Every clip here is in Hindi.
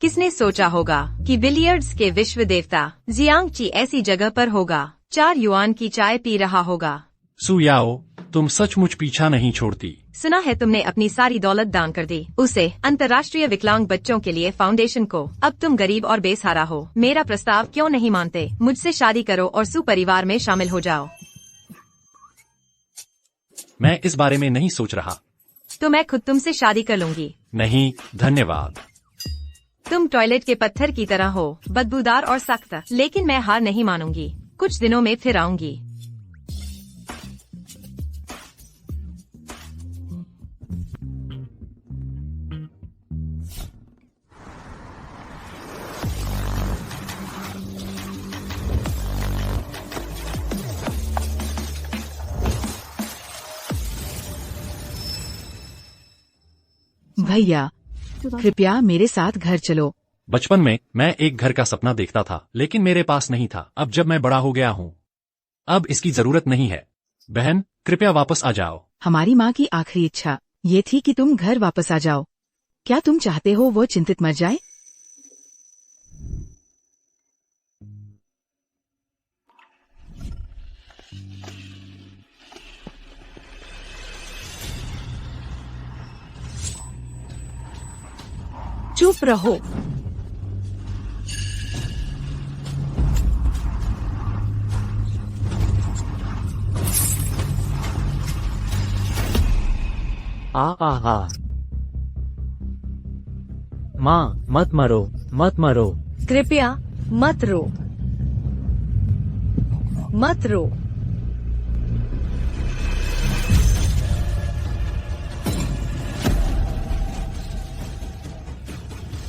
किसने सोचा होगा कि बिलियर्ड्स के विश्व देवता जियांगची ऐसी जगह पर होगा, 4 युआन की चाय पी रहा होगा। सुयाओ, तुम सचमुच पीछा नहीं छोड़ती। सुना है तुमने अपनी सारी दौलत दान कर दी उसे अंतर्राष्ट्रीय विकलांग बच्चों के लिए फाउंडेशन को। अब तुम गरीब और बेसहारा हो। मेरा प्रस्ताव क्यों नहीं मानते? मुझसे शादी करो और सुपरिवार में शामिल हो जाओ। मैं इस बारे में नहीं सोच रहा। तो मैं खुद तुमसे शादी कर लूंगी। नहीं, धन्यवाद। तुम टॉयलेट के पत्थर की तरह हो, बदबूदार और सख्त, लेकिन मैं हार नहीं मानूंगी। कुछ दिनों में फिर आऊंगी। भैया, कृपया मेरे साथ घर चलो। बचपन में मैं एक घर का सपना देखता था, लेकिन मेरे पास नहीं था। अब जब मैं बड़ा हो गया हूँ, अब इसकी जरूरत नहीं है। बहन, कृपया वापस आ जाओ। हमारी माँ की आखिरी इच्छा ये थी कि तुम घर वापस आ जाओ। क्या तुम चाहते हो वो चिंतित मर जाए? चुप रहो। माँ, मत मरो, मत मरो। कृपया मत रो, मत रो।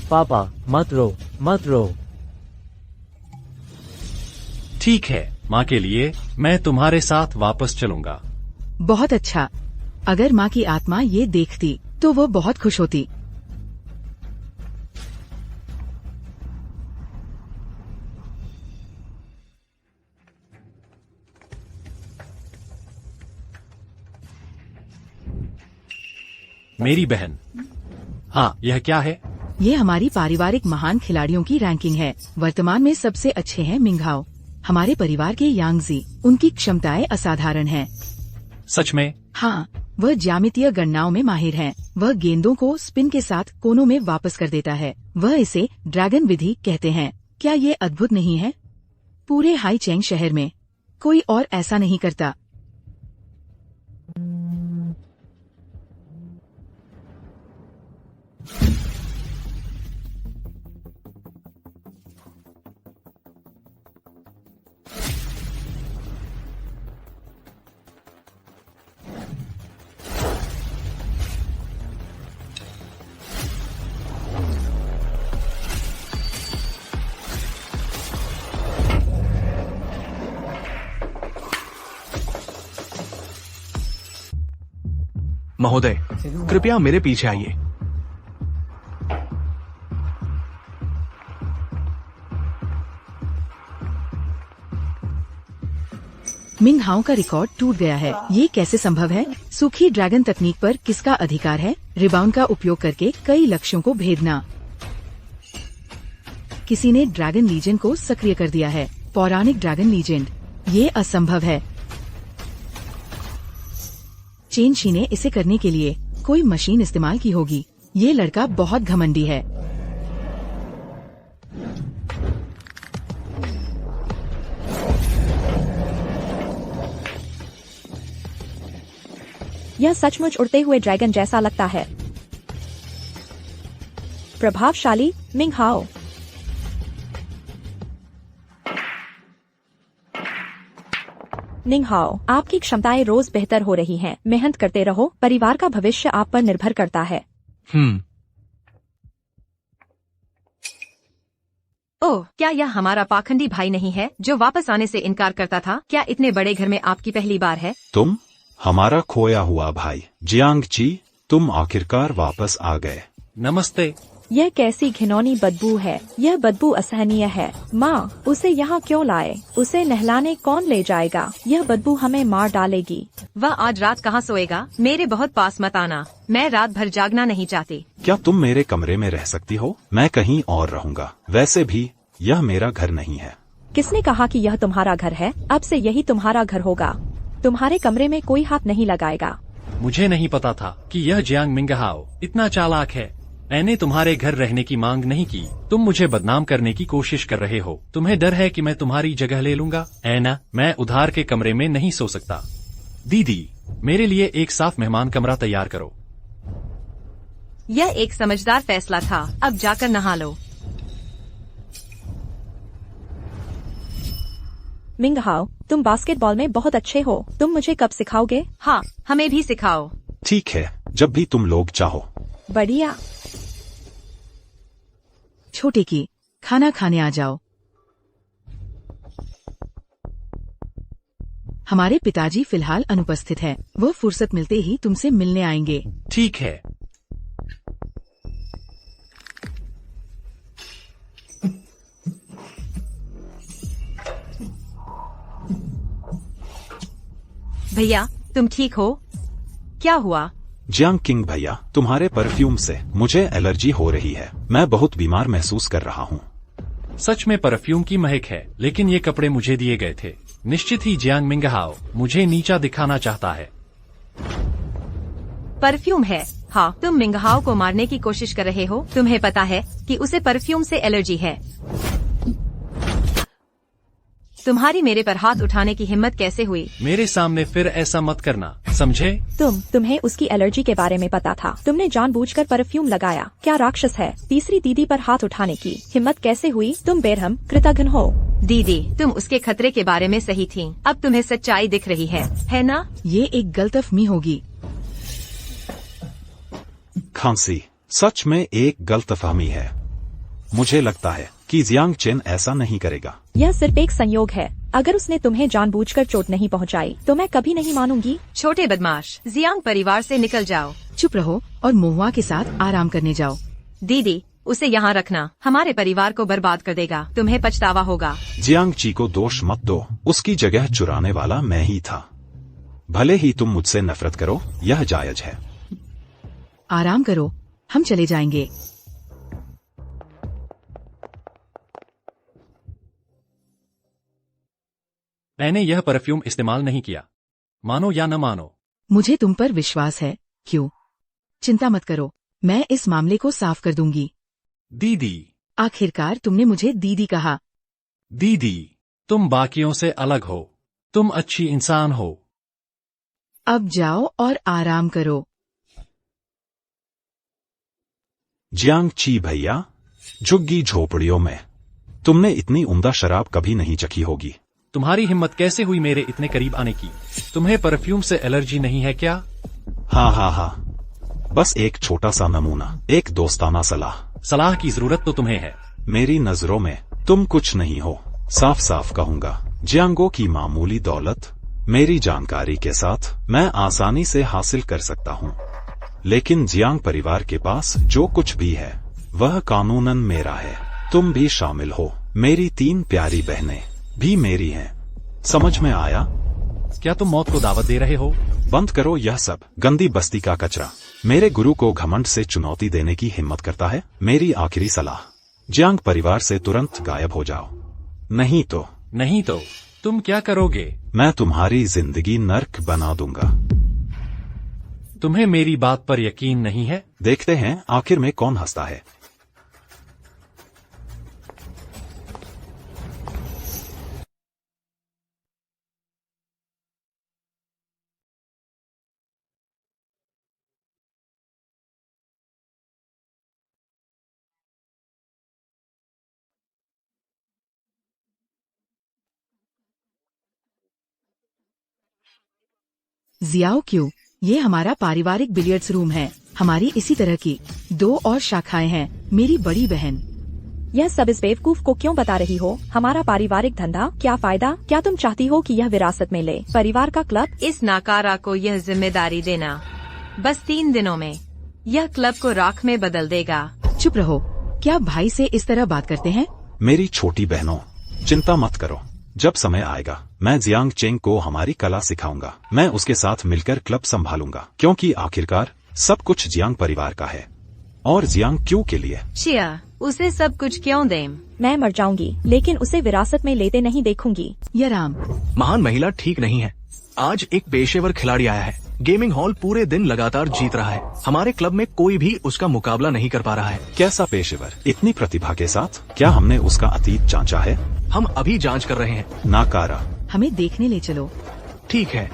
पापा, मत रो, मत रो। ठीक है, माँ के लिए मैं तुम्हारे साथ वापस चलूंगा। बहुत अच्छा। अगर माँ की आत्मा ये देखती तो वो बहुत खुश होती। मेरी बहन। हाँ, यह क्या है? ये हमारी पारिवारिक महान खिलाड़ियों की रैंकिंग है। वर्तमान में सबसे अच्छे हैं मिंघाओ, हमारे परिवार के यांगजी। उनकी क्षमताएं असाधारण हैं। सच में? हाँ, वह ज्यामितीय गणनाओं में माहिर हैं। वह गेंदों को स्पिन के साथ कोनों में वापस कर देता है। वह इसे ड्रैगन विधि कहते हैं। क्या ये अद्भुत नहीं है? पूरे हाईचेंग शहर में कोई और ऐसा नहीं करता। महोदय, कृपया मेरे पीछे आइए। मिंघाओ का रिकॉर्ड टूट गया है। ये कैसे संभव है? सूखी ड्रैगन तकनीक पर किसका अधिकार है? रिबाउंड का उपयोग करके कई लक्ष्यों को भेदना। किसी ने ड्रैगन लीजेंड को सक्रिय कर दिया है। पौराणिक ड्रैगन लीजेंड। ये असंभव है। चेन शी ने इसे करने के लिए कोई मशीन इस्तेमाल की होगी। ये लड़का बहुत घमंडी है। यह सचमुच उड़ते हुए ड्रैगन जैसा लगता है। प्रभावशाली मिंघाओ। निंघाओ, आपकी क्षमताएं रोज बेहतर हो रही हैं। मेहनत करते रहो, परिवार का भविष्य आप पर निर्भर करता है। ओह, क्या यह हमारा पाखंडी भाई नहीं है जो वापस आने से इनकार करता था? क्या इतने बड़े घर में आपकी पहली बार है? तुम हमारा खोया हुआ भाई जियांगची, तुम आखिरकार वापस आ गए। नमस्ते। यह कैसी घिनौनी बदबू है, यह बदबू असहनीय है। माँ, उसे यहाँ क्यों लाए? उसे नहलाने कौन ले जाएगा? यह बदबू हमें मार डालेगी। वह आज रात कहाँ सोएगा? मेरे बहुत पास मत आना, मैं रात भर जागना नहीं चाहती। क्या तुम मेरे कमरे में रह सकती हो? मैं कहीं और रहूंगा। वैसे भी यह मेरा घर नहीं है। किसने कहा कि यह तुम्हारा घर है? अब से यही तुम्हारा घर होगा। तुम्हारे कमरे में कोई हाथ नहीं लगाएगा। मुझे नहीं पता था कि यह जियांग मिंगहाओ इतना चालाक है। मैंने तुम्हारे घर रहने की मांग नहीं की। तुम मुझे बदनाम करने की कोशिश कर रहे हो। तुम्हें डर है कि मैं तुम्हारी जगह ले लूंगा? ऐना, मैं उधार के कमरे में नहीं सो सकता। दीदी, मेरे लिए एक साफ मेहमान कमरा तैयार करो। यह एक समझदार फैसला था। अब जाकर नहा लो। मिंगहाओ, तुम बास्केटबॉल में बहुत अच्छे हो। तुम मुझे कब सिखाओगे? हाँ, हमें भी सिखाओ। ठीक है, जब भी तुम लोग चाहो। बढ़िया। छोटे की, खाना खाने आ जाओ। हमारे पिताजी फिलहाल अनुपस्थित हैं। वह फुर्सत मिलते ही तुमसे मिलने आएंगे। ठीक है। भैया, तुम ठीक हो? क्या हुआ? जियांग किंग भैया, तुम्हारे परफ्यूम से मुझे एलर्जी हो रही है। मैं बहुत बीमार महसूस कर रहा हूँ। सच में परफ्यूम की महक है, लेकिन ये कपड़े मुझे दिए गए थे। निश्चित ही जियांग मिंगहाओ मुझे नीचा दिखाना चाहता है। परफ्यूम है? हाँ, तुम मिंगहाओ को मारने की कोशिश कर रहे हो। तुम्हें पता है कि उसे परफ्यूम से एलर्जी है। तुम्हारी मेरे पर हाथ उठाने की हिम्मत कैसे हुई? मेरे सामने फिर ऐसा मत करना, समझे? तुम्हें उसकी एलर्जी के बारे में पता था। तुमने जानबूझकर परफ्यूम लगाया। क्या राक्षस है? तीसरी दीदी पर हाथ उठाने की हिम्मत कैसे हुई? तुम बेरहम कृतघ्न हो। दीदी, तुम उसके खतरे के बारे में सही थीं। अब तुम्हें सच्चाई दिख रही है ना? ये एक गलतफहमी होगी। खांसी सच में एक गलतफहमी है। मुझे लगता है कि जियांग चेन ऐसा नहीं करेगा। यह सिर्फ एक संयोग है। अगर उसने तुम्हें जानबूझकर चोट नहीं पहुंचाई तो मैं कभी नहीं मानूंगी। छोटे बदमाश, जियांग परिवार से निकल जाओ। चुप रहो और मोहुआ के साथ आराम करने जाओ। दीदी, उसे यहाँ रखना हमारे परिवार को बर्बाद कर देगा। तुम्हें पछतावा होगा। जियांग ची को दोष मत दो। उसकी जगह चुराने वाला मैं ही था। भले ही तुम मुझसे नफरत करो, यह जायज है। आराम करो, हम चले जाएंगे। मैंने यह परफ्यूम इस्तेमाल नहीं किया। मानो या न मानो, मुझे तुम पर विश्वास है। क्यों? चिंता मत करो, मैं इस मामले को साफ कर दूंगी। दीदी। आखिरकार तुमने मुझे दीदी कहा। दीदी, तुम बाकियों से अलग हो। तुम अच्छी इंसान हो। अब जाओ और आराम करो। जियांग ची भैया, झुग्गी झोपड़ियों में तुमने इतनी उम्दा शराब कभी नहीं चखी होगी। तुम्हारी हिम्मत कैसे हुई मेरे इतने करीब आने की? तुम्हें परफ्यूम से एलर्जी नहीं है क्या? हाँ, बस एक छोटा सा नमूना, एक दोस्ताना सलाह। सलाह की जरूरत तो तुम्हें है। मेरी नजरों में तुम कुछ नहीं हो। साफ साफ कहूंगा, जियांगो की मामूली दौलत मेरी जानकारी के साथ मैं आसानी से हासिल कर सकता हूँ। लेकिन जियांग परिवार के पास जो कुछ भी है वह कानूनन मेरा है। तुम भी शामिल हो। मेरी 3 प्यारी बहनें भी मेरी हैं। समझ में आया? क्या तुम मौत को दावत दे रहे हो? बंद करो यह सब गंदी बस्ती का कचरा। मेरे गुरु को घमंड से चुनौती देने की हिम्मत करता है। मेरी आखिरी सलाह, जियांग परिवार से तुरंत गायब हो जाओ। नहीं तो तुम क्या करोगे? मैं तुम्हारी जिंदगी नर्क बना दूंगा। तुम्हें मेरी बात पर यकीन नहीं है? देखते हैं आखिर में कौन हंसता है। जियाओ क्यों? ये हमारा पारिवारिक बिलियर्ड्स रूम है। हमारी इसी तरह की 2 और शाखाएं हैं। मेरी बड़ी बहन। यह सब इस बेवकूफ को क्यों बता रही हो? हमारा पारिवारिक धंधा, क्या फायदा? क्या तुम चाहती हो कि यह विरासत में ले? परिवार का क्लब? इस नाकारा को यह जिम्मेदारी देना। बस 3 दिनों में यह क्लब को राख में बदल देगा। चुप रहो। क्या भाई से इस तरह बात करते हैं? मेरी छोटी बहनों, चिंता मत करो। जब समय आएगा मैं जियांग चेंग को हमारी कला सिखाऊंगा। मैं उसके साथ मिलकर क्लब संभालूंगा, क्योंकि आखिरकार सब कुछ जियांग परिवार का है। और जियांग क्यों के लिए? शिया, उसे सब कुछ क्यों दें? मैं मर जाऊंगी लेकिन उसे विरासत में लेते नहीं देखूंगी। याराम, महान महिला ठीक नहीं है। आज एक पेशेवर खिलाड़ी आया है। गेमिंग हॉल पूरे दिन लगातार जीत रहा है। हमारे क्लब में कोई भी उसका मुकाबला नहीं कर पा रहा है। कैसा पेशेवर? इतनी प्रतिभा के साथ? क्या हमने उसका अतीत जांचा है? हम अभी जांच कर रहे हैं। नाकारा। हमें देखने ले चलो। ठीक है।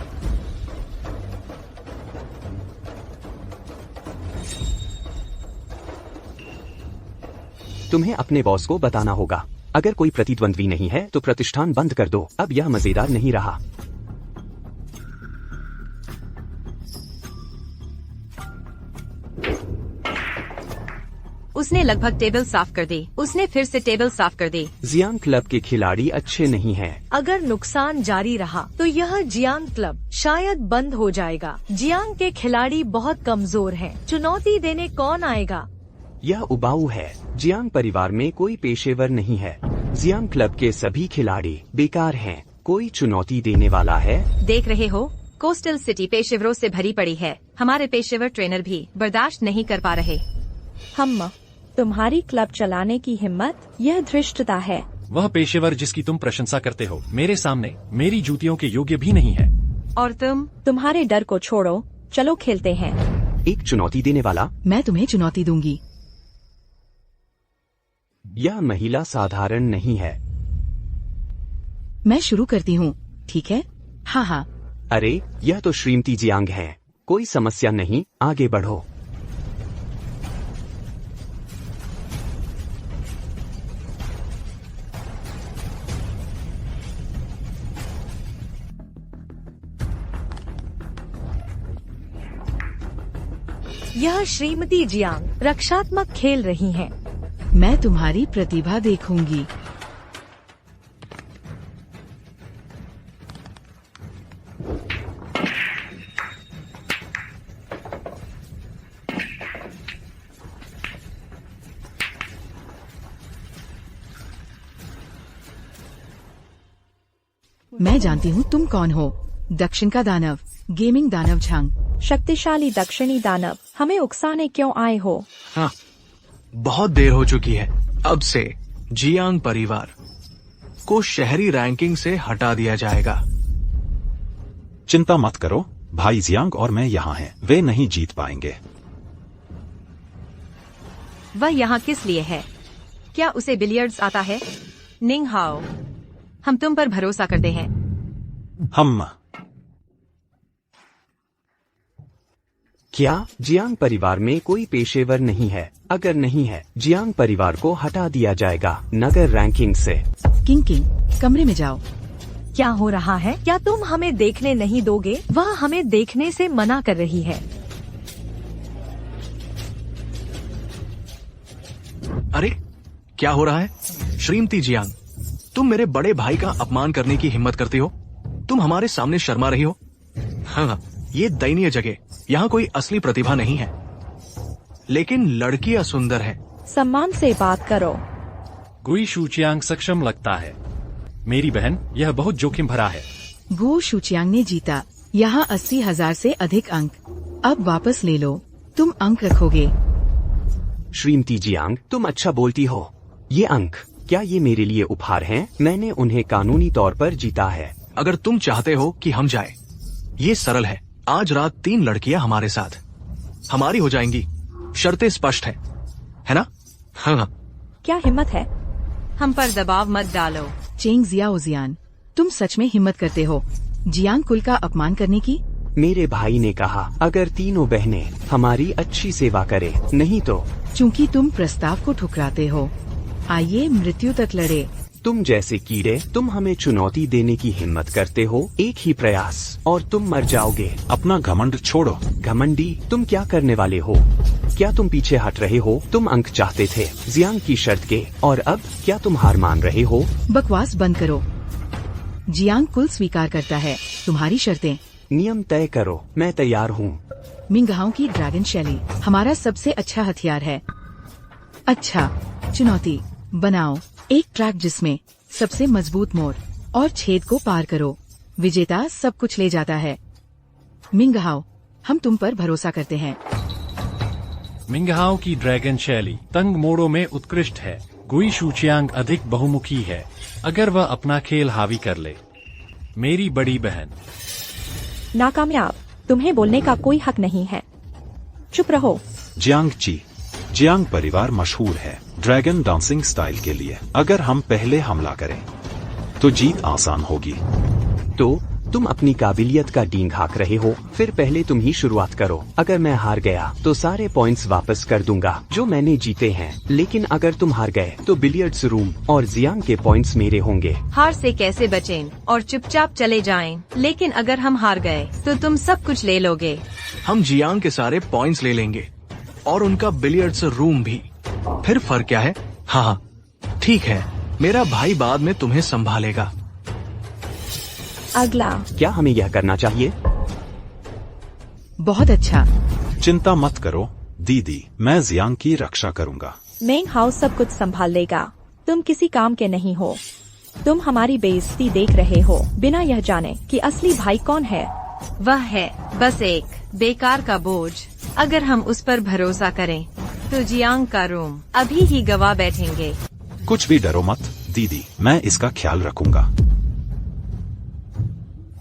तुम्हें अपने बॉस को बताना होगा। अगर कोई प्रतिद्वंद्वी नहीं है तो प्रतिष्ठान बंद कर दो। अब यह मजेदार नहीं रहा। उसने लगभग टेबल साफ कर दी। उसने फिर से टेबल साफ कर दी। जियांग क्लब के खिलाड़ी अच्छे नहीं हैं। अगर नुकसान जारी रहा तो यह जियांग क्लब शायद बंद हो जाएगा। जियांग के खिलाड़ी बहुत कमजोर हैं। चुनौती देने कौन आएगा? यह उबाऊ है। जियांग परिवार में कोई पेशेवर नहीं है। जियांग क्लब के सभी खिलाड़ी बेकार हैं। कोई चुनौती देने वाला है? देख रहे हो, कोस्टल सिटी पेशेवरों से भरी पड़ी है। हमारे पेशेवर ट्रेनर भी बर्दाश्त नहीं कर पा रहे। हम तुम्हारी क्लब चलाने की हिम्मत, यह धृष्टता है। वह पेशेवर जिसकी तुम प्रशंसा करते हो मेरे सामने मेरी जूतियों के योग्य भी नहीं है। और तुम? तुम्हारे डर को छोड़ो, चलो खेलते हैं। एक चुनौती देने वाला? मैं तुम्हें चुनौती दूंगी। यह महिला साधारण नहीं है। मैं शुरू करती हूँ, ठीक है? हाँ हाँ। अरे, यह तो श्रीमती जियांग है। कोई समस्या नहीं, आगे बढ़ो। यह श्रीमती जियांग रक्षात्मक खेल रही हैं। मैं तुम्हारी प्रतिभा देखूंगी। मैं जानती हूँ तुम कौन हो। दक्षिण का दानव, गेमिंग दानव झांग। शक्तिशाली दक्षिणी दानव, हमें उकसाने क्यों आए हो? हाँ, बहुत देर हो चुकी है। अब से जियांग परिवार को शहरी रैंकिंग से हटा दिया जाएगा। चिंता मत करो, भाई जियांग और मैं यहाँ हैं। वे नहीं जीत पाएंगे। वह यहाँ किस लिए है? क्या उसे बिलियर्ड्स आता है? निंग हाओ, हम तुम पर भरोसा करते हैं। हम क्या जियांग परिवार में कोई पेशेवर नहीं है? अगर नहीं है, जियांग परिवार को हटा दिया जाएगा नगर रैंकिंग से। किंग किंग, कमरे में जाओ। क्या हो रहा है? क्या तुम हमें देखने नहीं दोगे? वह हमें देखने से मना कर रही है। अरे, क्या हो रहा है? श्रीमती जियांग, तुम मेरे बड़े भाई का अपमान करने की हिम्मत करती हो? तुम हमारे सामने शर्मा रही हो? हाँ, ये दयनीय जगह। यहाँ कोई असली प्रतिभा नहीं है, लेकिन लड़कियाँ सुंदर है। सम्मान से बात करो। गुई शूचियांग सक्षम लगता है। मेरी बहन, यह बहुत जोखिम भरा है। गो शुचियांग ने जीता। यहाँ 80,000 से अधिक अंक। अब वापस ले लो, तुम अंक रखोगे। श्रीमती जियांग, तुम अच्छा बोलती हो। ये अंक, क्या ये मेरे लिए उपहार हैं? मैंने उन्हें कानूनी तौर पर जीता है। अगर तुम चाहते हो कि हम जाएं, ये सरल है। आज रात 3 लड़कियां हमारे साथ हमारी हो जाएंगी। शर्तें स्पष्ट है ना? हाँ। क्या हिम्मत है? हम पर दबाव मत डालो। चेंग जियाओ जियान, तुम सच में हिम्मत करते हो जियांग कुल का अपमान करने की? मेरे भाई ने कहा अगर तीनों बहनें हमारी अच्छी सेवा करें, नहीं तो। चूंकि तुम प्रस्ताव को ठुकराते हो, आइए मृत्यु तक लड़े। तुम जैसे कीड़े, तुम हमें चुनौती देने की हिम्मत करते हो। एक ही प्रयास और तुम मर जाओगे। अपना घमंड छोड़ो। घमंडी, तुम क्या करने वाले हो? क्या तुम पीछे हट रहे हो? तुम अंक चाहते थे जियांग की शर्त के, और अब क्या तुम हार मान रहे हो? बकवास बंद करो। जियांग कुल स्वीकार करता है। तुम्हारी शर्तें? नियम तय करो, मैं तैयार हूँ। मिंगहाओं की ड्रैगन शैली हमारा सबसे अच्छा हथियार है। अच्छा, चुनौती बनाओ एक ट्रैक जिसमें सबसे मजबूत मोड़ और छेद को पार करो। विजेता सब कुछ ले जाता है। मिंगहाओ, हम तुम पर भरोसा करते हैं। मिंगहाओ की ड्रैगन शैली तंग मोड़ों में उत्कृष्ट है। गुई शूचियांग अधिक बहुमुखी है। अगर वह अपना खेल हावी कर ले। मेरी बड़ी बहन। नाकामयाब। तुम्हें बोलने का कोई हक नहीं है। चुप रहो। जियांग ची, जियांग परिवार मशहूर है ड्रैगन डांसिंग स्टाइल के लिए। अगर हम पहले हमला करें तो जीत आसान होगी। तो तुम अपनी काबिलियत का डींग हाँक रहे हो। फिर पहले तुम ही शुरुआत करो। अगर मैं हार गया तो सारे पॉइंट्स वापस कर दूंगा जो मैंने जीते हैं। लेकिन अगर तुम हार गए तो बिलियर्ड्स रूम और जियांग के पॉइंट्स मेरे होंगे। हार से कैसे बचें और चुपचाप चले जाएं। लेकिन अगर हम हार गए तो तुम सब कुछ ले लोगे। हम जियांग के सारे पॉइंट्स ले लेंगे और उनका बिलियर्ड्स रूम भी। फिर फर्क क्या है? हाँ, ठीक है, मेरा भाई बाद में तुम्हें संभालेगा। अगला। क्या हमें यह करना चाहिए? बहुत अच्छा। चिंता मत करो दीदी, मैं जियांग की रक्षा करूंगा। मेंग हाउ सब कुछ संभाल लेगा। तुम किसी काम के नहीं हो। तुम हमारी बेइज्जती देख रहे हो बिना यह जाने कि असली भाई कौन है। वह है बस एक बेकार का बोझ। अगर हम उस पर भरोसा करें तो जियांग का रूम अभी ही गवा बैठेंगे। कुछ भी डरो मत दीदी, मैं इसका ख्याल रखूंगा।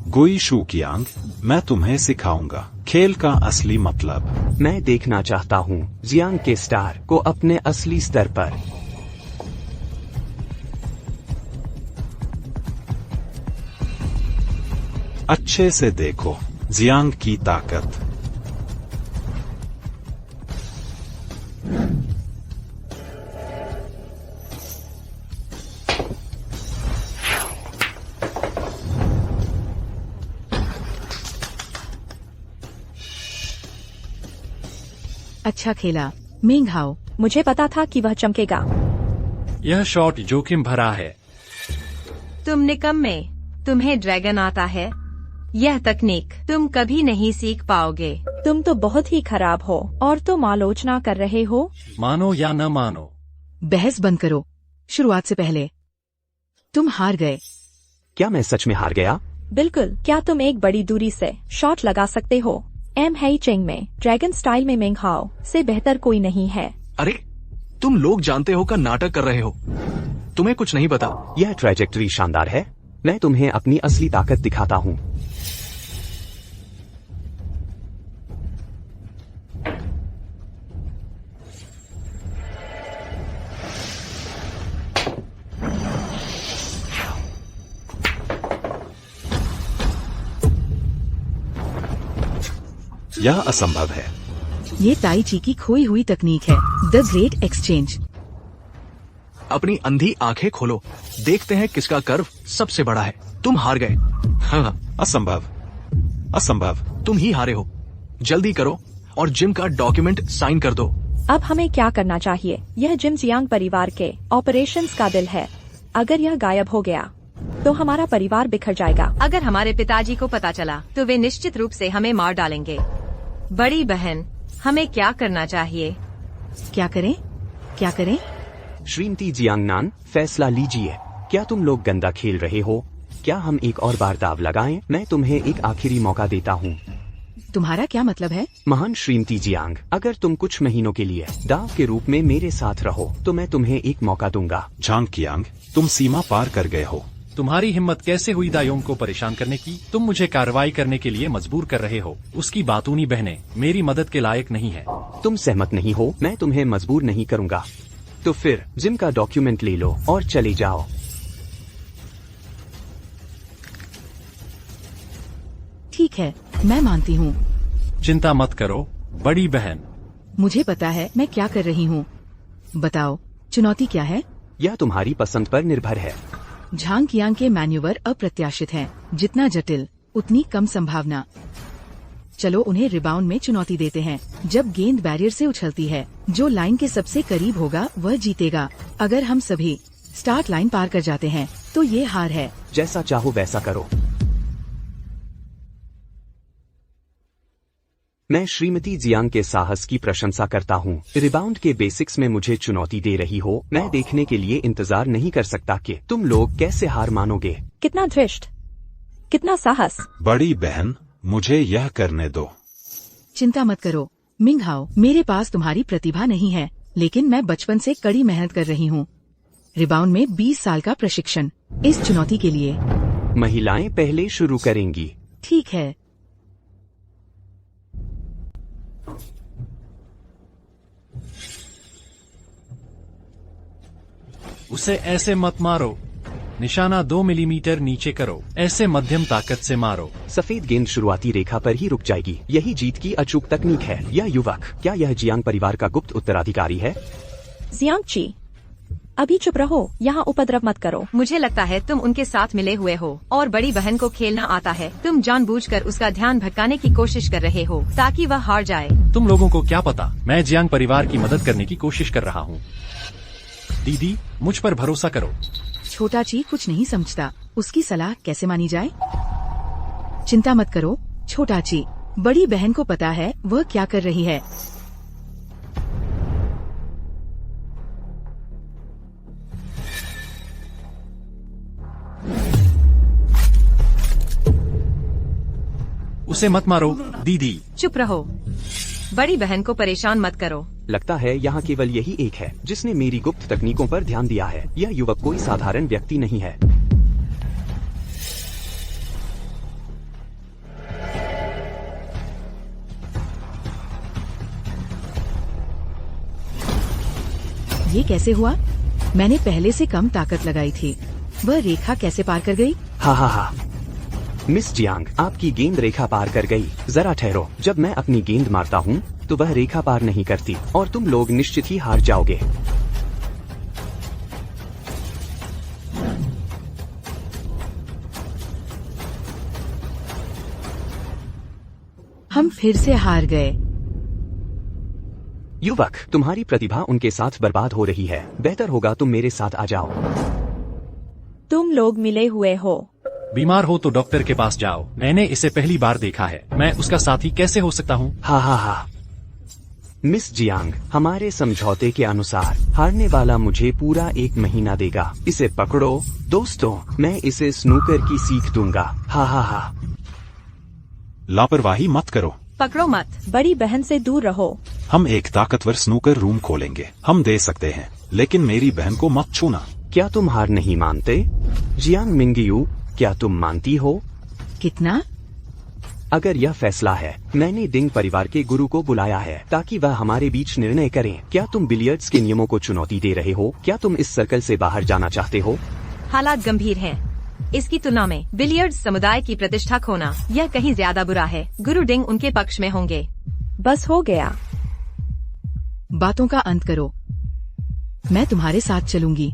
गुई शूकियांग, मैं तुम्हें सिखाऊंगा खेल का असली मतलब। मैं देखना चाहता हूँ जियांग के स्टार को अपने असली स्तर पर। अच्छे से देखो जियांग की ताकत। अच्छा खेला मिंगहाओ। मुझे पता था कि वह चमकेगा। यह शॉट जोखिम भरा है। तुम निकम्मे, तुम्हें ड्रैगन आता है? यह तकनीक तुम कभी नहीं सीख पाओगे। तुम तो बहुत ही खराब हो और तुम आलोचना कर रहे हो। मानो या न मानो। बहस बंद करो। शुरुआत से पहले तुम हार गए। क्या मैं सच में हार गया? बिल्कुल। क्या तुम एक बड़ी दूरी से शॉट लगा सकते हो? एम हेई चेंग में ड्रैगन स्टाइल में मेंग हाओ से बेहतर कोई नहीं है। अरे, तुम लोग जानते हो का नाटक कर रहे हो। तुम्हें कुछ नहीं पता। यह ट्रैजेक्टरी शानदार है। मैं तुम्हें अपनी असली ताकत दिखाता हूँ। यह असंभव है। ये ताई ची की खोई हुई तकनीक है, द ग्रेट एक्सचेंज। अपनी अंधी आंखें खोलो, देखते हैं किसका कर्व सबसे बड़ा है। तुम हार गए। हाँ, असंभव, असंभव। तुम ही हारे हो। जल्दी करो और जिम का डॉक्यूमेंट साइन कर दो। अब हमें क्या करना चाहिए? यह जिम जियांग परिवार के ऑपरेशंस का दिल है। अगर यह गायब हो गया तो हमारा परिवार बिखर जाएगा। अगर हमारे पिताजी को पता चला तो वे निश्चित रूप से हमें मार डालेंगे। बड़ी बहन, हमें क्या करना चाहिए? क्या करें? क्या करें? श्रीमती जियांगनान, फैसला लीजिए। क्या तुम लोग गंदा खेल रहे हो? क्या हम एक और बार दाव लगाएं? मैं तुम्हें एक आखिरी मौका देता हूँ। तुम्हारा क्या मतलब है? महान श्रीमती जियांग, अगर तुम कुछ महीनों के लिए दाव के रूप में मेरे साथ रहो तो मैं तुम्हें एक मौका दूंगा। झांग कियांग, तुम सीमा पार कर गए हो। तुम्हारी हिम्मत कैसे हुई दायोंग को परेशान करने की? तुम मुझे कार्रवाई करने के लिए मजबूर कर रहे हो। उसकी बातूनी बहनें मेरी मदद के लायक नहीं है। तुम सहमत नहीं हो? मैं तुम्हें मजबूर नहीं करूंगा। तो फिर जिम का डॉक्यूमेंट ले लो और चले जाओ। ठीक है, मैं मानती हूँ। चिंता मत करो बड़ी बहन। मुझे पता है मैं क्या कर रही हूँ। बताओ, चुनौती क्या है? यह तुम्हारी पसंद पर निर्भर है। झांग कियांग के मैन्यूवर अप्रत्याशित हैं। जितना जटिल उतनी कम संभावना। चलो उन्हें रिबाउंड में चुनौती देते हैं। जब गेंद बैरियर से उछलती है, जो लाइन के सबसे करीब होगा वह जीतेगा। अगर हम सभी स्टार्ट लाइन पार कर जाते हैं तो ये हार है। जैसा चाहो वैसा करो। मैं श्रीमती जियांग के साहस की प्रशंसा करता हूँ। रिबाउंड के बेसिक्स में मुझे चुनौती दे रही हो। मैं देखने के लिए इंतजार नहीं कर सकता कि तुम लोग कैसे हार मानोगे। कितना धृष्ट, कितना साहस। बड़ी बहन, मुझे यह करने दो। चिंता मत करो मिंगहाओ, मेरे पास तुम्हारी प्रतिभा नहीं है, लेकिन मैं बचपन से कड़ी मेहनत कर रही हूँ। रिबाउंड में 20 साल का प्रशिक्षण इस चुनौती के लिए। महिलाएं पहले शुरू करेंगी। ठीक है। उसे ऐसे मत मारो, निशाना 2 मिलीमीटर नीचे करो, ऐसे मध्यम ताकत से मारो। सफेद गेंद शुरुआती रेखा पर ही रुक जाएगी। यही जीत की अचूक तकनीक है। यह युवक, क्या यह जियांग परिवार का गुप्त उत्तराधिकारी है? जियांग ची, अभी चुप रहो, यहाँ उपद्रव मत करो। मुझे लगता है तुम उनके साथ मिले हुए हो और बड़ी बहन को खेलना आता है। तुम जानबूझकर उसका ध्यान भटकाने की कोशिश कर रहे हो ताकि वह हार जाए। तुम लोगों को क्या पता, मैं जियांग परिवार की मदद करने की कोशिश कर रहा हूँ। दीदी, मुझ पर भरोसा करो। छोटा ची कुछ नहीं समझता, उसकी सलाह कैसे मानी जाए? चिंता मत करो छोटा ची, बड़ी बहन को पता है वह क्या कर रही है। उसे मत मारो दीदी। चुप रहो, बड़ी बहन को परेशान मत करो। लगता है यहाँ केवल यही एक है जिसने मेरी गुप्त तकनीकों पर ध्यान दिया है। यह युवक कोई साधारण व्यक्ति नहीं है। ये कैसे हुआ? मैंने पहले से कम ताकत लगाई थी। वह रेखा कैसे पार कर गई? हा। मिस जियांग, आपकी गेंद रेखा पार कर गई। जरा ठहरो, जब मैं अपनी गेंद मारता हूँ तो वह रेखा पार नहीं करती और तुम लोग निश्चित ही हार जाओगे। हम फिर से हार गए। युवक, तुम्हारी प्रतिभा उनके साथ बर्बाद हो रही है। बेहतर होगा तुम मेरे साथ आ जाओ। तुम लोग मिले हुए हो। बीमार हो तो डॉक्टर के पास जाओ। मैंने इसे पहली बार देखा है, मैं उसका साथी कैसे हो सकता हूँ? हा। मिस जियांग, हमारे समझौते के अनुसार हारने वाला मुझे पूरा 1 महीना देगा। इसे पकड़ो दोस्तों, मैं इसे स्नूकर की सीख दूंगा। हा। लापरवाही मत करो। पकड़ो मत। बड़ी बहन से दूर रहो। हम एक ताकतवर स्नूकर रूम खोलेंगे। हम दे सकते हैं, लेकिन मेरी बहन को मत छूना। क्या तुम हार नहीं मानते? जियांग मिंगयू, क्या तुम मानती हो? कितना? अगर यह फैसला है, मैंने डिंग परिवार के गुरु को बुलाया है ताकि वह हमारे बीच निर्णय करें। क्या तुम बिलियर्ड्स के नियमों को चुनौती दे रहे हो? क्या तुम इस सर्कल से बाहर जाना चाहते हो? हालात गंभीर हैं। इसकी तुलना में बिलियर्ड्स समुदाय की प्रतिष्ठा खोना यह कहीं ज्यादा बुरा है। गुरु डिंग उनके पक्ष में होंगे। बस हो गया, बातों का अंत करो। मैं तुम्हारे साथ चलूंगी।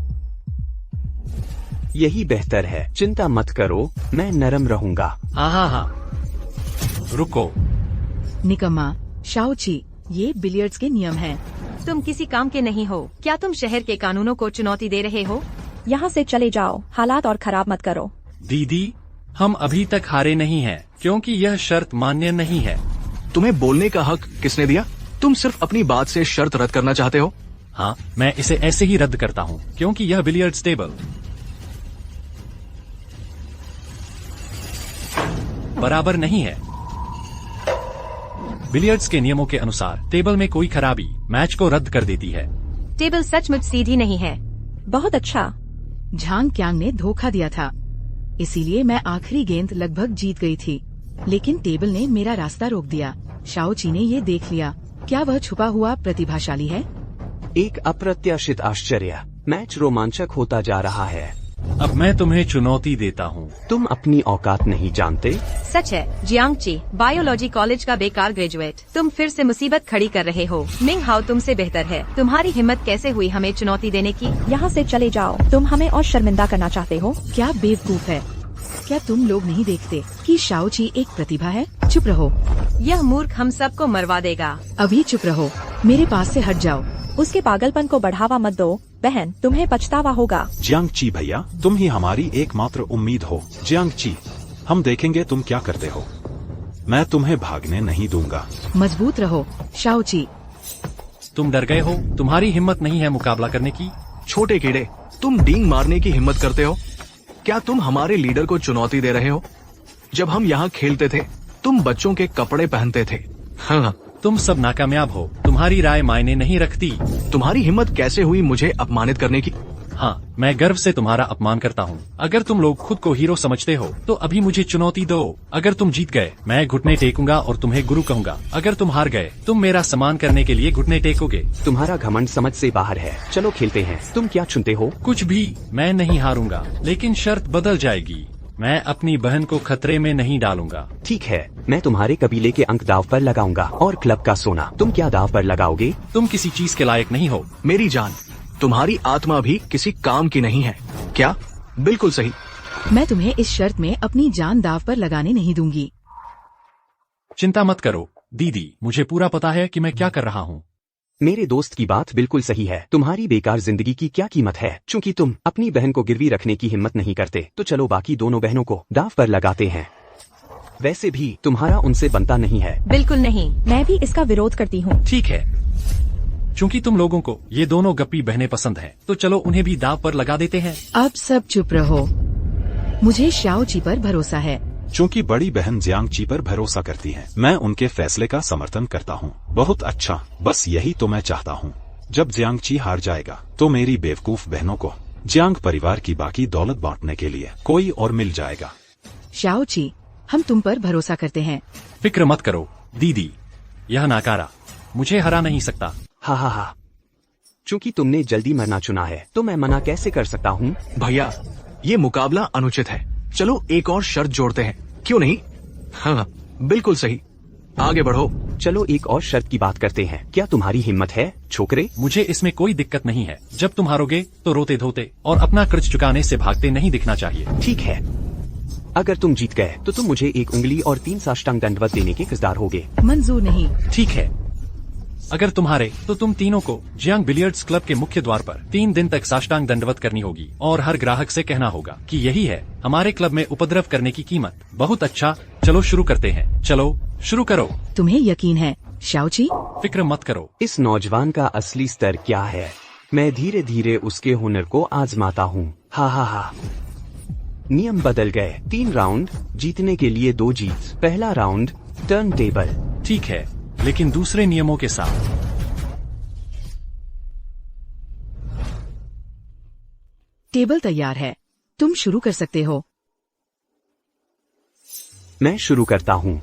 यही बेहतर है। चिंता मत करो, मैं नरम रहूंगा। हाँ। रुको। निकम्मा, शाओची, ये बिलियर्ड्स के नियम हैं। तुम किसी काम के नहीं हो। क्या तुम शहर के कानूनों को चुनौती दे रहे हो? यहाँ से चले जाओ, हालात और खराब मत करो। दीदी, हम अभी तक हारे नहीं हैं, क्योंकि यह शर्त मान्य नहीं है। तुम्हें बोलने का हक किसने दिया? तुम सिर्फ अपनी बात से शर्त रद्द करना चाहते हो? हाँ, मैं इसे ऐसे ही रद्द करता हूँ, क्योंकि यह बिलियर्ड्स टेबल बराबर नहीं है। बिलियर्ड्स के नियमों के अनुसार टेबल में कोई खराबी मैच को रद्द कर देती है। टेबल सचमुच सीधी नहीं है। बहुत अच्छा। झांग क्यांग ने धोखा दिया था, इसीलिए मैं आखिरी गेंद लगभग जीत गई थी, लेकिन टेबल ने मेरा रास्ता रोक दिया। शाओची ने ये देख लिया। क्या वह छुपा हुआ प्रतिभाशाली है? एक अप्रत्याशित आश्चर्य। मैच रोमांचक होता जा रहा है। अब मैं तुम्हें चुनौती देता हूँ। तुम अपनी औकात नहीं जानते। सच है जियांगची, बायोलॉजी कॉलेज का बेकार ग्रेजुएट। तुम फिर से मुसीबत खड़ी कर रहे हो। मिंग हाओ तुमसे बेहतर है। तुम्हारी हिम्मत कैसे हुई हमें चुनौती देने की? यहाँ से चले जाओ, तुम हमें और शर्मिंदा करना चाहते हो। क्या बेवकूफ है? क्या तुम लोग नहीं देखते कि शाओची एक प्रतिभा है? चुप रहो। यह मूर्ख हम सबको मरवा देगा। अभी चुप रहो, मेरे पास से हट जाओ। उसके पागलपन को बढ़ावा मत दो। बहन, तुम्हें पछतावा होगा। जियांगची भैया, तुम ही हमारी एकमात्र उम्मीद हो। जियांगची, हम देखेंगे तुम क्या करते हो। मैं तुम्हें भागने नहीं दूंगा। मजबूत रहो शाओची। तुम डर गए हो? तुम्हारी हिम्मत नहीं है मुकाबला करने की? छोटे कीड़े, तुम डींग मारने की हिम्मत करते हो? क्या तुम हमारे लीडर को चुनौती दे रहे हो? जब हम यहाँ खेलते थे तुम बच्चों के कपड़े पहनते थे। हाँ, तुम सब नाकामयाब हो। तुम्हारी राय मायने नहीं रखती। तुम्हारी हिम्मत कैसे हुई मुझे अपमानित करने की? हाँ, मैं गर्व से तुम्हारा अपमान करता हूँ। अगर तुम लोग खुद को हीरो समझते हो तो अभी मुझे चुनौती दो। अगर तुम जीत गए मैं घुटने टेकूंगा और तुम्हें गुरु कहूंगा। अगर तुम हार गए तुम मेरा सम्मान करने के लिए घुटने टेकोगे। तुम्हारा घमंड समझ से बाहर है। चलो खेलते हैं। तुम क्या चुनते हो? कुछ भी। मैं नहीं हारूंगा, लेकिन शर्त बदल जाएगी। मैं अपनी बहन को खतरे में नहीं डालूंगा। ठीक है, मैं तुम्हारे कबीले के अंक दाव पर लगाऊंगा और क्लब का सोना। तुम क्या दाव पर लगाओगे? तुम किसी चीज के लायक नहीं हो। मेरी जान, तुम्हारी आत्मा भी किसी काम की नहीं है क्या? बिल्कुल सही। मैं तुम्हें इस शर्त में अपनी जान दाव पर लगाने नहीं दूंगी। चिंता मत करो दीदी, मुझे पूरा पता है कि मैं क्या कर रहा हूँ। मेरे दोस्त की बात बिल्कुल सही है। तुम्हारी बेकार जिंदगी की क्या कीमत है? चूंकि तुम अपनी बहन को गिरवी रखने की हिम्मत नहीं करते तो चलो बाकी दोनों बहनों को दाव पर लगाते हैं। वैसे भी तुम्हारा उनसे बनता नहीं है। बिल्कुल नहीं। मैं भी इसका विरोध करती हूँ। ठीक है, चूंकि तुम लोगों को ये दोनों गप्पी बहनें पसंद हैं, तो चलो उन्हें भी दाव पर लगा देते हैं। अब सब चुप रहो। मुझे शाओची पर भरोसा है। चूंकि बड़ी बहन जियांगची पर भरोसा करती है, मैं उनके फैसले का समर्थन करता हूँ। बहुत अच्छा, बस यही तो मैं चाहता हूँ। जब जियांगची हार जाएगा तो मेरी बेवकूफ बहनों को जियांग परिवार की बाकी दौलत बांटने के लिए कोई और मिल जाएगा। शाओची, हम तुम पर भरोसा करते हैं। फिक्र मत करो दीदी, यह नाकारा मुझे हरा नहीं सकता। हा हा हा। चूंकि तुमने जल्दी मरना चुना है तो मैं मना कैसे कर सकता हूँ? भैया, ये मुकाबला अनुचित है। चलो एक और शर्त जोड़ते हैं, क्यों नहीं? हाँ, बिल्कुल सही। आगे बढ़ो। चलो एक और शर्त की बात करते हैं। क्या तुम्हारी हिम्मत है छोकरे? मुझे इसमें कोई दिक्कत नहीं है। जब तुम हारोगे तो रोते धोते और अपना कर्ज चुकाने से भागते नहीं दिखना चाहिए। ठीक है, अगर तुम जीत गए तो तुम मुझे 1 उंगली और 3 साष्टांग दंडवत देने के किरदार होगे। मंजूर नहीं। ठीक है, अगर तुम हारे तो तुम तीनों को जियांग बिलियर्ड्स क्लब के मुख्य द्वार पर 3 दिन तक साष्टांग दंडवत करनी होगी और हर ग्राहक से कहना होगा कि यही है हमारे क्लब में उपद्रव करने की कीमत। बहुत अच्छा, चलो शुरू करते हैं। चलो शुरू करो। तुम्हें यकीन है शाओची? फिक्र मत करो। इस नौजवान का असली स्तर क्या है? मैं धीरे धीरे उसके हुनर को आजमाता हूँ। हा हा हा। नियम बदल गए। 3 राउंड जीतने के लिए 2 जीत। पहला राउंड टर्न टेबल। ठीक है, लेकिन दूसरे नियमों के साथ। टेबल तैयार है, तुम शुरू कर सकते हो। मैं शुरू करता हूँ।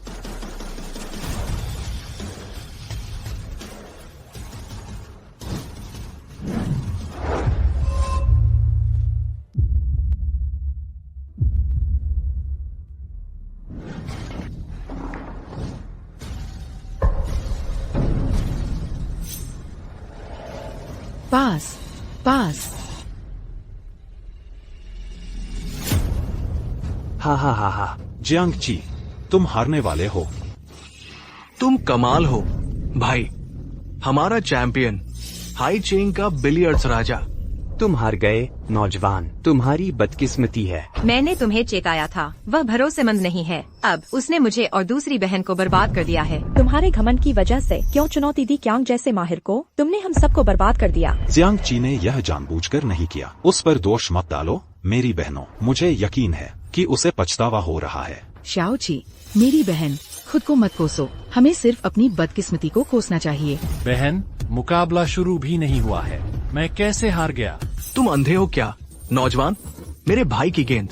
पास पास। हा हा हा हा। जियांगची, तुम हारने वाले हो। तुम कमाल हो भाई, हमारा चैंपियन, हाई चेंग का बिलियर्ड्स राजा। तुम हार गए नौजवान, तुम्हारी बदकिस्मती है। मैंने तुम्हें चेताया था, वह भरोसेमंद नहीं है। अब उसने मुझे और दूसरी बहन को बर्बाद कर दिया है। तुम्हारे घमंड की वजह से क्यों चुनौती दी क्यांग जैसे माहिर को? तुमने हम सबको बर्बाद कर दिया। जियांगची ने यह जानबूझकर नहीं किया। उस पर दोष मत डालो मेरी बहनों। मुझे यकीन है कि उसे पछतावा हो रहा है। शाओची, मेरी बहन, खुद को मत कोसो। हमें सिर्फ अपनी बदकिस्मती को कोसना चाहिए। बहन, मुकाबला शुरू भी नहीं हुआ है, मैं कैसे हार गया? तुम अंधे हो क्या नौजवान? मेरे भाई की गेंद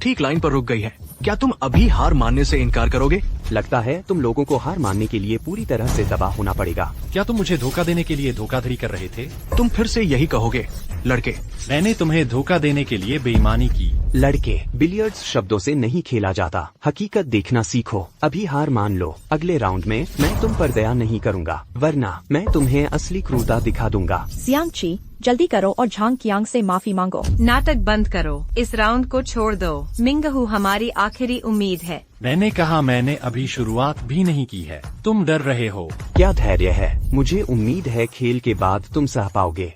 ठीक लाइन पर रुक गई है। क्या तुम अभी हार मानने से इनकार करोगे? लगता है तुम लोगों को हार मानने के लिए पूरी तरह से तबाह होना पड़ेगा। क्या तुम मुझे धोखा देने के लिए धोखाधड़ी कर रहे थे? तुम फिर से यही कहोगे लड़के? मैंने तुम्हें धोखा देने के लिए बेईमानी की। लड़के, बिलियर्ड्स शब्दों से नहीं खेला जाता। हकीकत देखना सीखो। अभी हार मान लो। अगले राउंड में मैं तुम पर दया नहीं करूँगा, वरना मैं तुम्हें असली क्रूरता दिखा दूंगा। जियांगची, जल्दी करो और झांग कियांग से माफी मांगो। नाटक बंद करो, इस राउंड को छोड़ दो। मिंगहू हमारी आखिरी उम्मीद है। मैंने कहा मैंने अभी शुरुआत भी नहीं की है। तुम डर रहे हो। क्या धैर्य है? मुझे उम्मीद है खेल के बाद तुम सह पाओगे।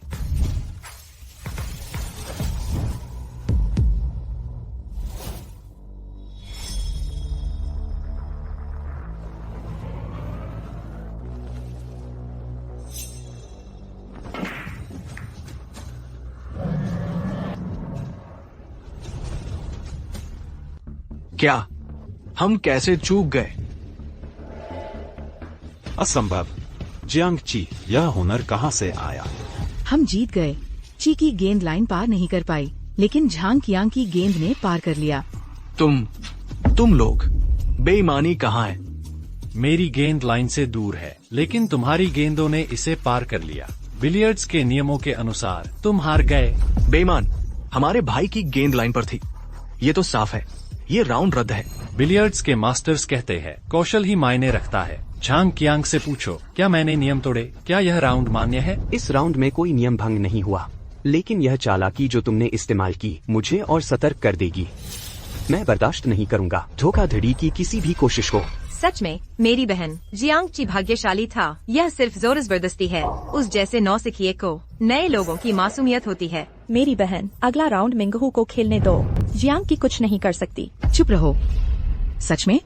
क्या हम कैसे चूक गए? असंभव। जियांग ची, यह हुनर कहाँ से आया? हम जीत गए। ची की गेंद लाइन पार नहीं कर पाई, लेकिन झांग कियांग की गेंद ने पार कर लिया। तुम लोग बेईमानी कहाँ है? मेरी गेंद लाइन से दूर है, लेकिन तुम्हारी गेंदों ने इसे पार कर लिया। बिलियर्ड्स के नियमों के अनुसार तुम हार गए। बेईमान, हमारे भाई की गेंद लाइन पर थी। ये तो साफ है, ये राउंड रद्द है। बिलियर्ड्स के मास्टर्स कहते हैं कौशल ही मायने रखता है। झांग कियांग से पूछो, क्या मैंने नियम तोड़े? क्या यह राउंड मान्य है? इस राउंड में कोई नियम भंग नहीं हुआ, लेकिन यह चालाकी जो तुमने इस्तेमाल की मुझे और सतर्क कर देगी। मैं बर्दाश्त नहीं करूंगा धोखाधड़ी की किसी भी कोशिश को। सच में मेरी बहन जियांग ची भाग्यशाली था। यह सिर्फ जोर जबरदस्ती है। उस जैसे नौसिखिए को नए लोगों की मासूमियत होती है। मेरी बहन, अगला राउंड मिंगहू को खेलने दो। जियांग की कुछ नहीं कर सकती। चुप रहो। सच में?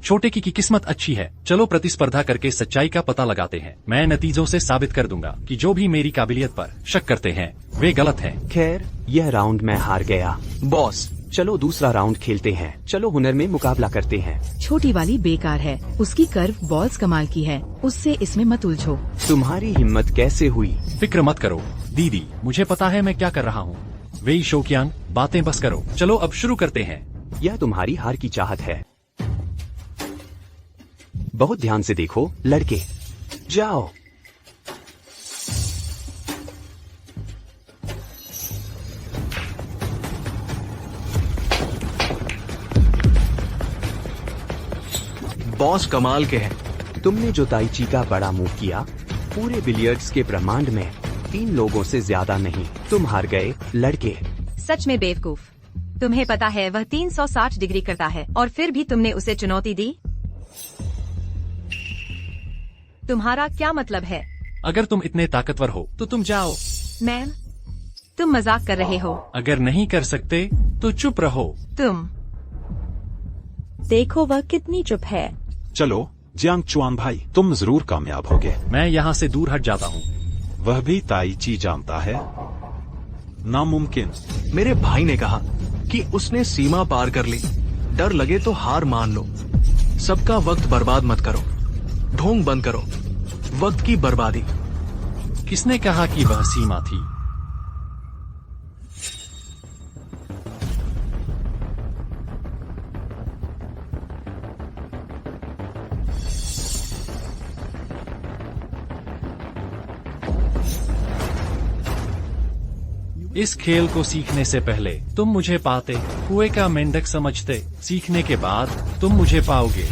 छोटे की किस्मत अच्छी है। चलो प्रतिस्पर्धा करके सच्चाई का पता लगाते हैं। मैं नतीजों से साबित कर दूंगा कि जो भी मेरी काबिलियत पर शक करते हैं वे गलत हैं। खैर, यह राउंड मैं हार गया। बॉस, चलो दूसरा राउंड खेलते हैं। चलो हुनर में मुकाबला करते हैं। छोटी वाली बेकार है। उसकी कर्व बॉल्स कमाल की है। उससे इसमें मत उलझो। तुम्हारी हिम्मत कैसे हुई? फिक्र मत करो दीदी, मुझे पता है मैं क्या कर रहा हूँ। वेई शोकियांग, बातें बस करो। चलो अब शुरू करते हैं। यह तुम्हारी हार की चाहत है। बहुत ध्यान से देखो लड़के। जाओ। बॉस कमाल के हैं। तुमने जो ताइची का बड़ा मूव किया, पूरे बिलियर्ड्स के ब्रह्मांड में 3 लोगों से ज्यादा नहीं। तुम हार गए लड़के। सच में बेवकूफ। तुम्हें पता है वह 360 डिग्री करता है और फिर भी तुमने उसे चुनौती दी। तुम्हारा क्या मतलब है? अगर तुम इतने ताकतवर हो तो तुम जाओ। मैम, तुम मजाक कर रहे हो। अगर नहीं कर सकते तो चुप रहो। तुम देखो वह कितनी चुप है। चलो जियांग चुआन भाई, तुम जरूर कामयाब होगे। मैं यहाँ से दूर हट जाता हूँ। वह भी ताइची जानता है? नामुमकिन। मेरे भाई ने कहा कि उसने सीमा पार कर ली। डर लगे तो हार मान लो। सबका वक्त बर्बाद मत करो। ढोंग बंद करो। वक्त की बर्बादी। किसने कहा कि वह सीमा थी? इस खेल को सीखने से पहले तुम मुझे पाते, कुएं का मेंढक समझते। सीखने के बाद तुम मुझे पाओगे।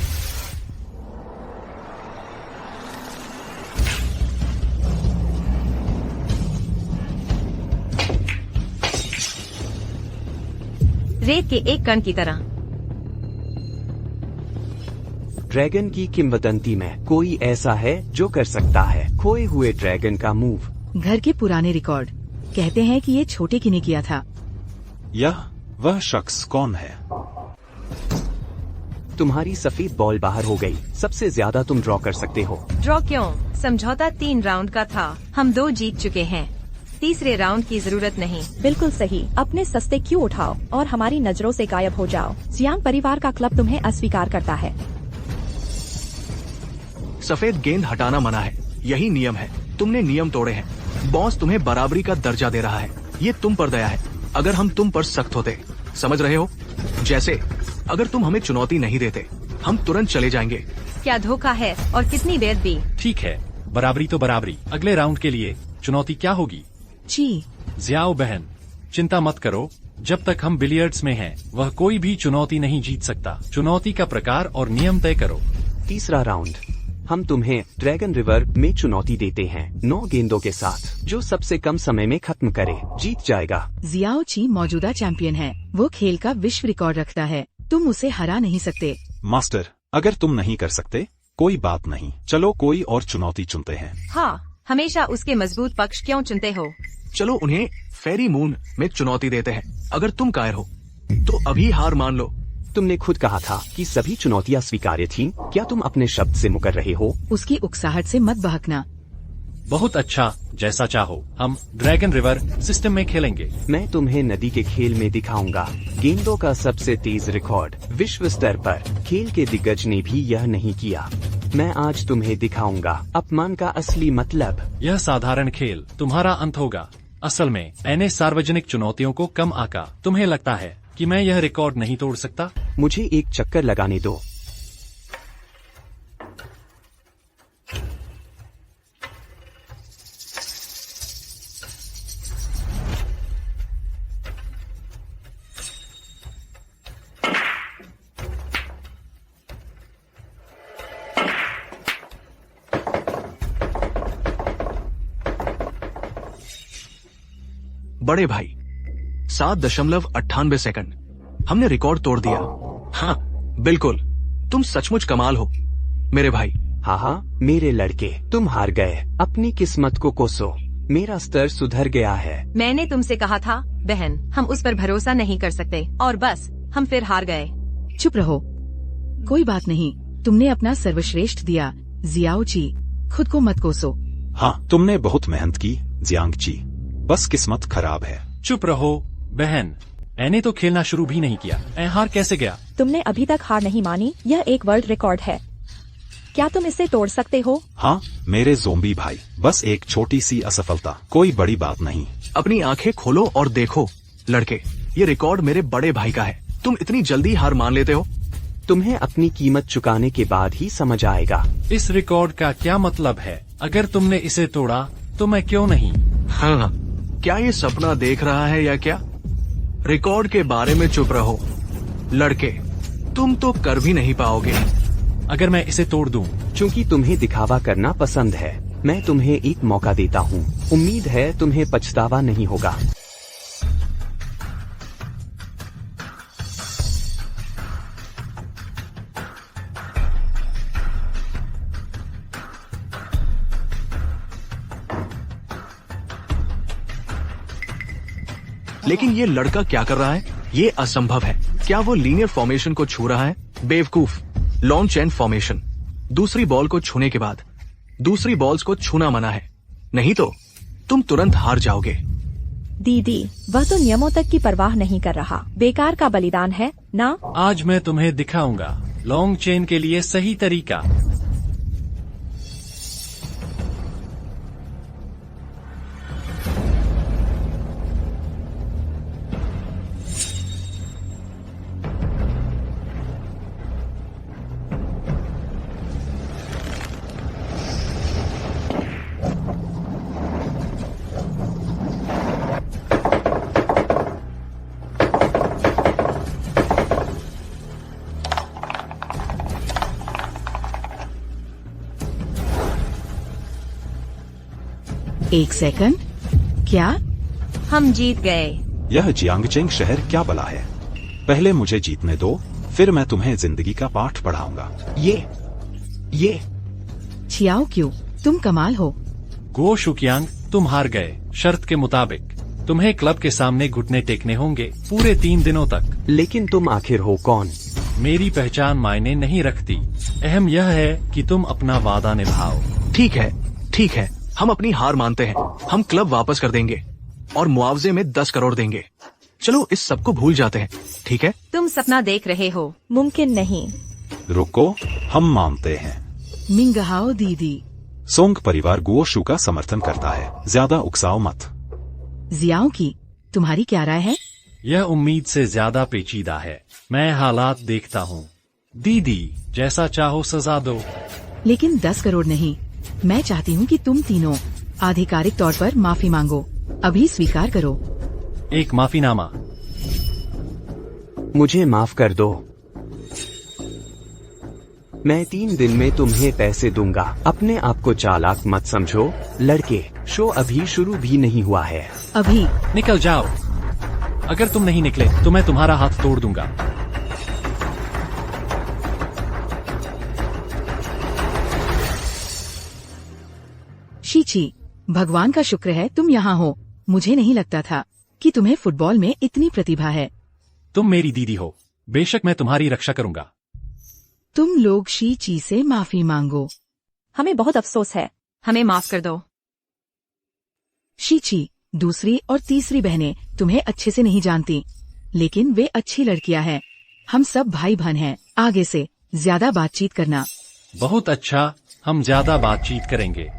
रेत के एक कण की तरह। ड्रैगन की किंवदंती में कोई ऐसा है जो कर सकता है खोए हुए ड्रैगन का मूव। घर के पुराने रिकॉर्ड कहते हैं कि ये छोटे की ने किया था। वह शख्स कौन है? तुम्हारी सफेद बॉल बाहर हो गई। सबसे ज्यादा तुम ड्रॉ कर सकते हो। ड्रॉ क्यों? समझौता 3 राउंड का था। हम 2 जीत चुके हैं। तीसरे राउंड की जरूरत नहीं। बिल्कुल सही। अपने सस्ते क्यों उठाओ और हमारी नजरों से गायब हो जाओ। जियांग परिवार का क्लब तुम्हें अस्वीकार करता है। सफेद गेंद हटाना मना है। यही नियम है। तुमने नियम तोड़े हैं। बॉस तुम्हें बराबरी का दर्जा दे रहा है। ये तुम पर दया है। अगर हम तुम पर सख्त होते, समझ रहे हो? जैसे अगर तुम हमें चुनौती नहीं देते, हम तुरंत चले जाएंगे। क्या धोखा है और कितनी बेइज्जती। ठीक है, बराबरी तो बराबरी। अगले राउंड के लिए चुनौती क्या होगी? ची, जियाओ बहन, चिंता मत करो। जब तक हम बिलियर्ड्स में हैं, वह कोई भी चुनौती नहीं जीत सकता। चुनौती का प्रकार और नियम तय करो। तीसरा राउंड, हम तुम्हें ड्रैगन रिवर में चुनौती देते हैं 9 गेंदों के साथ। जो सबसे कम समय में खत्म करे जीत जाएगा। जियाओ ची मौजूदा चैंपियन है। वो खेल का विश्व रिकॉर्ड रखता है। तुम उसे हरा नहीं सकते। मास्टर, अगर तुम नहीं कर सकते कोई बात नहीं। चलो कोई और चुनौती चुनते हैं। हाँ, हमेशा उसके मजबूत पक्ष क्यों चुनते हो? चलो उन्हें फेरी मून में चुनौती देते हैं। अगर तुम कायर हो तो अभी हार मान लो। तुमने खुद कहा था कि सभी चुनौतियां स्वीकार्य थीं। क्या तुम अपने शब्द से मुकर रहे हो? उसकी उकसाहट से मत बहकना। बहुत अच्छा, जैसा चाहो हम ड्रैगन रिवर सिस्टम में खेलेंगे। मैं तुम्हें नदी के खेल में दिखाऊंगा गेंदों का सबसे तेज रिकॉर्ड विश्व स्तर पर। खेल के दिग्गज ने भी यह नहीं किया। मैं आज तुम्हें दिखाऊंगा अपमान का असली मतलब। यह साधारण खेल तुम्हारा अंत होगा। असल में मैंने सार्वजनिक चुनौतियों को कम आंका। तुम्हें लगता है कि मैं यह रिकॉर्ड नहीं तोड़ सकता? मुझे एक चक्कर लगाने दो। बड़े भाई 7.98 सेकंड, हमने रिकॉर्ड तोड़ दिया। हाँ बिल्कुल, तुम सचमुच कमाल हो मेरे भाई। हाँ मेरे लड़के, तुम हार गए। अपनी किस्मत को कोसो, मेरा स्तर सुधर गया है। मैंने तुमसे कहा था बहन, हम उस पर भरोसा नहीं कर सकते, और बस हम फिर हार गए। चुप रहो, कोई बात नहीं। तुमने अपना सर्वश्रेष्ठ दिया जियाओ ची, खुद को मत कोसो। हाँ, तुमने बहुत मेहनत की जियांग ची, बस किस्मत खराब है। चुप रहो बहन, मैंने तो खेलना शुरू भी नहीं किया। मैं हार कैसे गया? तुमने अभी तक हार नहीं मानी। यह एक वर्ल्ड रिकॉर्ड है। क्या तुम इसे तोड़ सकते हो? हाँ मेरे ज़ोंबी भाई, बस एक छोटी सी असफलता, कोई बड़ी बात नहीं। अपनी आंखें खोलो और देखो लड़के, ये रिकॉर्ड मेरे बड़े भाई का है। तुम इतनी जल्दी हार मान लेते हो? तुम्हें अपनी कीमत चुकाने के बाद ही समझ आएगा। इस रिकॉर्ड का क्या मतलब है? अगर तुमने इसे तोड़ा तो मैं क्यों नहीं? हाँ, क्या ये सपना देख रहा है या क्या? रिकॉर्ड के बारे में चुप रहो लड़के, तुम तो कर भी नहीं पाओगे। अगर मैं इसे तोड़ दूं? क्योंकि तुम्हें दिखावा करना पसंद है, मैं तुम्हें एक मौका देता हूँ। उम्मीद है तुम्हें पछतावा नहीं होगा। लेकिन ये लड़का क्या कर रहा है? ये असंभव है। क्या वो लीनियर फॉर्मेशन को छू रहा है? बेवकूफ, लॉन्च एंड फॉर्मेशन। दूसरी बॉल को छूने के बाद दूसरी बॉल्स को छूना मना है, नहीं तो तुम तुरंत हार जाओगे। दीदी, वह तो नियमों तक की परवाह नहीं कर रहा। बेकार का बलिदान है ना? आज मैं तुम्हें दिखाऊंगा लॉन्ग चेन के लिए सही तरीका। एक सेकंड, क्या? हम जीत गए। यह जियांगचेंग शहर क्या बला है? पहले मुझे जीतने दो, फिर मैं तुम्हें जिंदगी का पाठ पढ़ाऊंगा। ये छियाओ क्यों, तुम कमाल हो। गो शुकियांग, तुम हार गए। शर्त के मुताबिक तुम्हें क्लब के सामने घुटने टेकने होंगे पूरे 3 दिनों तक। लेकिन तुम आखिर हो कौन? मेरी पहचान मायने नहीं रखती, अहम यह है कि तुम अपना वादा निभाओ। ठीक है, हम अपनी हार मानते हैं। हम क्लब वापस कर देंगे और मुआवजे में 10 करोड़ देंगे। चलो इस सब को भूल जाते हैं, ठीक है? तुम सपना देख रहे हो। मुमकिन नहीं। रुको, हम मानते हैं। मिंगहाओ दीदी। सोंग परिवार गुओशु का समर्थन करता है, ज्यादा उकसाओ मत। जियाओ की, तुम्हारी क्या राय है? यह उम्मीद से ज्यादा पेचीदा है। मैं हालात देखता हूँ। दीदी, जैसा चाहो सजा दो। लेकिन 10 करोड़ नहीं। मैं चाहती हूँ कि तुम तीनों आधिकारिक तौर पर माफी मांगो। अभी स्वीकार करो। एक माफीनामा। मुझे माफ कर दो। मैं 3 दिन में तुम्हें पैसे दूंगा। अपने आप को चालाक मत समझो लड़के, शो अभी शुरू भी नहीं हुआ है। अभी निकल जाओ। अगर तुम नहीं निकले तो मैं तुम्हारा हाथ तोड़ दूंगा। शीची, भगवान का शुक्र है तुम यहाँ हो। मुझे नहीं लगता था कि तुम्हें फुटबॉल में इतनी प्रतिभा है। तुम मेरी दीदी हो, बेशक मैं तुम्हारी रक्षा करूंगा। तुम लोग शीची से माफी मांगो। हमें बहुत अफसोस है। हमें माफ कर दो। शीची, दूसरी और तीसरी बहनें तुम्हें अच्छे से नहीं जानती, लेकिन वे अच्छी लड़कियां हैं। हम सब भाई बहन हैं। आगे से ज्यादा बातचीत करना। बहुत अच्छा, हम ज्यादा बातचीत करेंगे।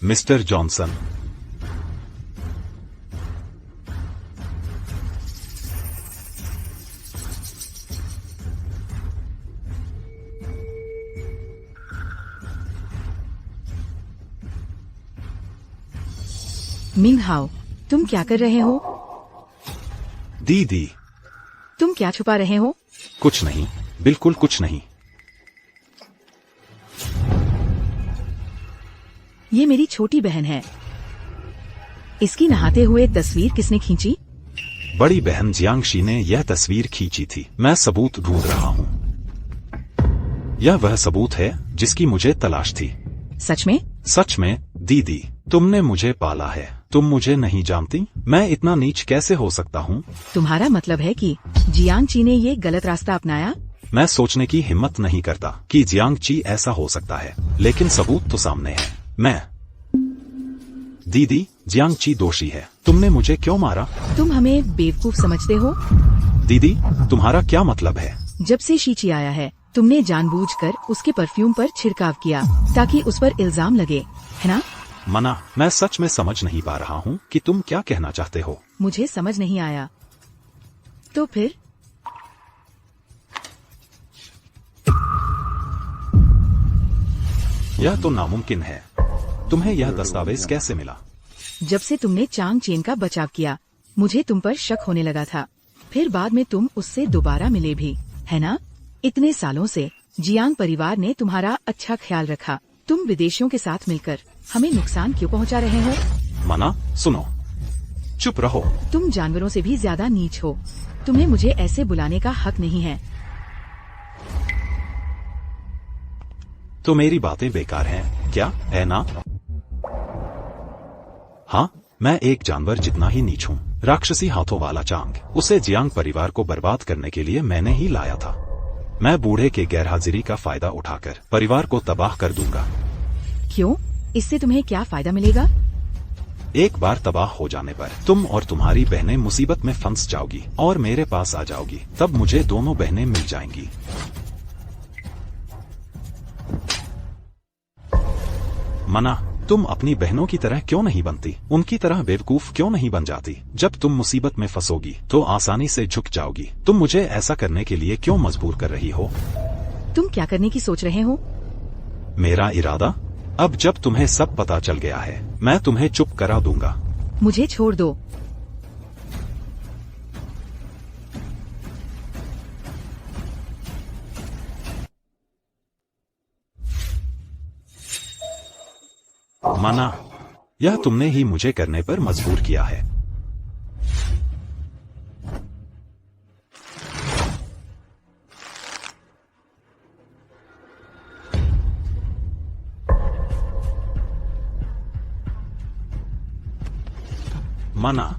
मिस्टर जॉनसन, मिंग हाओ, तुम क्या कर रहे हो? दीदी, तुम क्या छुपा रहे हो? कुछ नहीं, बिल्कुल कुछ नहीं। ये मेरी छोटी बहन है। इसकी नहाते हुए तस्वीर किसने खींची? बड़ी बहन जियांगशी ने यह तस्वीर खींची थी। मैं सबूत ढूंढ रहा हूँ। यह वह सबूत है जिसकी मुझे तलाश थी। सच में? सच में, दीदी, तुमने मुझे पाला है। तुम मुझे नहीं जानती? मैं इतना नीच कैसे हो सकता हूँ? तुम्हारा मतलब है कि जियांगची ने ये गलत रास्ता अपनाया? मैं सोचने की हिम्मत नहीं करता कि जियांगची ऐसा हो सकता है, लेकिन सबूत तो सामने है। दीदी, जियांगची दोषी है। तुमने मुझे क्यों मारा? तुम हमें बेवकूफ समझते हो? दीदी, तुम्हारा क्या मतलब है? जब से शीची आया है, तुमने जानबूझकर उसके परफ्यूम पर छिड़काव किया ताकि उस पर इल्जाम लगे, है ना? मना, मैं सच में समझ नहीं पा रहा हूँ कि तुम क्या कहना चाहते हो। मुझे समझ नहीं आया। तो फिर? यह तो नामुमकिन है। तुम्हें यह दस्तावेज कैसे मिला? जब से तुमने चांग चेन का बचाव किया, मुझे तुम पर शक होने लगा था। फिर बाद में तुम उससे दोबारा मिले भी, है ना? इतने सालों से जियांग परिवार ने तुम्हारा अच्छा ख्याल रखा। तुम विदेशियों के साथ मिलकर हमें नुकसान क्यों पहुंचा रहे हो? मना, सुनो, चुप रहो। तुम जानवरों से भी ज्यादा नीच हो। तुम्हें मुझे ऐसे बुलाने का हक नहीं है। तो मेरी बातें बेकार हैं, क्या है ना? हाँ, मैं एक जानवर जितना ही नीच हूँ। राक्षसी हाथों वाला चांग, उसे जियांग परिवार को बर्बाद करने के लिए मैंने ही लाया था। मैं बूढ़े के गैरहाजिरी का फायदा उठाकर परिवार को तबाह कर दूंगा। क्यों? इससे तुम्हें क्या फायदा मिलेगा? एक बार तबाह हो जाने पर तुम और तुम्हारी बहनें मुसीबत में फंस जाओगी और मेरे पास आ जाओगी। तब मुझे दोनों बहनें मिल जाएंगी। मना, तुम अपनी बहनों की तरह क्यों नहीं बनती? उनकी तरह बेवकूफ क्यों नहीं बन जाती? जब तुम मुसीबत में फंसोगी तो आसानी से झुक जाओगी। तुम मुझे ऐसा करने के लिए क्यों मजबूर कर रही हो? तुम क्या करने की सोच रहे हो? मेरा इरादा? अब जब तुम्हें सब पता चल गया है, मैं तुम्हें चुप करा दूंगा। मुझे छोड़ दो। मना, यह तुमने ही मुझे करने पर मजबूर किया है। मना,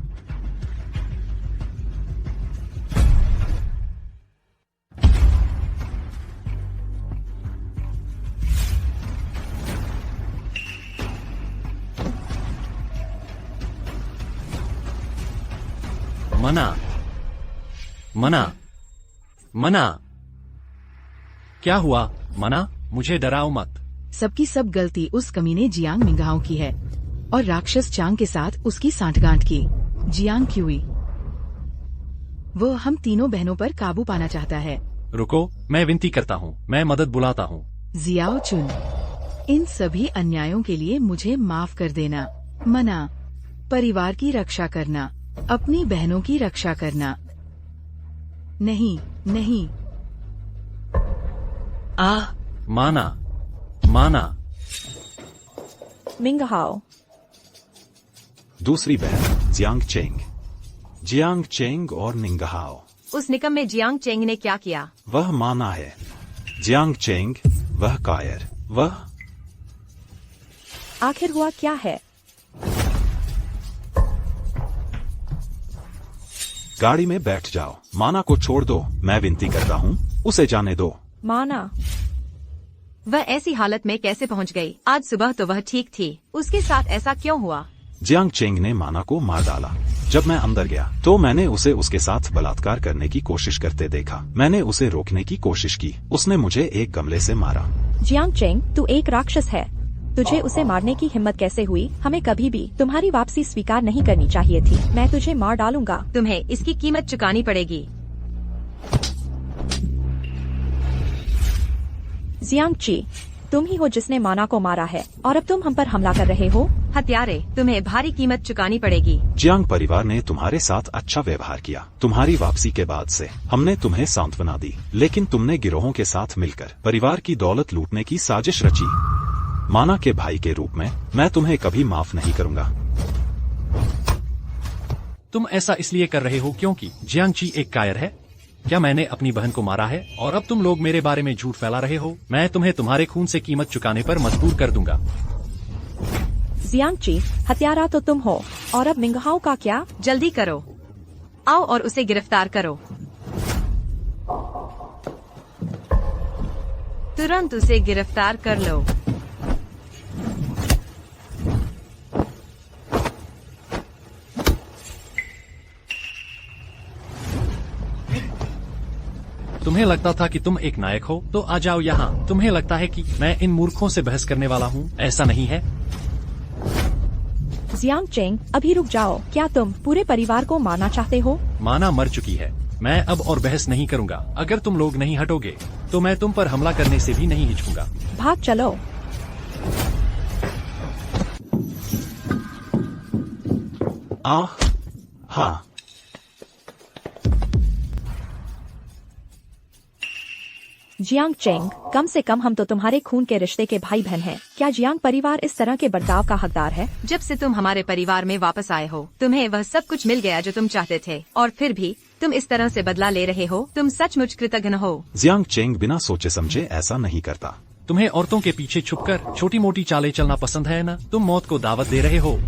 मना, मना, मना, क्या हुआ? मना, मुझे डराओ मत। सबकी सब गलती उस कमीने जियांग मिंगहाओ की है और राक्षस चांग के साथ उसकी सांठगांठ की। जियांग क्यूई, वो हम तीनों बहनों पर काबू पाना चाहता है। रुको, मैं विनती करता हूँ, मैं मदद बुलाता हूँ। जियाओ चुन, इन सभी अन्यायों के लिए मुझे माफ कर देना। मना, परिवार की रक्षा करना, अपनी बहनों की रक्षा करना। नहीं, नहीं। माना, माना। मिंगहाओ, दूसरी बहन जियांग चेंग। जियांग चेंग और निंगहाओ। उस निकम में जियांग चेंग ने क्या किया? वह माना है। जियांग चेंग, वह कायर, वह। आखिर हुआ क्या है? गाड़ी में बैठ जाओ। माना को छोड़ दो, मैं विनती करता हूँ, उसे जाने दो। माना, वह ऐसी हालत में कैसे पहुंच गई? आज सुबह तो वह ठीक थी, उसके साथ ऐसा क्यों हुआ? जियांग चेंग ने माना को मार डाला। जब मैं अंदर गया तो मैंने उसे उसके साथ बलात्कार करने की कोशिश करते देखा। मैंने उसे रोकने की कोशिश की, उसने मुझे एक गमले से मारा। जियांग चेंग, तू एक राक्षस है। तुझे उसे मारने की हिम्मत कैसे हुई? हमें कभी भी तुम्हारी वापसी स्वीकार नहीं करनी चाहिए थी। मैं तुझे मार डालूंगा। तुम्हें इसकी कीमत चुकानी पड़ेगी। जियांग ची, तुम ही हो जिसने माना को मारा है और अब तुम हम पर हमला कर रहे हो। हत्यारे, तुम्हें भारी कीमत चुकानी पड़ेगी। जियांग परिवार ने तुम्हारे साथ अच्छा व्यवहार किया। तुम्हारी वापसी के बाद से हमने तुम्हें सांत्वना दी, लेकिन तुमने गिरोहों के साथ मिलकर परिवार की दौलत लूटने की साजिश रची। माना के भाई के रूप में मैं तुम्हें कभी माफ नहीं करूंगा। तुम ऐसा इसलिए कर रहे हो क्योंकि जियांग ची एक कायर है? क्या मैंने अपनी बहन को मारा है और अब तुम लोग मेरे बारे में झूठ फैला रहे हो? मैं तुम्हें तुम्हारे खून से कीमत चुकाने पर मजबूर कर दूंगा। जियांग ची, हत्यारा तो तुम हो और अब मिंगहाओ का क्या? जल्दी करो, आओ और उसे गिरफ्तार करो। तुरंत उसे गिरफ्तार कर लो। तुम्हें लगता था कि तुम एक नायक हो, तो आ जाओ यहाँ। तुम्हें लगता है कि मैं इन मूर्खों से बहस करने वाला हूँ? ऐसा नहीं है। जियांग चेंग, अभी रुक जाओ। क्या तुम पूरे परिवार को मारना चाहते हो? माना मर चुकी है। मैं अब और बहस नहीं करूँगा। अगर तुम लोग नहीं हटोगे तो मैं तुम पर हमला करने से भी नहीं हिचकूंगा। भाग चलो। हाँ, जियांग चेंग, कम से कम हम तो तुम्हारे खून के रिश्ते के भाई बहन हैं। क्या जियांग परिवार इस तरह के बर्ताव का हकदार है? जब से तुम हमारे परिवार में वापस आए हो, तुम्हें वह सब कुछ मिल गया जो तुम चाहते थे, और फिर भी तुम इस तरह से बदला ले रहे हो। तुम सचमुच कृतज्ञ हो। जियांग चेंग बिना सोचे समझे ऐसा नहीं करता। तुम्हें औरतों के पीछे छुपकर छोटी मोटी चालें चलना पसंद है ना? तुम मौत को दावत दे रहे हो।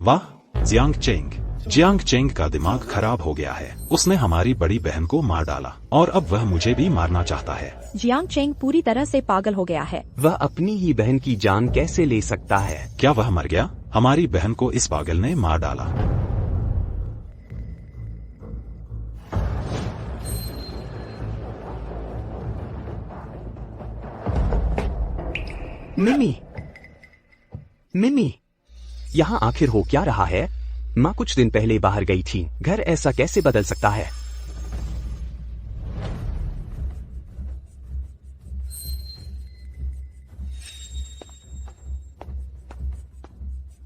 वाह, जियांग चेंग। जियांग चेंग का दिमाग खराब हो गया है। उसने हमारी बड़ी बहन को मार डाला और अब वह मुझे भी मारना चाहता है। जियांग चेंग पूरी तरह से पागल हो गया है। वह अपनी ही बहन की जान कैसे ले सकता है? क्या वह मर गया? हमारी बहन को इस पागल ने मार डाला। मिमी, मिमी, यहाँ आखिर हो क्या रहा है? माँ कुछ दिन पहले बाहर गई थी। घर ऐसा कैसे बदल सकता है?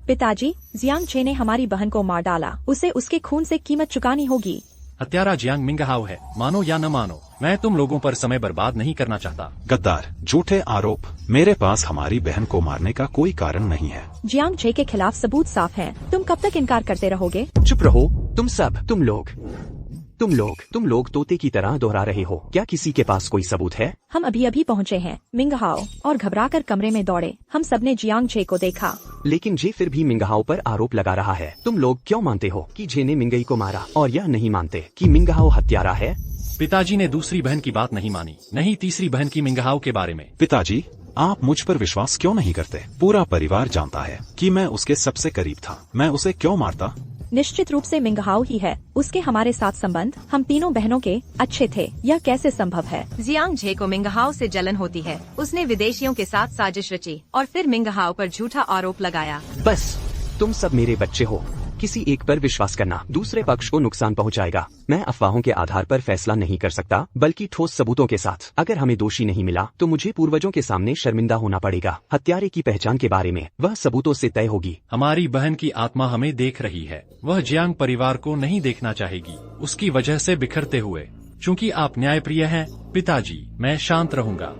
पिताजी, जियांग चे ने हमारी बहन को मार डाला। उसे उसके खून से कीमत चुकानी होगी। हत्यारा जियांग मिंगहाओ है। मानो या न मानो, मैं तुम लोगों पर समय बर्बाद नहीं करना चाहता। गद्दार, झूठे आरोप। मेरे पास हमारी बहन को मारने का कोई कारण नहीं है। जियांग चे के खिलाफ सबूत साफ हैं। तुम कब तक इनकार करते रहोगे? चुप रहो, तुम सब। तुम लोग तोते की तरह दोहरा रहे हो। क्या किसी के पास कोई सबूत है? हम अभी अभी पहुँचे हैं मिंगहाओ, और घबराकर कमरे में दौड़े। हम सबने जियांग चे को देखा। लेकिन जे फिर भी मिंगहाओ पर आरोप लगा रहा है। तुम लोग क्यों मानते हो कि जे ने मिंगई को मारा, और यह नहीं मानते कि मिंगहाओ हत्यारा है? पिताजी ने दूसरी बहन की बात नहीं मानी, नहीं तीसरी बहन की मिंगहाओ के बारे में। पिताजी, आप मुझ पर विश्वास क्यों नहीं करते? पूरा परिवार जानता है कि मैं उसके सबसे करीब था। मैं उसे क्यों मारता? निश्चित रूप से मिंगहाओ ही है। उसके हमारे साथ संबंध हम तीनों बहनों के अच्छे थे। यह कैसे संभव है? जियांग झे को मिंगहाओ से जलन होती है। उसने विदेशियों के साथ साजिश रची और फिर मिंगहाओ पर झूठा आरोप लगाया। बस, तुम सब मेरे बच्चे हो। किसी एक पर विश्वास करना दूसरे पक्ष को नुकसान पहुंचाएगा। मैं अफवाहों के आधार पर फैसला नहीं कर सकता, बल्कि ठोस सबूतों के साथ। अगर हमें दोषी नहीं मिला तो मुझे पूर्वजों के सामने शर्मिंदा होना पड़ेगा। हत्यारे की पहचान के बारे में वह सबूतों से तय होगी। हमारी बहन की आत्मा हमें देख रही है। वह जियांग परिवार को नहीं देखना चाहेगी, उसकी वजह से बिखरते हुए। चूँकि आप न्यायप्रिय हैं पिताजी, मैं शांत रहूंगा।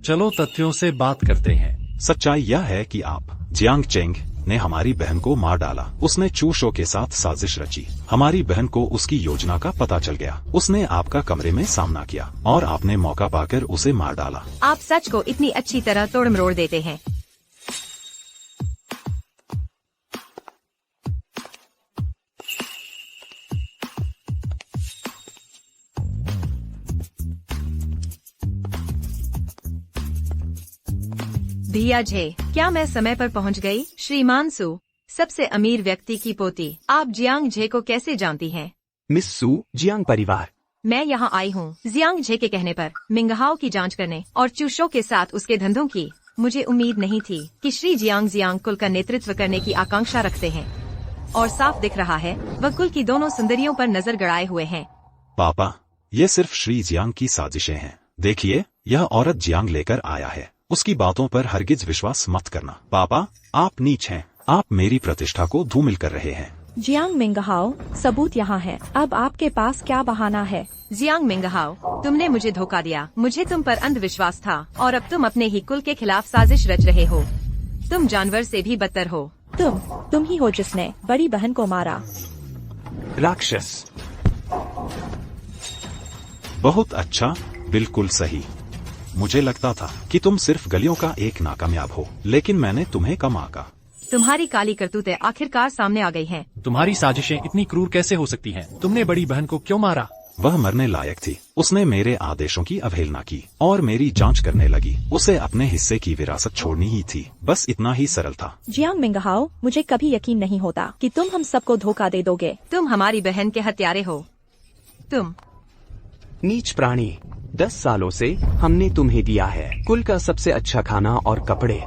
चलो तथ्यों से बात करते हैं। सच्चाई यह है कि आप जियांग चेंग ने हमारी बहन को मार डाला। उसने चूशो के साथ साजिश रची। हमारी बहन को उसकी योजना का पता चल गया। उसने आपका कमरे में सामना किया और आपने मौका पाकर उसे मार डाला। आप सच को इतनी अच्छी तरह तोड़ मरोड़ देते हैं। भैया झे, क्या मैं समय पर पहुंच गई? श्रीमान सु, सबसे अमीर व्यक्ति की पोती, आप जियांग झे को कैसे जानती हैं? मिस सू, जियांग परिवार। मैं यहाँ आई हूँ जियांग झे के कहने पर मिंगहाओ की जांच करने और चूशो के साथ उसके धंधों की। मुझे उम्मीद नहीं थी कि श्री जियांग कुल का नेतृत्व करने की आकांक्षा रखते हैं, और साफ दिख रहा है वह कुल की दोनों सुंदरियों पर नजर गड़ाए हुए हैं। पापा, ये सिर्फ श्री जियांग की साजिशें हैं। देखिए, यह औरत जियांग लेकर आया है, उसकी बातों पर हरगिज विश्वास मत करना। पापा, आप नीच हैं, आप मेरी प्रतिष्ठा को धूमिल कर रहे हैं। जियांग मिंगहाओ, सबूत यहाँ है, अब आपके पास क्या बहाना है? जियांग मिंगहाओ, तुमने मुझे धोखा दिया। मुझे तुम पर अंधविश्वास था और अब तुम अपने ही कुल के खिलाफ साजिश रच रहे हो। तुम जानवर से भी बदतर हो। तुम ही हो जिसने बड़ी बहन को मारा। राक्षस। बहुत अच्छा, बिल्कुल सही। मुझे लगता था कि तुम सिर्फ गलियों का एक नाकामयाब हो, लेकिन मैंने तुम्हें कम आंका। तुम्हारी काली करतूतें आखिरकार सामने आ गई हैं। तुम्हारी साजिशें इतनी क्रूर कैसे हो सकती हैं? तुमने बड़ी बहन को क्यों मारा? वह मरने लायक थी, उसने मेरे आदेशों की अवहेलना की और मेरी जांच करने लगी। उसे अपने हिस्से की विरासत छोड़नी ही थी, बस इतना ही सरल था। जियांग मिंगहाओ, मुझे कभी यकीन नहीं होता कि तुम हम सबको धोखा दे दोगे। तुम हमारी बहन के हत्यारे हो। तुम नीच प्राणी, 10 सालों से हमने तुम्हें दिया है कुल का सबसे अच्छा खाना और कपड़े,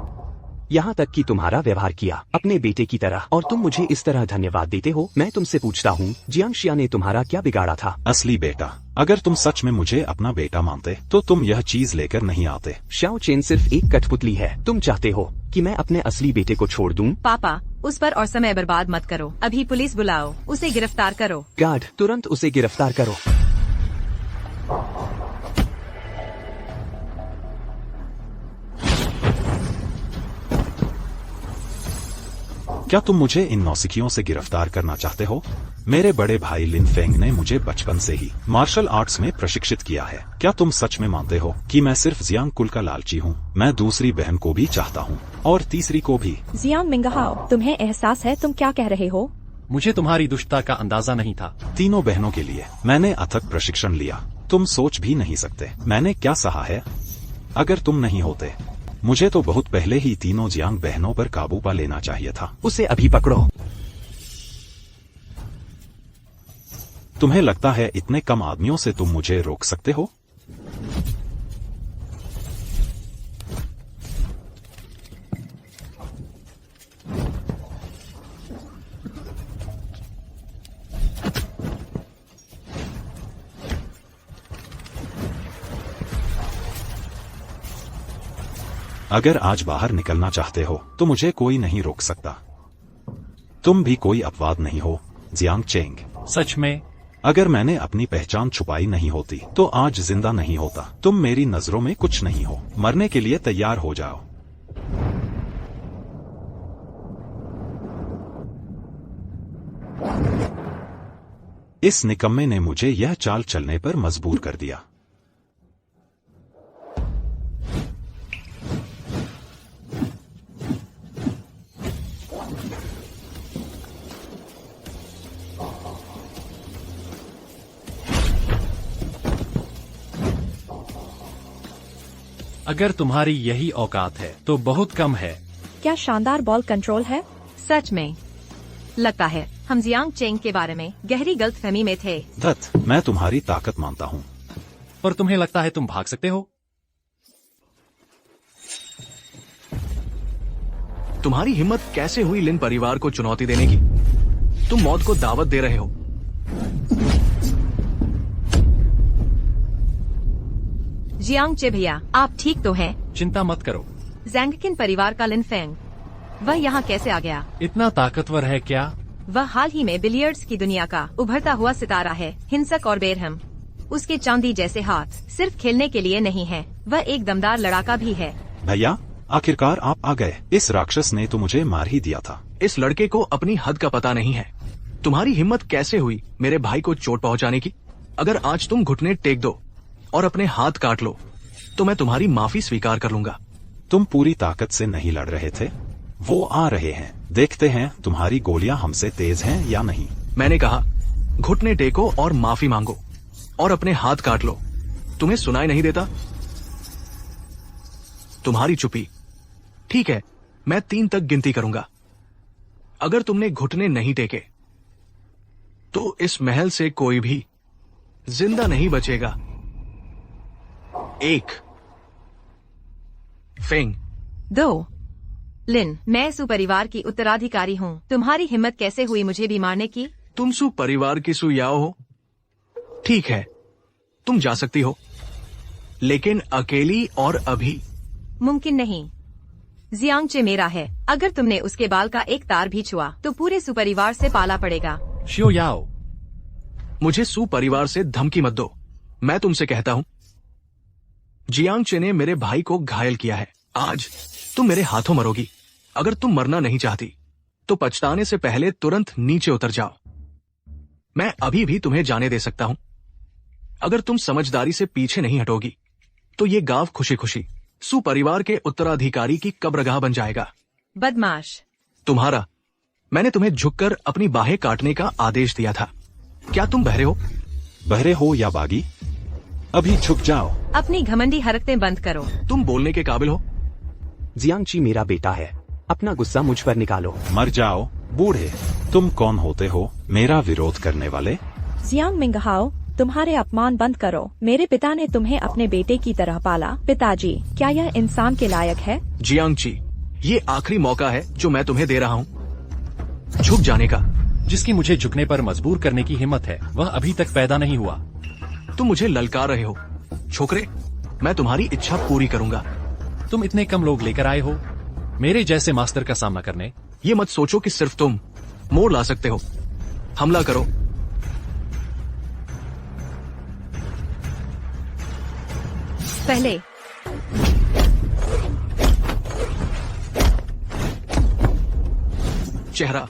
यहाँ तक कि तुम्हारा व्यवहार किया अपने बेटे की तरह, और तुम मुझे इस तरह धन्यवाद देते हो। मैं तुमसे पूछता हूँ, जियांगशिया ने तुम्हारा क्या बिगाड़ा था? असली बेटा। अगर तुम सच में मुझे अपना बेटा मानते तो तुम यह चीज लेकर नहीं आते। शाओ चेन सिर्फ एक कठपुतली है। तुम चाहते हो कि मैं अपने असली बेटे को छोड़ दूं? पापा, उस पर और समय बर्बाद मत करो। अभी पुलिस बुलाओ, उसे गिरफ्तार करो। गार्ड, तुरंत उसे गिरफ्तार करो। क्या तुम मुझे इन नौसिखियों से गिरफ्तार करना चाहते हो? मेरे बड़े भाई लिन फेंग ने मुझे बचपन से ही मार्शल आर्ट्स में प्रशिक्षित किया है। क्या तुम सच में मानते हो कि मैं सिर्फ जियांग कुल का लालची हूँ? मैं दूसरी बहन को भी चाहता हूँ और तीसरी को भी। जियांग मिंगहाओ, तुम्हें एहसास है तुम क्या कह रहे हो? मुझे तुम्हारी दुष्टता का अंदाजा नहीं था। तीनों बहनों के लिए मैंने अथक प्रशिक्षण लिया। तुम सोच भी नहीं सकते मैंने क्या सहा है। अगर तुम नहीं होते, मुझे तो बहुत पहले ही तीनों जियांग बहनों पर काबू पा लेना चाहिए था। उसे अभी पकड़ो। तुम्हें लगता है इतने कम आदमियों से तुम मुझे रोक सकते हो? अगर आज बाहर निकलना चाहते हो तो मुझे कोई नहीं रोक सकता। तुम भी कोई अपवाद नहीं हो, जियांग चेंग। सच में? अगर मैंने अपनी पहचान छुपाई नहीं होती तो आज जिंदा नहीं होता। तुम मेरी नजरों में कुछ नहीं हो। मरने के लिए तैयार हो जाओ। इस निकम्मे ने मुझे यह चाल चलने पर मजबूर कर दिया। अगर तुम्हारी यही औकात है तो बहुत कम है। क्या शानदार बॉल कंट्रोल है? सच में लगता है हम जियांग चेंग के बारे में गहरी गलतफहमी में थे। दत्त, मैं तुम्हारी ताकत मानता हूँ। पर तुम्हें लगता है तुम भाग सकते हो? तुम्हारी हिम्मत कैसे हुई लिन परिवार को चुनौती देने की? तुम मौत को दावत दे रहे हो। जियांग चे भैया, आप ठीक तो हैं? चिंता मत करो। जैंगकिन परिवार का लिन फेंग, वह यहाँ कैसे आ गया? इतना ताकतवर है क्या? वह हाल ही में बिलियर्ड्स की दुनिया का उभरता हुआ सितारा है, हिंसक और बेरहम। उसके चांदी जैसे हाथ सिर्फ खेलने के लिए नहीं है, वह एक दमदार लड़ाका भी है। भैया, आखिरकार आप आ गए। इस राक्षस ने तो मुझे मार ही दिया था। इस लड़के को अपनी हद का पता नहीं है। तुम्हारी हिम्मत कैसे हुई मेरे भाई को चोट पहुंचाने की? अगर आज तुम घुटने टेक दो और अपने हाथ काट लो तो मैं तुम्हारी माफी स्वीकार कर लूंगा। तुम पूरी ताकत से नहीं लड़ रहे थे। वो आ रहे हैं। देखते हैं तुम्हारी गोलियां हमसे तेज हैं या नहीं। मैंने कहा घुटने टेको और माफी मांगो और अपने हाथ काट लो। तुम्हें सुनाई नहीं देता? तुम्हारी चुप्पी ठीक है, मैं 3 तक गिनती करूंगा। अगर तुमने घुटने नहीं टेके तो इस महल से कोई भी जिंदा नहीं बचेगा। 1 फेंग। 2 लिन, मैं सुपरिवार की उत्तराधिकारी हूँ। तुम्हारी हिम्मत कैसे हुई मुझे भी मारने की? तुम सु परिवार की सु याओ हो। ठीक है, तुम जा सकती हो, लेकिन अकेली और अभी। मुमकिन नहीं। जियांगचे मेरा है। अगर तुमने उसके बाल का एक तार भी छुआ तो पूरे सुपरिवार से पाला पड़ेगा। शियो याओ, मुझे सु परिवार से धमकी मत दो। मैं तुमसे कहता हूं, जियांगचे ने मेरे भाई को घायल किया है। आज तुम मेरे हाथों मरोगी। अगर तुम मरना नहीं चाहती तो पछताने से पहले तुरंत नीचे उतर जाओ। मैं अभी भी तुम्हें जाने दे सकता हूं। अगर तुम समझदारी से पीछे नहीं हटोगी तो ये गांव खुशी खुशी सुपरिवार के उत्तराधिकारी की कब्रगाह बन जाएगा। बदमाश। तुम्हारा। मैंने तुम्हें झुककर अपनी बाहें काटने का आदेश दिया था। क्या तुम बहरे हो? बहरे हो या बागी? अभी झुक जाओ। अपनी घमंडी हरकतें बंद करो। तुम बोलने के काबिल हो? जियांगची मेरा बेटा है, अपना गुस्सा मुझ पर निकालो। मर जाओ बूढ़े। तुम कौन होते हो मेरा विरोध करने वाले? जियांग मिंगहाओ, तुम्हारे अपमान बंद करो। मेरे पिता ने तुम्हें अपने बेटे की तरह पाला। पिताजी, क्या यह इंसान के लायक है? जियांगची, ये आखिरी मौका है जो मैं तुम्हें दे रहा हूँ झुक जाने का। जिसकी मुझे झुकने पर मजबूर करने की हिम्मत है वह अभी तक पैदा नहीं हुआ। तुम मुझे ललकार रहे हो। छोकरे, मैं तुम्हारी इच्छा पूरी करूंगा। तुम इतने कम लोग लेकर आए हो मेरे जैसे मास्टर का सामना करने? ये मत सोचो कि सिर्फ तुम मोड़ ला सकते हो। हमला करो। पहले चेहरा।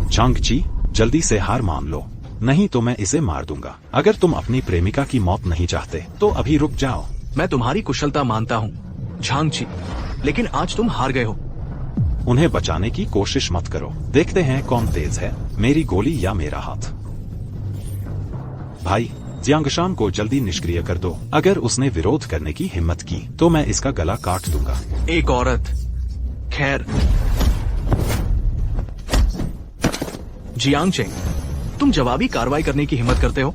चांगची, जल्दी से हार मान लो, नहीं तो मैं इसे मार दूंगा। अगर तुम अपनी प्रेमिका की मौत नहीं चाहते तो अभी रुक जाओ। मैं तुम्हारी कुशलता मानता हूँ झांगची, लेकिन आज तुम हार गए हो। उन्हें बचाने की कोशिश मत करो। देखते हैं कौन तेज है, मेरी गोली या मेरा हाथ। भाई, जियांगशान को जल्दी निष्क्रिय कर दो। अगर उसने विरोध करने की हिम्मत की तो मैं इसका गला काट दूंगा। एक औरत। खैर, जियांगचेंग, तुम जवाबी कार्रवाई करने की हिम्मत करते हो?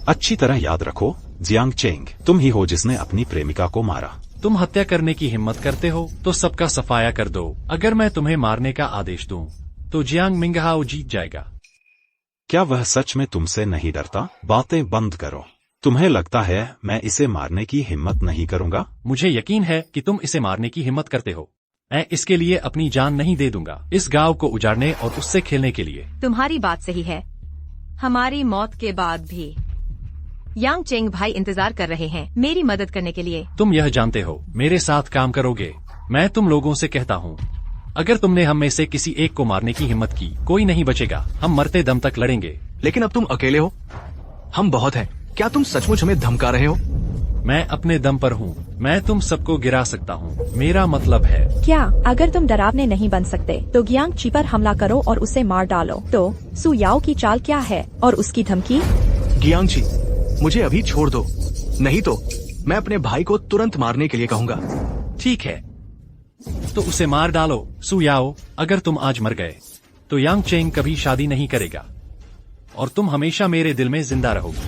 अच्छी तरह याद रखो, जियांगचेंग, तुम ही हो जिसने अपनी प्रेमिका को मारा। तुम हत्या करने की हिम्मत करते हो तो सबका सफाया कर दो। अगर मैं तुम्हें मारने का आदेश दूं तो जियांग मिंगहाओ जीत जाएगा। क्या वह सच में तुमसे नहीं डरता? बातें बंद करो। तुम्हें लगता है मैं इसे मारने की हिम्मत नहीं करूंगा? मुझे यकीन है कि तुम इसे मारने की हिम्मत करते हो। मैं इसके लिए अपनी जान नहीं दे दूंगा, इस गांव को उजाड़ने और उससे खेलने के लिए। तुम्हारी बात सही है। हमारी मौत के बाद भी यांगचेंग भाई इंतजार कर रहे हैं मेरी मदद करने के लिए। तुम यह जानते हो मेरे साथ काम करोगे। मैं तुम लोगों से कहता हूँ, अगर तुमने हम में से किसी एक को मारने की हिम्मत की, कोई नहीं बचेगा। हम मरते दम तक लड़ेंगे। लेकिन अब तुम अकेले हो, हम बहुत हैं। क्या तुम सचमुच हमें धमका रहे हो? मैं अपने दम पर हूँ। मैं तुम सबको गिरा सकता हूँ। मेरा मतलब है। क्या अगर तुम डरावने नहीं बन सकते तो जियांगची पर हमला करो और उसे मार डालो। तो सु याओ की चाल क्या है और उसकी धमकी? जियांगची, मुझे अभी छोड़ दो, नहीं तो मैं अपने भाई को तुरंत मारने के लिए कहूंगा। ठीक है, तो उसे मार डालो। सु याओ, अगर तुम आज मर गए तो यांगचेंग कभी शादी नहीं करेगा और तुम हमेशा मेरे दिल में जिंदा रहोगी।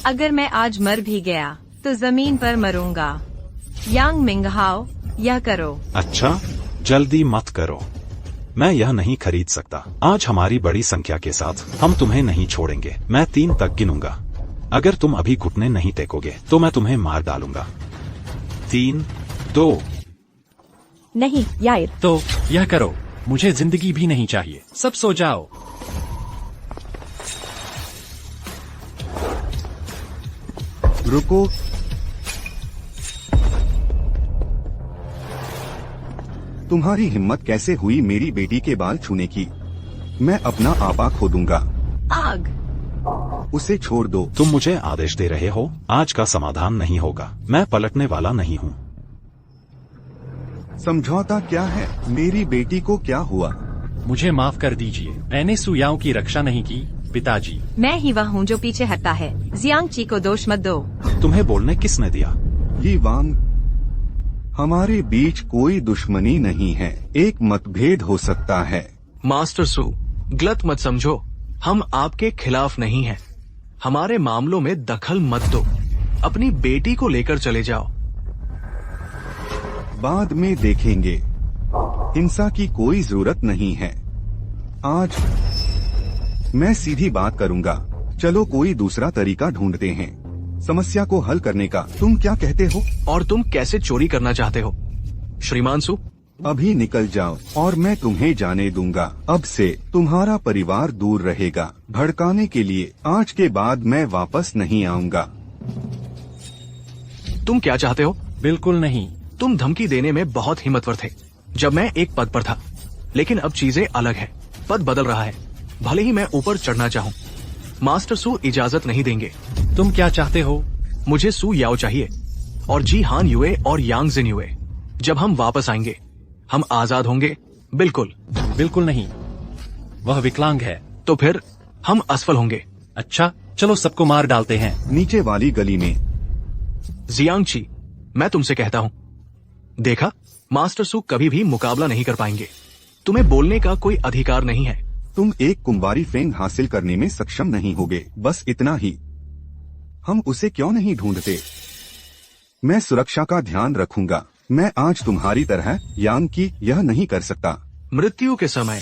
अगर मैं आज मर भी गया तो जमीन पर मरूंगा। यांग मिंगहाओ, यह करो। अच्छा, जल्दी मत करो, मैं यह नहीं खरीद सकता। आज हमारी बड़ी संख्या के साथ हम तुम्हें नहीं छोड़ेंगे। मैं 3 तक गिनूंगा। अगर तुम अभी घुटने नहीं टेकोगे तो मैं तुम्हें मार डालूंगा। 3, 2। नहीं यार। तो यह करो, मुझे जिंदगी भी नहीं चाहिए। सब सो जाओ। रुको, तुम्हारी हिम्मत कैसे हुई मेरी बेटी के बाल छूने की? मैं अपना आपा खो दूंगा। आग। उसे छोड़ दो। तुम मुझे आदेश दे रहे हो? आज का समाधान नहीं होगा। मैं पलटने वाला नहीं हूँ। समझौता क्या है? मेरी बेटी को क्या हुआ? मुझे माफ कर दीजिए, मैंने सु याओ की रक्षा नहीं की। पिताजी। मैं ही वह हूँ जो पीछे हटता है। जियांग ची को दोष मत दो। तुम्हें बोलने किसने दिया? ये वांग, हमारे बीच कोई दुश्मनी नहीं है, एक मतभेद हो सकता है। मास्टर सू, गलत मत समझो, हम आपके खिलाफ नहीं हैं। हमारे मामलों में दखल मत दो, अपनी बेटी को लेकर चले जाओ। बाद में देखेंगे, हिंसा की कोई जरूरत नहीं है। आज मैं सीधी बात करूंगा। चलो कोई दूसरा तरीका ढूंढते हैं समस्या को हल करने का। तुम क्या कहते हो? और तुम कैसे चोरी करना चाहते हो श्रीमान सू? अभी निकल जाओ और मैं तुम्हें जाने दूंगा। अब से तुम्हारा परिवार दूर रहेगा। भड़काने के लिए आज के बाद मैं वापस नहीं आऊंगा। तुम क्या चाहते हो? बिल्कुल नहीं। तुम धमकी देने में बहुत हिम्मतवर थे जब मैं एक पद पर था, लेकिन अब चीजें अलग है। पद बदल रहा है। भले ही मैं ऊपर चढ़ना चाहूँ, मास्टर सू इजाजत नहीं देंगे। तुम क्या चाहते हो? मुझे सू याओ चाहिए और जी हान युए और यांग जिन युए। जब हम वापस आएंगे हम आजाद होंगे। बिल्कुल। बिल्कुल नहीं, वह विकलांग है। तो फिर हम असफल होंगे। अच्छा, चलो सबको मार डालते हैं। नीचे वाली गली में। जियांग ची, मैं तुमसे कहता हूँ, देखा, मास्टर सू कभी भी मुकाबला नहीं कर पाएंगे। तुम्हें बोलने का कोई अधिकार नहीं है। तुम एक कुंवारी फेंग हासिल करने में सक्षम नहीं होगे, बस इतना ही। हम उसे क्यों नहीं ढूंढते? मैं सुरक्षा का ध्यान रखूंगा। मैं आज तुम्हारी तरह यांग की यह नहीं कर सकता। मृत्यु के समय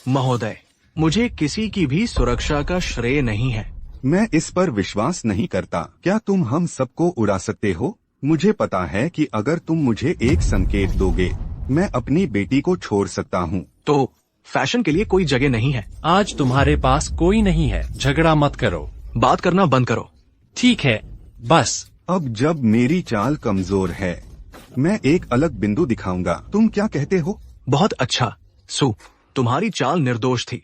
महोदय, मुझे किसी की भी सुरक्षा का श्रेय नहीं है। मैं इस पर विश्वास नहीं करता। क्या तुम हम सबको उड़ा सकते हो? मुझे पता है कि अगर तुम मुझे एक संकेत दोगे, मैं अपनी बेटी को छोड़ सकता हूँ। तो फैशन के लिए कोई जगह नहीं है। आज तुम्हारे पास कोई नहीं है। झगड़ा मत करो। बात करना बंद करो। ठीक है, बस। अब जब मेरी चाल कमजोर है, मैं एक अलग बिंदु दिखाऊंगा। तुम क्या कहते हो? बहुत अच्छा सू, तुम्हारी चाल निर्दोष थी।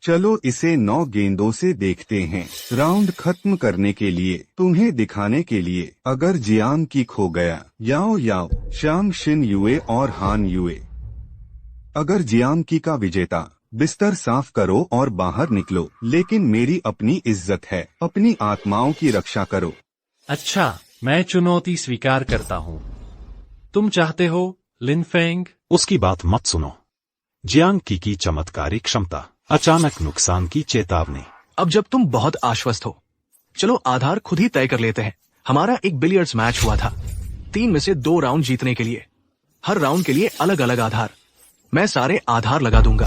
चलो इसे 9 गेंदों से देखते हैं। राउंड खत्म करने के लिए, तुम्हें दिखाने के लिए, अगर जियांग की खो गया, याओ याओ, शांग शिन युए और हान युए। अगर जियांग की का विजेता, बिस्तर साफ करो और बाहर निकलो। लेकिन मेरी अपनी इज्जत है, अपनी आत्माओं की रक्षा करो। अच्छा, मैं चुनौती स्वीकार करता हूँ। तुम चाहते हो लिन फेंग? उसकी बात मत सुनो। जियांग की चमत्कारी क्षमता, अचानक नुकसान की चेतावनी। अब जब तुम बहुत आश्वस्त हो, चलो आधार खुद ही तय कर लेते हैं। हमारा एक बिलियर्ड्स मैच हुआ था, 3 में से 2 राउंड जीतने के लिए। हर राउंड के लिए अलग अलग आधार। मैं सारे आधार लगा दूंगा।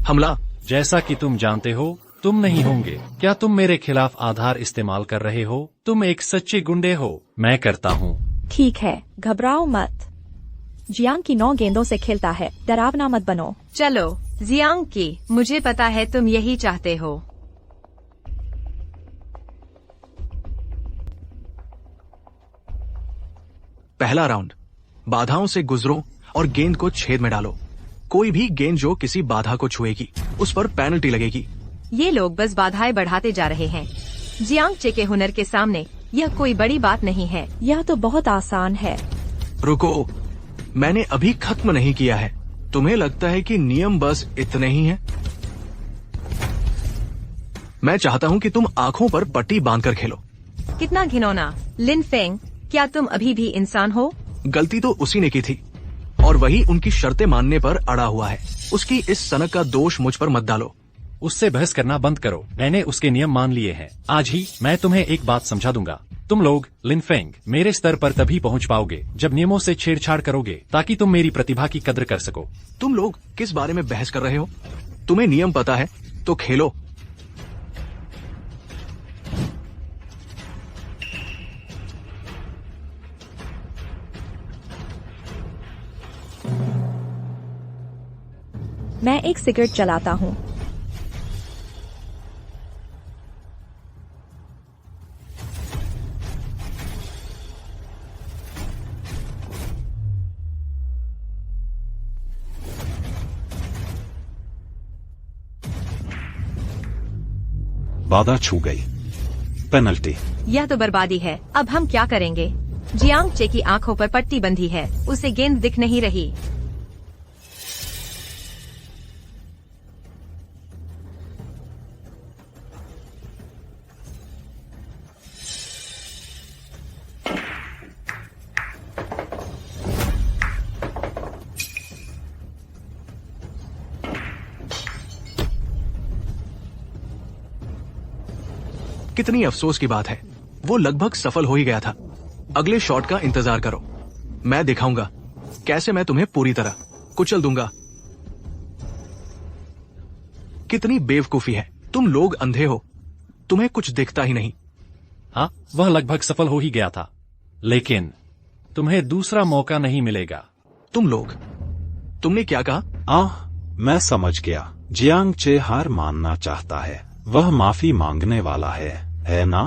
हमला। जैसा कि तुम जानते हो, तुम नहीं होंगे। क्या तुम मेरे खिलाफ आधार इस्तेमाल कर रहे हो? तुम एक सच्चे गुंडे हो। मैं करता हूँ। ठीक है, घबराओ मत। जियांग की 9 गेंदों से खेलता है, डरावना मत बनो। चलो जियांग की, मुझे पता है तुम यही चाहते हो। पहला राउंड, बाधाओं से गुजरो और गेंद को छेद में डालो। कोई भी गेंद जो किसी बाधा को छुएगी, उस पर पेनल्टी लगेगी। ये लोग बस बाधाएं बढ़ाते जा रहे हैं। जियांग चे के हुनर के सामने यह कोई बड़ी बात नहीं है। यह तो बहुत आसान है। रुको, मैंने अभी खत्म नहीं किया है। तुम्हें लगता है कि नियम बस इतने ही हैं? मैं चाहता हूं कि तुम आंखों पर पट्टी बांधकर खेलो। कितना घिनौना। लिन फेंग, क्या तुम अभी भी इंसान हो? गलती तो उसी ने की थी और वही उनकी शर्तें मानने पर अड़ा हुआ है। उसकी इस सनक का दोष मुझ पर मत डालो। उससे बहस करना बंद करो। मैंने उसके नियम मान लिए हैं। आज ही मैं तुम्हें एक बात समझा दूंगा। तुम लोग लिन फेंग मेरे स्तर पर तभी पहुंच पाओगे जब नियमों से छेड़छाड़ करोगे, ताकि तुम मेरी प्रतिभा की कद्र कर सको। तुम लोग किस बारे में बहस कर रहे हो? तुम्हें नियम पता है तो खेलो। मैं एक सिगरेट जलाता हूँ। बाधा छू गई। पेनल्टी। यह तो बर्बादी है। अब हम क्या करेंगे? जियांग चे की आंखों पर पट्टी बंधी है, उसे गेंद दिख नहीं रही। कितनी अफसोस की बात है, वो लगभग सफल हो ही गया था। अगले शॉट का इंतजार करो, मैं दिखाऊंगा कैसे मैं तुम्हें पूरी तरह कुचल दूंगा। कितनी बेवकूफी है, तुम लोग अंधे हो, तुम्हें कुछ दिखता ही नहीं। हाँ, वह लगभग सफल हो ही गया था, लेकिन तुम्हें दूसरा मौका नहीं मिलेगा। तुम लोग, तुमने क्या कहा? मैं समझ गया। जियांग चे हार मानना चाहता है, वह माफी मांगने वाला है ना?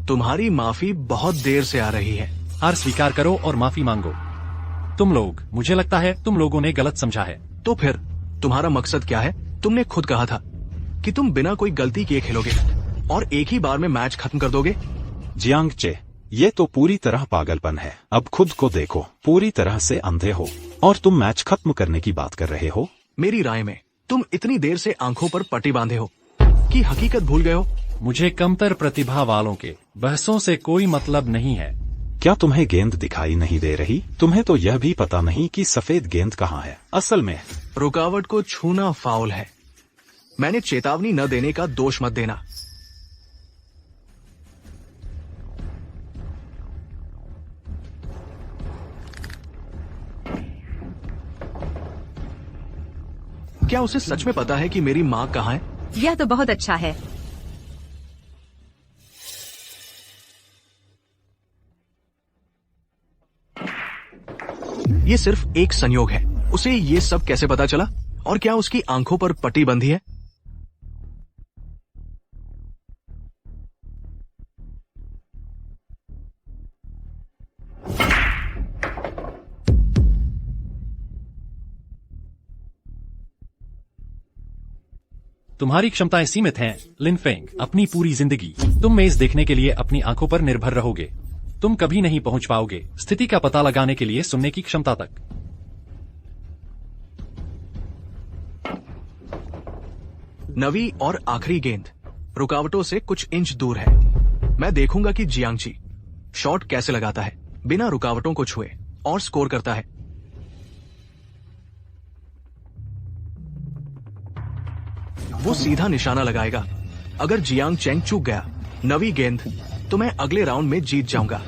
तुम्हारी माफी बहुत देर से आ रही है। हार स्वीकार करो और माफी मांगो। तुम लोग, मुझे लगता है तुम लोगों ने गलत समझा है। तो फिर तुम्हारा मकसद क्या है? तुमने खुद कहा था कि तुम बिना कोई गलती किए खेलोगे और एक ही बार में मैच खत्म कर दोगे। जियांग चे, ये तो पूरी तरह पागलपन है। अब खुद को देखो, पूरी तरह से अंधे हो और तुम मैच खत्म करने की बात कर रहे हो। मेरी राय में तुम इतनी देर से आंखों पर पट्टी बांधे हो कि हकीकत भूल गए हो। मुझे कमतर प्रतिभा वालों के बहसों से कोई मतलब नहीं है। क्या तुम्हें गेंद दिखाई नहीं दे रही? तुम्हें तो यह भी पता नहीं कि सफेद गेंद कहाँ है। असल में रुकावट को छूना फाउल है। मैंने चेतावनी न देने का दोष मत देना। क्या उसे सच में पता है कि मेरी माँ कहाँ है? यह तो बहुत अच्छा है। ये सिर्फ एक संयोग है। उसे ये सब कैसे पता चला? और क्या उसकी आंखों पर पट्टी बंधी है? तुम्हारी क्षमताएं सीमित हैं, लिन फेंग। अपनी पूरी जिंदगी तुम मेज देखने के लिए अपनी आंखों पर निर्भर रहोगे। तुम कभी नहीं पहुंच पाओगे स्थिति का पता लगाने के लिए सुनने की क्षमता तक। नवी और आखिरी गेंद रुकावटों से कुछ इंच दूर है। मैं देखूंगा कि जियांगची शॉट कैसे लगाता है, बिना रुकावटों को छुए और स्कोर करता है। वो सीधा निशाना लगाएगा। अगर जियांग चेंग चूक गया नवी गेंद, तो मैं अगले राउंड में जीत जाऊंगा।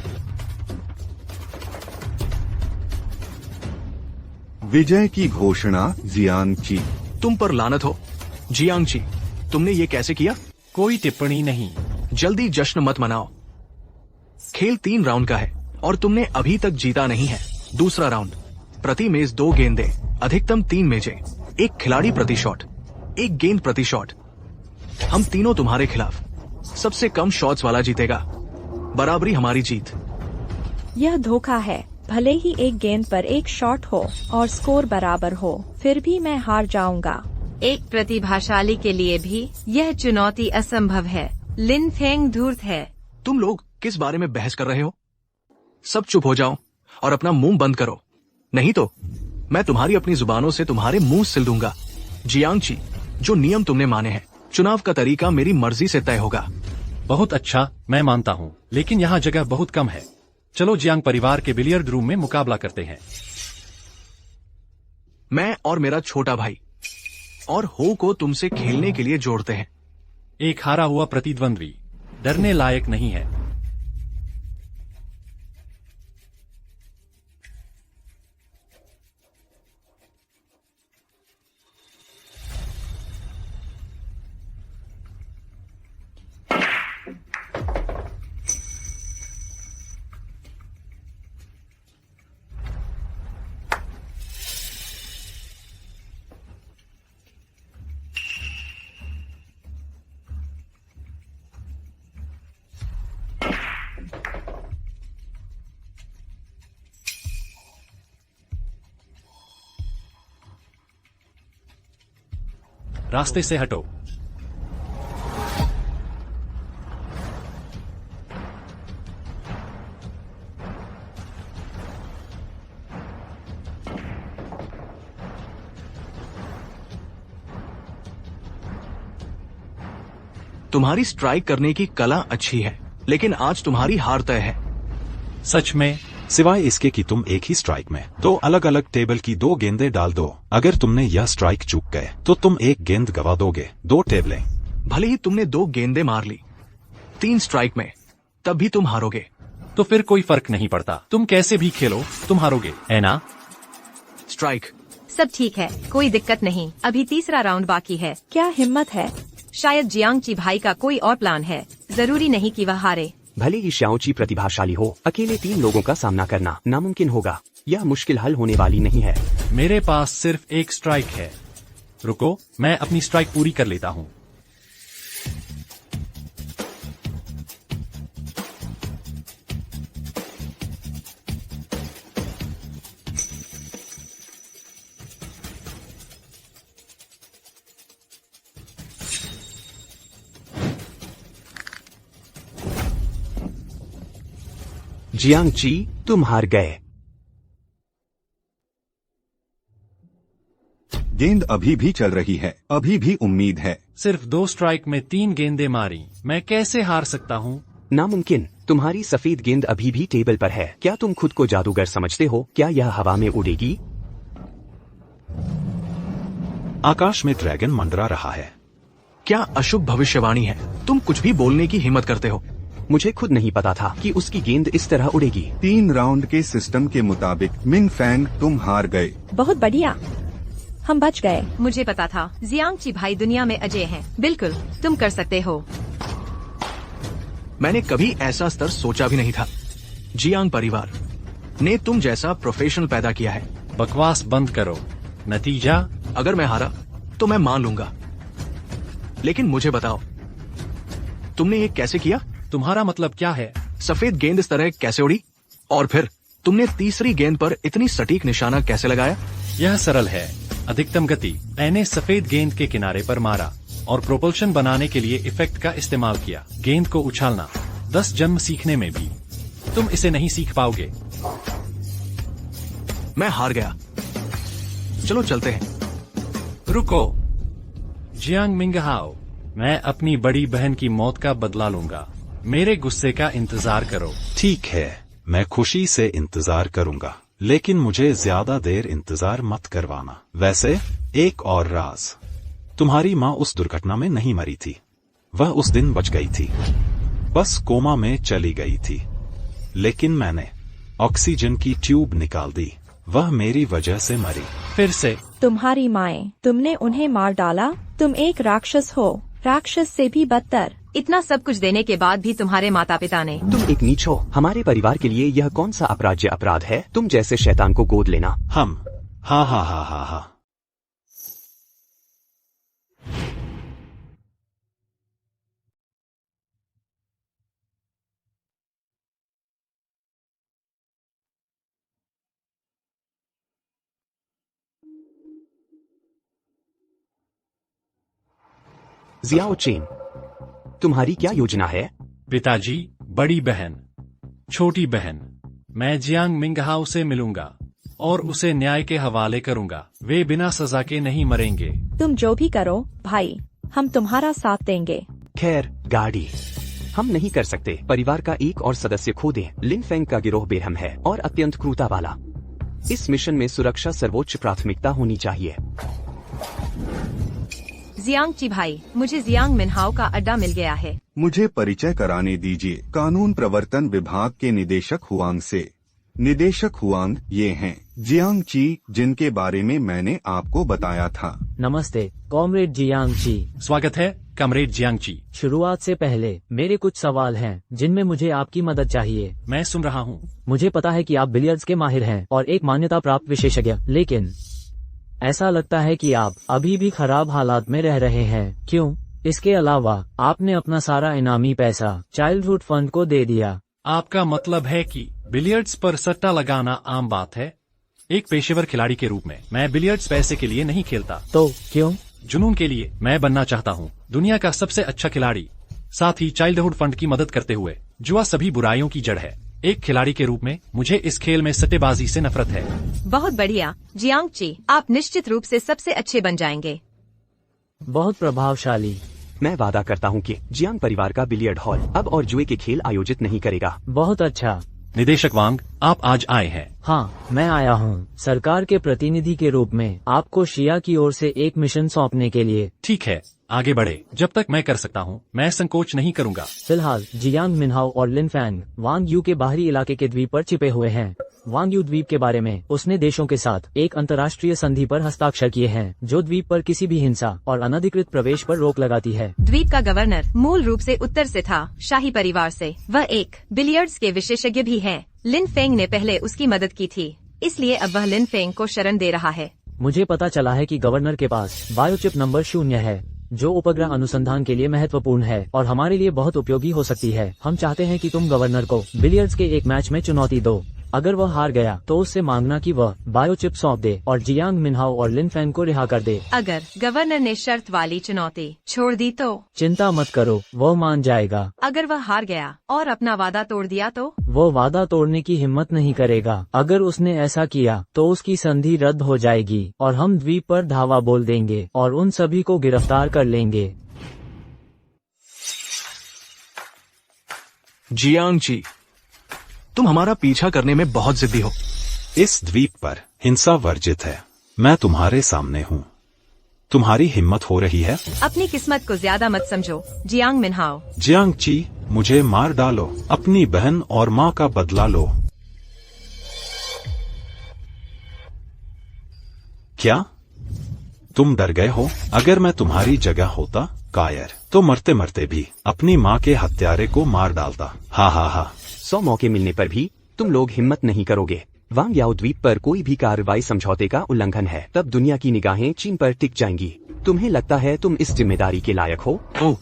विजय की घोषणा जियांगची। तुम पर लानत हो जियांगची, तुमने ये कैसे किया? कोई टिप्पणी नहीं। जल्दी जश्न मत मनाओ। खेल 3 राउंड का है और तुमने अभी तक जीता नहीं है। दूसरा राउंड, प्रति मेज 2 गेंदें, अधिकतम 3 मेजें, 1 खिलाड़ी प्रति शॉट, 1 गेंद प्रति शॉट। हम तीनों तुम्हारे खिलाफ। सबसे कम शॉट्स वाला जीतेगा। बराबरी हमारी जीत। यह धोखा है। भले ही एक गेंद पर 1 शॉट हो और स्कोर बराबर हो, फिर भी मैं हार जाऊंगा। एक प्रतिभाशाली के लिए भी यह चुनौती असंभव है। लिन फेंग धूर्त है। तुम लोग किस बारे में बहस कर रहे हो? सब चुप हो जाओ और अपना मुंह बंद करो, नहीं तो मैं तुम्हारी अपनी जुबानों से तुम्हारे मुंह सिल दूंगा। जियांगची, जो नियम तुमने माने हैं, चुनाव का तरीका मेरी मर्जी से तय होगा। बहुत अच्छा, मैं मानता हूँ, लेकिन यहाँ जगह बहुत कम है। चलो जियांग परिवार के बिलियर्ड रूम में मुकाबला करते हैं। मैं और मेरा छोटा भाई और हो को तुमसे खेलने के लिए जोड़ते हैं। एक हारा हुआ प्रतिद्वंद्वी डरने लायक नहीं है। रास्ते से हटो। तुम्हारी स्ट्राइक करने की कला अच्छी है, लेकिन आज तुम्हारी हार तय है। सच में? सिवाय इसके कि तुम एक ही स्ट्राइक में 2 अलग अलग टेबल की 2 गेंदें डाल दो। अगर तुमने यह स्ट्राइक चूक गए तो तुम 1 गेंद गवा दोगे। 2 टेबलें। भले ही तुमने 2 गेंदें मार ली, 3 स्ट्राइक में, तब भी तुम हारोगे। तो फिर कोई फर्क नहीं पड़ता, तुम कैसे भी खेलो तुम हारोगे, है ना? स्ट्राइक। सब ठीक है, कोई दिक्कत नहीं, अभी तीसरा राउंड बाकी है। क्या हिम्मत है? शायद जियांगची भाई का कोई और प्लान है, जरूरी नहीं कि वह हारे। भले ही श्याओची प्रतिभाशाली हो, अकेले 3 लोगों का सामना करना नामुमकिन होगा। यह मुश्किल हल होने वाली नहीं है। मेरे पास सिर्फ एक स्ट्राइक है। रुको, मैं अपनी स्ट्राइक पूरी कर लेता हूँ। जियांगची, तुम हार गए। गेंद अभी भी चल रही है, अभी भी उम्मीद है। सिर्फ 2 स्ट्राइक में 3 गेंदें मारी, मैं कैसे हार सकता हूँ? नामुमकिन, तुम्हारी सफेद गेंद अभी भी टेबल पर है। क्या तुम खुद को जादूगर समझते हो? क्या यह हवा में उड़ेगी? आकाश में ड्रैगन मंडरा रहा है। क्या अशुभ भविष्यवाणी है? तुम कुछ भी बोलने की हिम्मत करते हो। मुझे खुद नहीं पता था कि उसकी गेंद इस तरह उड़ेगी। 3 राउंड के सिस्टम के मुताबिक मिंग फैंग तुम हार गए। बहुत बढ़िया, हम बच गए। मुझे पता था जियांगची भाई दुनिया में अजय हैं। बिल्कुल, तुम कर सकते हो। मैंने कभी ऐसा स्तर सोचा भी नहीं था। जियांग परिवार ने तुम जैसा प्रोफेशनल पैदा किया है। बकवास बंद करो। नतीजा? अगर मैं हारा तो मैं मान लूंगा, लेकिन मुझे बताओ तुमने ये कैसे किया? तुम्हारा मतलब क्या है? सफेद गेंद इस तरह कैसे उड़ी? और फिर तुमने तीसरी गेंद पर इतनी सटीक निशाना कैसे लगाया? यह सरल है, अधिकतम गति। मैंने सफेद गेंद के किनारे पर मारा और प्रोपल्शन बनाने के लिए इफेक्ट का इस्तेमाल किया। गेंद को उछालना 10 जन्म सीखने में भी तुम इसे नहीं सीख पाओगे। मैं हार गया, चलो चलते हैं। रुको जियांग मिंगहाओ, मैं अपनी बड़ी बहन की मौत का बदला लूंगा। मेरे गुस्से का इंतजार करो। ठीक है, मैं खुशी से इंतजार करूंगा, लेकिन मुझे ज्यादा देर इंतजार मत करवाना। वैसे एक और राज, तुम्हारी माँ उस दुर्घटना में नहीं मरी थी। वह उस दिन बच गई थी, बस कोमा में चली गई थी। लेकिन मैंने ऑक्सीजन की ट्यूब निकाल दी, वह मेरी वजह से मरी। फिर से? तुम्हारी माएँ, तुमने उन्हें मार डाला। तुम एक राक्षस हो, राक्षस से भी बदतर। इतना सब कुछ देने के बाद भी तुम्हारे माता पिता ने। तुम एक नीच हो। हमारे परिवार के लिए यह कौन सा अपराज्य अपराध है? तुम जैसे शैतान को गोद लेना। हम हा हा हा हा हा। जियाओ चेन, तुम्हारी क्या योजना है? पिताजी, बड़ी बहन, छोटी बहन, मैं जियांग मिंगहाओ से मिलूंगा और उसे न्याय के हवाले करूंगा। वे बिना सजा के नहीं मरेंगे। तुम जो भी करो भाई, हम तुम्हारा साथ देंगे। खैर, गाड़ी हम नहीं कर सकते। परिवार का एक और सदस्य खो दें। लिन फेंग का गिरोह बेरहम है और अत्यंत क्रूरता वाला। इस मिशन में सुरक्षा सर्वोच्च प्राथमिकता होनी चाहिए। जियांगची भाई, मुझे जियांग मिन्हाओ का अड्डा मिल गया है। मुझे परिचय कराने दीजिए कानून प्रवर्तन विभाग के निदेशक हुआंग से। निदेशक हुआंग ये हैं जियांगची, जिनके बारे में मैंने आपको बताया था। नमस्ते कॉमरेड जियांगची। स्वागत है कॉमरेड जियांगची। शुरुआत से पहले मेरे कुछ सवाल हैं जिनमें मुझे आपकी मदद चाहिए। मैं सुन रहा हूँ। मुझे पता है कि आप बिलियर्ड्स के माहिर हैं और एक मान्यता प्राप्त विशेषज्ञ, लेकिन ऐसा लगता है कि आप अभी भी खराब हालात में रह रहे हैं। क्यों? इसके अलावा आपने अपना सारा इनामी पैसा चाइल्डहुड फंड को दे दिया। आपका मतलब है कि बिलियर्ड्स पर सट्टा लगाना आम बात है? एक पेशेवर खिलाड़ी के रूप में मैं बिलियर्ड्स पैसे के लिए नहीं खेलता। तो क्यों? जुनून के लिए। मैं बनना चाहता हूँ दुनिया का सबसे अच्छा खिलाड़ी, साथ ही चाइल्डहुड फंड की मदद करते हुए। जुआ सभी बुराइयों की जड़ है। एक खिलाड़ी के रूप में मुझे इस खेल में सट्टेबाजी से नफरत है। बहुत बढ़िया जियांगची, आप निश्चित रूप से सबसे अच्छे बन जाएंगे। बहुत प्रभावशाली। मैं वादा करता हूँ कि जियांग परिवार का बिलियर्ड हॉल अब और जुए के खेल आयोजित नहीं करेगा। बहुत अच्छा। निदेशक वांग, आप आज आए हैं। हाँ, मैं आया हूँ सरकार के प्रतिनिधि के रूप में आपको शिया की ओर से एक मिशन सौंपने के लिए। ठीक है, आगे बढ़े। जब तक मैं कर सकता हूँ, मैं संकोच नहीं करूँगा। फिलहाल जियांग मिनहाओ और लिन फैंग वांग यू के बाहरी इलाके के द्वीप पर छिपे हुए हैं। वांग यू द्वीप के बारे में उसने देशों के साथ एक अंतर्राष्ट्रीय संधि पर हस्ताक्षर किए हैं, जो द्वीप पर किसी भी हिंसा और अनधिकृत प्रवेश पर रोक लगाती है। द्वीप का गवर्नर मूल रूप से उत्तर से था, शाही परिवार से। वह एक बिलियर्ड्स के विशेषज्ञ भी हैं। लिन फेंग ने पहले उसकी मदद की थी, इसलिए अब वह लिन फेंग को शरण दे रहा है। मुझे पता चला है कि गवर्नर के पास बायोचिप नंबर 0 है, जो उपग्रह अनुसंधान के लिए महत्वपूर्ण है और हमारे लिए बहुत उपयोगी हो सकती है। हम चाहते हैं कि तुम गवर्नर को बिलियर्ड्स के एक मैच में चुनौती दो। अगर वह हार गया तो उससे मांगना कि वह बायोचिप सौंप दे और जियांग मिनहाओ और लिन फैंग को रिहा कर दे। अगर गवर्नर ने शर्त वाली चुनौती छोड़ दी तो? चिंता मत करो, वह मान जाएगा। अगर वह हार गया और अपना वादा तोड़ दिया तो? वो वादा तोड़ने की हिम्मत नहीं करेगा। अगर उसने ऐसा किया तो उसकी संधि रद्द हो जाएगी और हम द्वीप पर धावा बोल देंगे और उन सभी को गिरफ्तार कर लेंगे। जियांग जी, तुम हमारा पीछा करने में बहुत जिद्दी हो। इस द्वीप पर हिंसा वर्जित है। मैं तुम्हारे सामने हूँ। तुम्हारी हिम्मत हो रही है? अपनी किस्मत को ज्यादा मत समझो जियांग मिनहाओ। जियांग जी, मुझे मार डालो, अपनी बहन और माँ का बदला लो। क्या तुम डर गए हो? अगर मैं तुम्हारी जगह होता कायर, तो मरते मरते भी अपनी माँ के हत्यारे को मार डालता। हा हा हा। 100 मौके मिलने पर भी तुम लोग हिम्मत नहीं करोगे। वांग याओ द्वीप पर कोई भी कार्रवाई समझौते का उल्लंघन है, तब दुनिया की निगाहें चीन पर टिक जाएंगी। तुम्हें लगता है तुम इस जिम्मेदारी के लायक हो? ओह,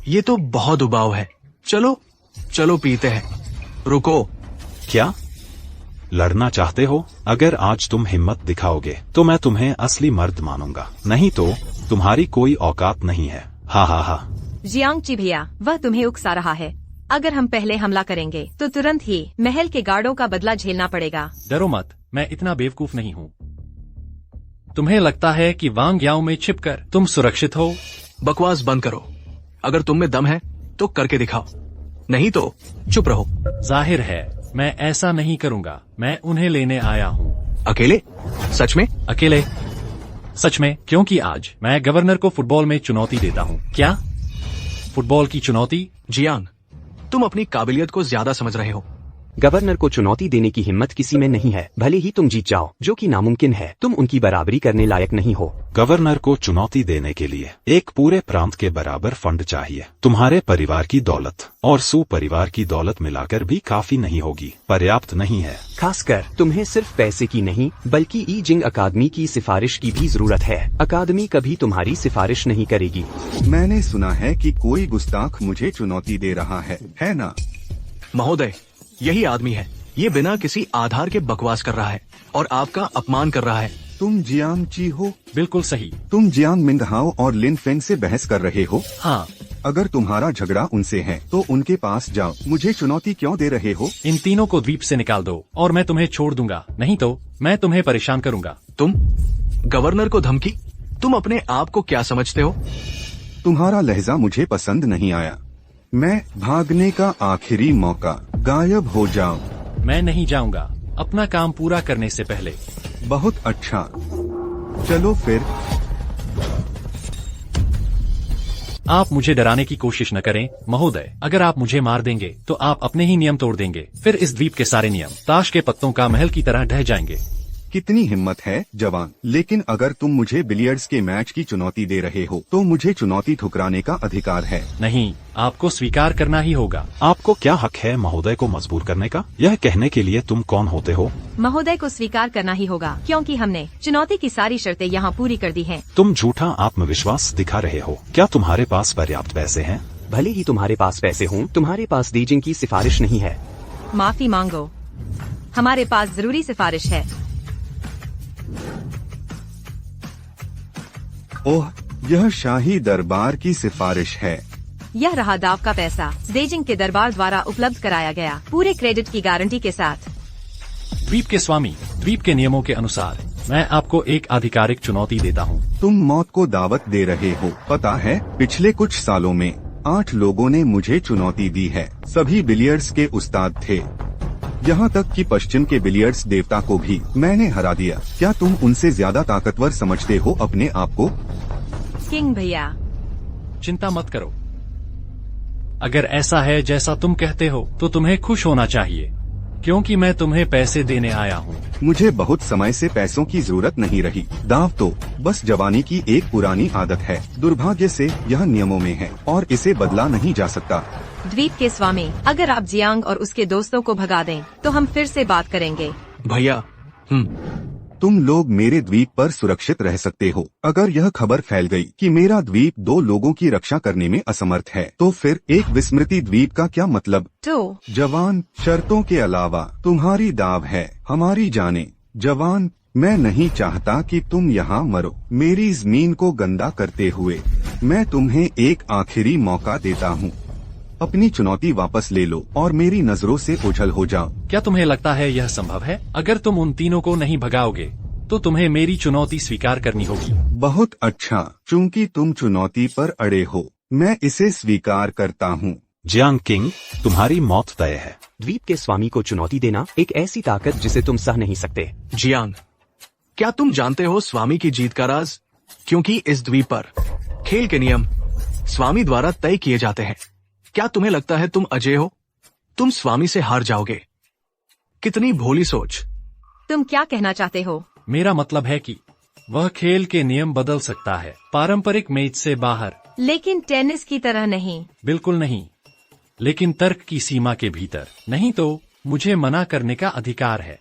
ये तो बहुत उबाऊ है। चलो चलो पीते हैं। रुको। क्या लड़ना चाहते हो? अगर आज तुम हिम्मत दिखाओगे तो मैं तुम्हें असली मर्द मानूंगा, नहीं तो तुम्हारी कोई औकात नहीं है। हा हा हा। जियांग ची भैया, वह तुम्हें उकसा रहा है। अगर हम पहले हमला करेंगे तो तुरंत ही महल के गार्डों का बदला झेलना पड़ेगा। डरो मत, मैं इतना बेवकूफ नहीं हूँ। तुम्हें लगता है कि वांग याओ में छिपकर तुम सुरक्षित हो? बकवास बंद करो। अगर तुम में दम है तो करके दिखाओ, नहीं तो चुप रहो। जाहिर है मैं ऐसा नहीं करूँगा। मैं उन्हें लेने आया हूँ। अकेले? सच में? अकेले? सच में, क्योंकि आज मैं गवर्नर को फुटबॉल में चुनौती देता हूँ। क्या फुटबॉल की चुनौती? जियांग, तुम अपनी काबिलियत को ज्यादा समझ रहे हो। गवर्नर को चुनौती देने की हिम्मत किसी में नहीं है, भले ही तुम जीत जाओ, जो कि नामुमकिन है। तुम उनकी बराबरी करने लायक नहीं हो। गवर्नर को चुनौती देने के लिए एक पूरे प्रांत के बराबर फंड चाहिए। तुम्हारे परिवार की दौलत और सू परिवार की दौलत मिलाकर भी काफी नहीं होगी, पर्याप्त नहीं है। खासकर तुम्हें सिर्फ पैसे की नहीं, बल्कि ई जिंग अकादमी की सिफारिश की भी जरूरत है। अकादमी कभी तुम्हारी सिफारिश नहीं करेगी। मैंने सुना है कि कोई गुस्ताख मुझे चुनौती दे रहा है ना? महोदय, यही आदमी है। ये बिना किसी आधार के बकवास कर रहा है और आपका अपमान कर रहा है। तुम जियांग ची हो? बिल्कुल सही। तुम जियांग मिनहाओ और लिन फेंग से बहस कर रहे हो? हाँ। अगर तुम्हारा झगड़ा उनसे है तो उनके पास जाओ। मुझे चुनौती क्यों दे रहे हो? इन तीनों को द्वीप से निकाल दो और मैं तुम्हें छोड़ दूंगा, नहीं तो मैं तुम्हें परेशान करूंगा। तुम गवर्नर को धमकी? तुम अपने आप को क्या समझते हो? तुम्हारा लहजा मुझे पसंद नहीं आया। मैं भागने का आखिरी मौका। गायब हो जाओ। मैं नहीं जाऊंगा, अपना काम पूरा करने से पहले। बहुत अच्छा, चलो फिर। आप मुझे डराने की कोशिश न करें महोदय। अगर आप मुझे मार देंगे तो आप अपने ही नियम तोड़ देंगे। फिर इस द्वीप के सारे नियम ताश के पत्तों का महल की तरह ढह जाएंगे। कितनी हिम्मत है जवान। लेकिन अगर तुम मुझे बिलियर्ड्स के मैच की चुनौती दे रहे हो तो मुझे चुनौती ठुकराने का अधिकार है। नहीं, आपको स्वीकार करना ही होगा। आपको क्या हक है महोदय को मजबूर करने का? यह कहने के लिए तुम कौन होते हो? महोदय को स्वीकार करना ही होगा, क्योंकि हमने चुनौती की सारी शर्तें यहाँ पूरी कर दी हैं। तुम झूठा आत्मविश्वास दिखा रहे हो। क्या तुम्हारे पास पर्याप्त पैसे हैं? भले ही तुम्हारे पास पैसे हों, तुम्हारे पास दीजिंग की सिफारिश नहीं है। माफी मांगो, हमारे पास जरूरी सिफारिश है। ओह, यह शाही दरबार की सिफारिश है। यह रहा दाव का पैसा, बेजिंग के दरबार द्वारा उपलब्ध कराया गया, पूरे क्रेडिट की गारंटी के साथ। द्वीप के स्वामी, द्वीप के नियमों के अनुसार मैं आपको एक आधिकारिक चुनौती देता हूँ। तुम मौत को दावत दे रहे हो। पता है, पिछले कुछ सालों में 8 लोगों ने मुझे चुनौती दी है। सभी बिलियर्ड्स के उस्ताद थे, यहाँ तक कि पश्चिम के बिलियर्ड्स देवता को भी मैंने हरा दिया। क्या तुम उनसे ज्यादा ताकतवर समझते हो अपने आप को? किंग भैया, चिंता मत करो। अगर ऐसा है जैसा तुम कहते हो तो तुम्हें खुश होना चाहिए, क्योंकि मैं तुम्हें पैसे देने आया हूँ। मुझे बहुत समय से पैसों की जरूरत नहीं रही। दाव तो बस जवानी की एक पुरानी आदत है। दुर्भाग्य से यह नियमों में है और इसे बदला नहीं जा सकता। द्वीप के स्वामी, अगर आप जियांग और उसके दोस्तों को भगा दें तो हम फिर से बात करेंगे। भैया, तुम लोग मेरे द्वीप पर सुरक्षित रह सकते हो। अगर यह खबर फैल गई कि मेरा द्वीप 2 लोगों की रक्षा करने में असमर्थ है, तो फिर एक विस्मृति द्वीप का क्या मतलब? तो जवान, शर्तों के अलावा तुम्हारी दाव है हमारी जाने। जवान, मैं नहीं चाहता कि तुम यहाँ मरो मेरी जमीन को गंदा करते हुए। मैं तुम्हें एक आखिरी मौका देता हूँ। अपनी चुनौती वापस ले लो और मेरी नजरों से ओझल हो जाओ। क्या तुम्हें लगता है यह संभव है? अगर तुम उन तीनों को नहीं भगाओगे तो तुम्हें मेरी चुनौती स्वीकार करनी होगी। बहुत अच्छा, चूंकि तुम चुनौती पर अड़े हो, मैं इसे स्वीकार करता हूँ। जियांग किंग, तुम्हारी मौत तय है। द्वीप के स्वामी को चुनौती देना एक ऐसी ताकत जिसे तुम सह नहीं सकते। जियांग, क्या तुम जानते हो स्वामी की जीत का राज? क्योंकि इस द्वीप पर खेल के नियम स्वामी द्वारा तय किए जाते हैं। क्या तुम्हें लगता है तुम अजय हो? तुम स्वामी से हार जाओगे? कितनी भोली सोच। तुम क्या कहना चाहते हो? मेरा मतलब है कि वह खेल के नियम बदल सकता है, पारंपरिक मैच से बाहर। लेकिन टेनिस की तरह नहीं। बिल्कुल नहीं, लेकिन तर्क की सीमा के भीतर। नहीं तो मुझे मना करने का अधिकार है।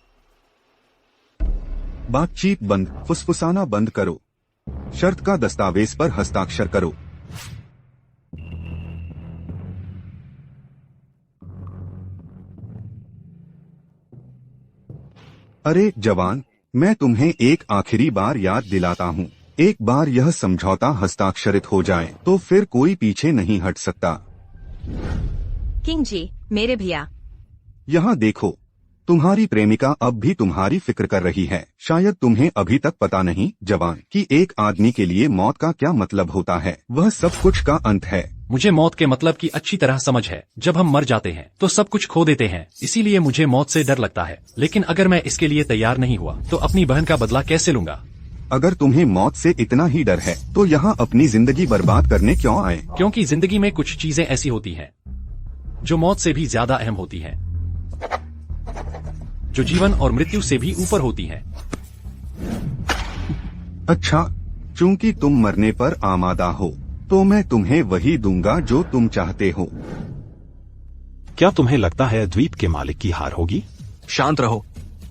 बातचीत बंद, फुसफुसाना बंद करो। शर्त का दस्तावेज पर हस्ताक्षर करो। अरे जवान, मैं तुम्हें एक आखिरी बार याद दिलाता हूँ, एक बार यह समझौता हस्ताक्षरित हो जाए तो फिर कोई पीछे नहीं हट सकता। किंग जी, मेरे भैया। यहाँ देखो, तुम्हारी प्रेमिका अब भी तुम्हारी फिक्र कर रही है। शायद तुम्हें अभी तक पता नहीं जवान कि एक आदमी के लिए मौत का क्या मतलब होता है। वह सब कुछ का अंत है। मुझे मौत के मतलब की अच्छी तरह समझ है। जब हम मर जाते हैं तो सब कुछ खो देते हैं, इसीलिए मुझे मौत से डर लगता है। लेकिन अगर मैं इसके लिए तैयार नहीं हुआ तो अपनी बहन का बदला कैसे लूंगा? अगर तुम्हें मौत से इतना ही डर है तो यहाँ अपनी जिंदगी बर्बाद करने क्यों आए? क्योंकि जिंदगी में कुछ चीजें ऐसी होती हैं जो मौत से भी ज्यादा अहम होती हैं, जो जीवन और मृत्यु से भी ऊपर होती हैं। अच्छा, चूंकि तुम मरने पर आमादा हो तो मैं तुम्हें वही दूंगा जो तुम चाहते हो। क्या तुम्हें लगता है द्वीप के मालिक की हार होगी? शांत रहो,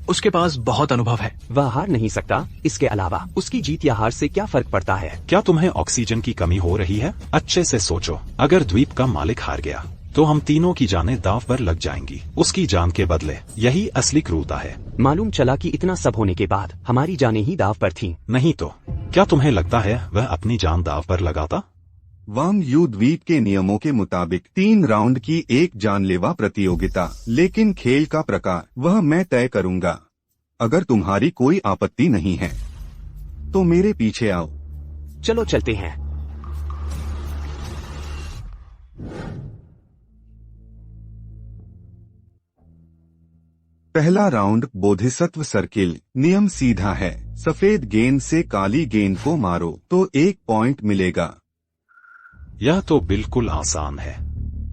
उसके पास बहुत अनुभव है। वह हार नहीं सकता। इसके अलावा उसकी जीत या हार से क्या फर्क पड़ता है? क्या तुम्हें ऑक्सीजन की कमी हो रही है? अच्छे से सोचो, अगर द्वीप का मालिक हार गया तो हम तीनों की जानें दांव पर लग जाएंगी। उसकी जान के बदले यही असली क्रूरता है। मालूम चला कि इतना सब होने के बाद हमारी जानें ही दाव पर थीं। नहीं तो क्या तुम्हें लगता है वह अपनी जान दाव पर लगाता? वांग यू द्वीप के नियमों के मुताबिक 3 राउंड की एक जानलेवा प्रतियोगिता, लेकिन खेल का प्रकार वह मैं तय करूंगा। अगर तुम्हारी कोई आपत्ति नहीं है तो मेरे पीछे आओ। चलो चलते हैं। पहला राउंड बोधिसत्व सर्किल। नियम सीधा है, सफेद गेंद से काली गेंद को मारो तो 1 पॉइंट मिलेगा। यह तो बिल्कुल आसान है।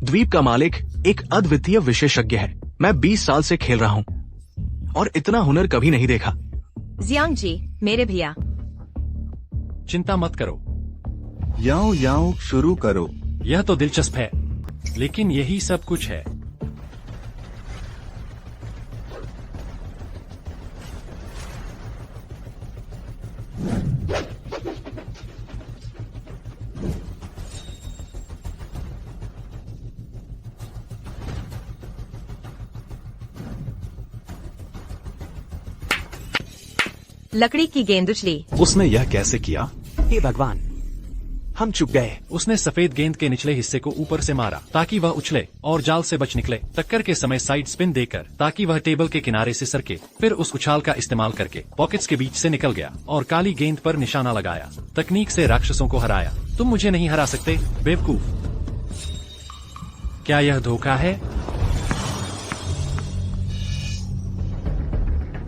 द्वीप का मालिक एक अद्वितीय विशेषज्ञ है। मैं 20 साल से खेल रहा हूँ और इतना हुनर कभी नहीं देखा। जियांग जी, मेरे भैया। चिंता मत करो। याओ याओ, शुरू करो। यह तो दिलचस्प है, लेकिन यही सब कुछ है। लकड़ी की गेंद उछली। उसने यह कैसे किया? हे भगवान, हम चुप गए। उसने सफेद गेंद के निचले हिस्से को ऊपर से मारा ताकि वह उछले और जाल से बच निकले। टक्कर के समय साइड स्पिन देकर ताकि वह टेबल के किनारे से सरके। फिर उस उछाल का इस्तेमाल करके पॉकेट्स के बीच से निकल गया और काली गेंद पर निशाना लगाया। तकनीक से राक्षसों को हराया। तुम मुझे नहीं हरा सकते, बेवकूफ। क्या यह धोखा है?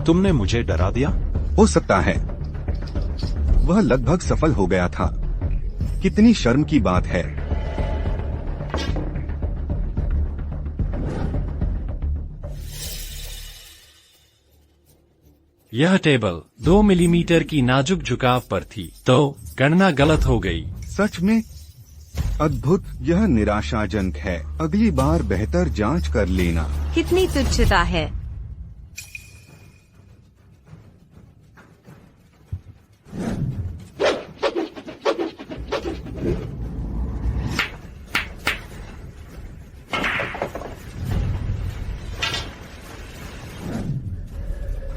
तुमने मुझे डरा दिया। हो सकता है। वह लगभग सफल हो गया था। कितनी शर्म की बात है। यह टेबल 2 मिलीमीटर की नाजुक झुकाव पर थी, तो गणना गलत हो गई। सच में अद्भुत। यह निराशाजनक है। अगली बार बेहतर जांच कर लेना। कितनी तुच्छता है।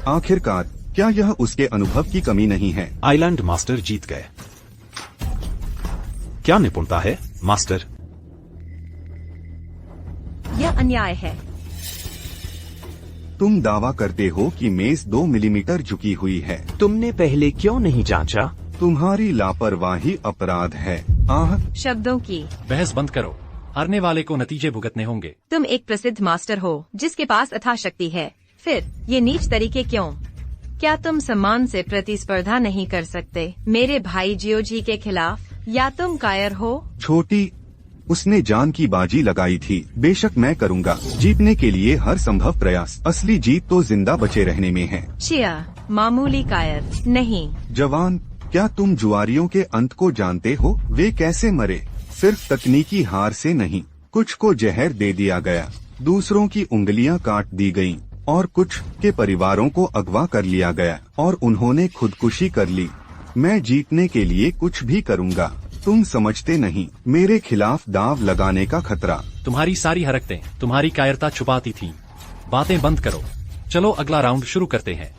आखिरकार क्या यह उसके अनुभव की कमी नहीं है? आइलैंड मास्टर जीत गए। क्या निपुणता है मास्टर? यह अन्याय है। तुम दावा करते हो कि मेज 2 मिलीमीटर झुकी हुई है। तुमने पहले क्यों नहीं जांचा? तुम्हारी लापरवाही अपराध है। आह, शब्दों की बहस बंद करो। हारने वाले को नतीजे भुगतने होंगे। तुम एक प्रसिद्ध मास्टर हो जिसके पास अथाह शक्ति है, फिर ये नीच तरीके क्यों? क्या तुम सम्मान से प्रतिस्पर्धा नहीं कर सकते मेरे भाई जियोजी के खिलाफ? या तुम कायर हो? छोटी, उसने जान की बाजी लगाई थी। बेशक मैं करूँगा जीतने के लिए हर संभव प्रयास। असली जीत तो जिंदा बचे रहने में है। शिया, मामूली कायर नहीं। जवान, क्या तुम जुआरियों के अंत को जानते हो? वे कैसे मरे? सिर्फ तकनीकी हार से नहीं, कुछ को जहर दे दिया गया, दूसरों की उंगलियां काट दी गईं, और कुछ के परिवारों को अगवा कर लिया गया और उन्होंने खुदकुशी कर ली। मैं जीतने के लिए कुछ भी करूँगा। तुम समझते नहीं, मेरे खिलाफ दाव लगाने का खतरा। तुम्हारी सारी हरकतें तुम्हारी कायरता छुपाती थीं। बातें बंद करो। चलो अगला राउंड शुरू करते हैं।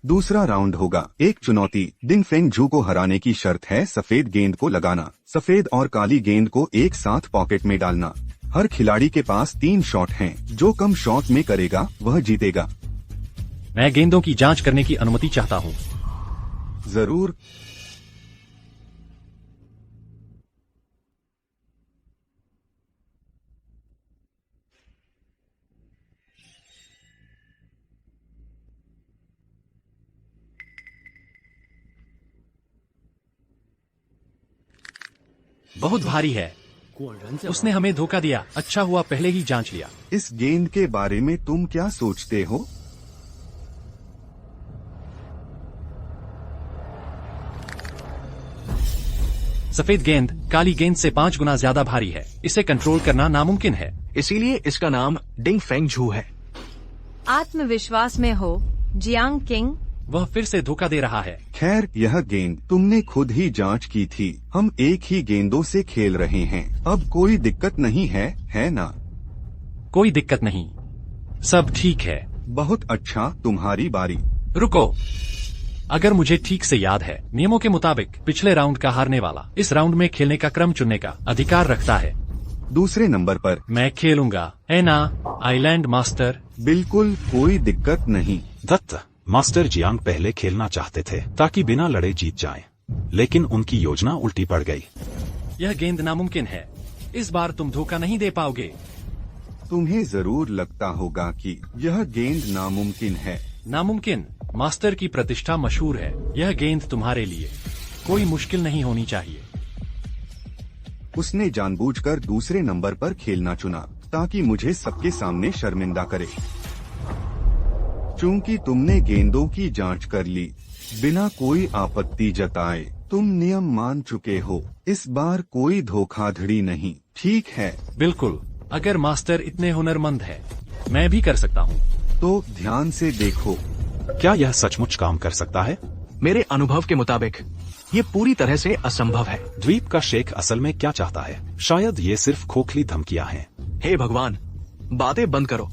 दूसरा राउंड होगा एक चुनौती। डिंग फेंग झू को हराने की शर्त है सफेद गेंद को लगाना। सफेद और काली गेंद को एक साथ पॉकेट में डालना। हर खिलाड़ी के पास 3 शॉट हैं। जो कम शॉट में करेगा वह जीतेगा। मैं गेंदों की जांच करने की अनुमति चाहता हूँ। जरूर। बहुत भारी है। उसने हमें धोखा दिया। अच्छा हुआ पहले ही जांच लिया। इस गेंद के बारे में तुम क्या सोचते हो? सफेद गेंद काली गेंद से 5 गुना ज्यादा भारी है। इसे कंट्रोल करना नामुमकिन है। इसीलिए इसका नाम डिंग फेंग झू है। आत्मविश्वास में हो जियांग किंग। वह फिर से धोखा दे रहा है। खैर, यह गेंद तुमने खुद ही जांच की थी। हम एक ही गेंदों से खेल रहे हैं। अब कोई दिक्कत नहीं है ना? कोई दिक्कत नहीं, सब ठीक है। बहुत अच्छा, तुम्हारी बारी। रुको, अगर मुझे ठीक से याद है, नियमों के मुताबिक पिछले राउंड का हारने वाला इस राउंड में खेलने का क्रम चुनने का अधिकार रखता है। दूसरे नंबर पर मैं खेलूंगा, है ना आइलैंड मास्टर? बिल्कुल कोई दिक्कत नहीं। दत्त, मास्टर जियांग पहले खेलना चाहते थे ताकि बिना लड़े जीत जाएं, लेकिन उनकी योजना उल्टी पड़ गई। यह गेंद नामुमकिन है। इस बार तुम धोखा नहीं दे पाओगे। तुम्हें जरूर लगता होगा कि यह गेंद नामुमकिन है। नामुमकिन? मास्टर की प्रतिष्ठा मशहूर है। यह गेंद तुम्हारे लिए कोई मुश्किल नहीं होनी चाहिए। उसने जानबूझकर दूसरे नंबर पर खेलना चुना ताकि मुझे सबके सामने शर्मिंदा करे। चूंकि तुमने गेंदों की जांच कर ली बिना कोई आपत्ति जताए, तुम नियम मान चुके हो। इस बार कोई धोखाधड़ी नहीं, ठीक है? बिल्कुल। अगर मास्टर इतने हुनरमंद है, मैं भी कर सकता हूँ। तो ध्यान से देखो। क्या यह सचमुच काम कर सकता है? मेरे अनुभव के मुताबिक ये पूरी तरह से असंभव है। द्वीप का शेख असल में क्या चाहता है? शायद ये सिर्फ खोखली धमकियां हैं। हे भगवान, बातें बंद करो।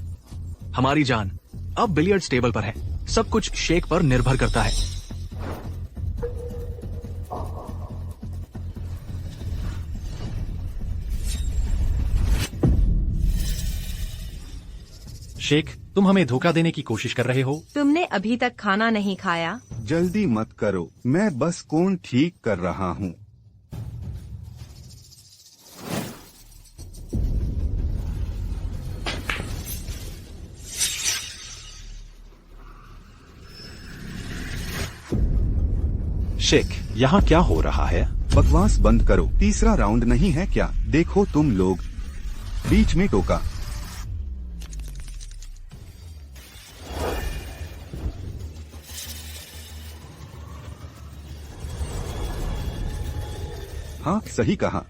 हमारी जान अब बिलियर्ड्स टेबल पर है। सब कुछ शेख पर निर्भर करता है। शेख, तुम हमें धोखा देने की कोशिश कर रहे हो। तुमने अभी तक खाना नहीं खाया। जल्दी मत करो, मैं बस कोण ठीक कर रहा हूँ। शेख, यहाँ क्या हो रहा है? बकवास बंद करो। तीसरा राउंड नहीं है क्या? देखो तुम लोग। बीच में टोका। हाँ सही कहा।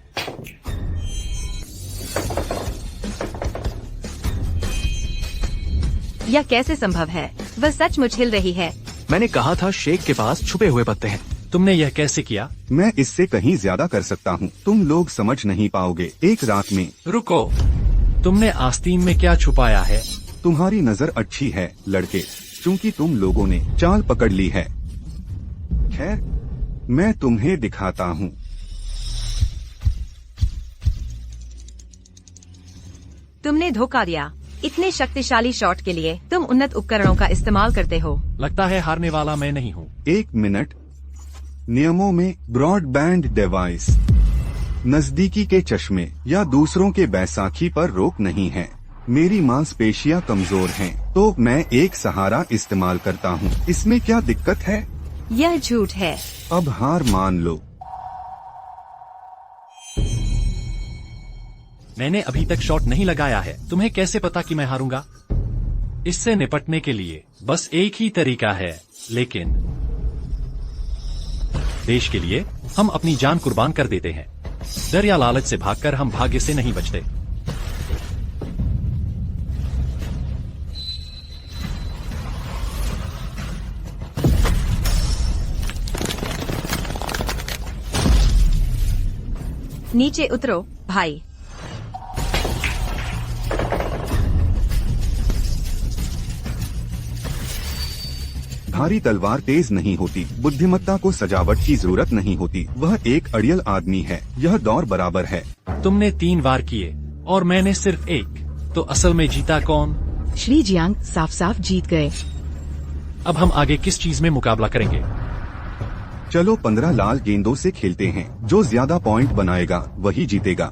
यह कैसे संभव है? वह सचमुच हिल रही है। मैंने कहा था शेख के पास छुपे हुए पत्ते हैं। तुमने यह कैसे किया? मैं इससे कहीं ज्यादा कर सकता हूँ, तुम लोग समझ नहीं पाओगे। एक रात में। रुको, तुमने आस्तीन में क्या छुपाया है? तुम्हारी नजर अच्छी है लड़के, क्योंकि तुम लोगों ने चाल पकड़ ली है। खैर, मैं तुम्हें दिखाता हूँ। तुमने धोखा दिया। इतने शक्तिशाली शॉट के लिए तुम उन्नत उपकरणों का इस्तेमाल करते हो। लगता है हारने वाला मैं नहीं हूँ। एक मिनट, नियमों में ब्रॉडबैंड डिवाइस, नजदीकी के चश्मे या दूसरों के बैसाखी पर रोक नहीं है। मेरी मांसपेशियां कमजोर हैं, तो मैं एक सहारा इस्तेमाल करता हूँ। इसमें क्या दिक्कत है? यह झूठ है। अब हार मान लो। मैंने अभी तक शॉट नहीं लगाया है। तुम्हें कैसे पता कि मैं हारूंगा? इससे निपटने के लिए बस एक ही तरीका है, लेकिन देश के लिए हम अपनी जान कुर्बान कर देते हैं। डर या लालच से भागकर हम भाग्य से नहीं बचते। नीचे उतरो भाई। भारी तलवार तेज नहीं होती, बुद्धिमत्ता को सजावट की जरूरत नहीं होती। वह एक अड़ियल आदमी है। यह दौर बराबर है। तुमने 3 वार किए और मैंने सिर्फ 1, तो असल में जीता कौन? श्री जियांग साफ साफ जीत गए। अब हम आगे किस चीज में मुकाबला करेंगे? चलो 15 लाल गेंदों से खेलते हैं। जो ज्यादा पॉइंट बनाएगा वही जीतेगा।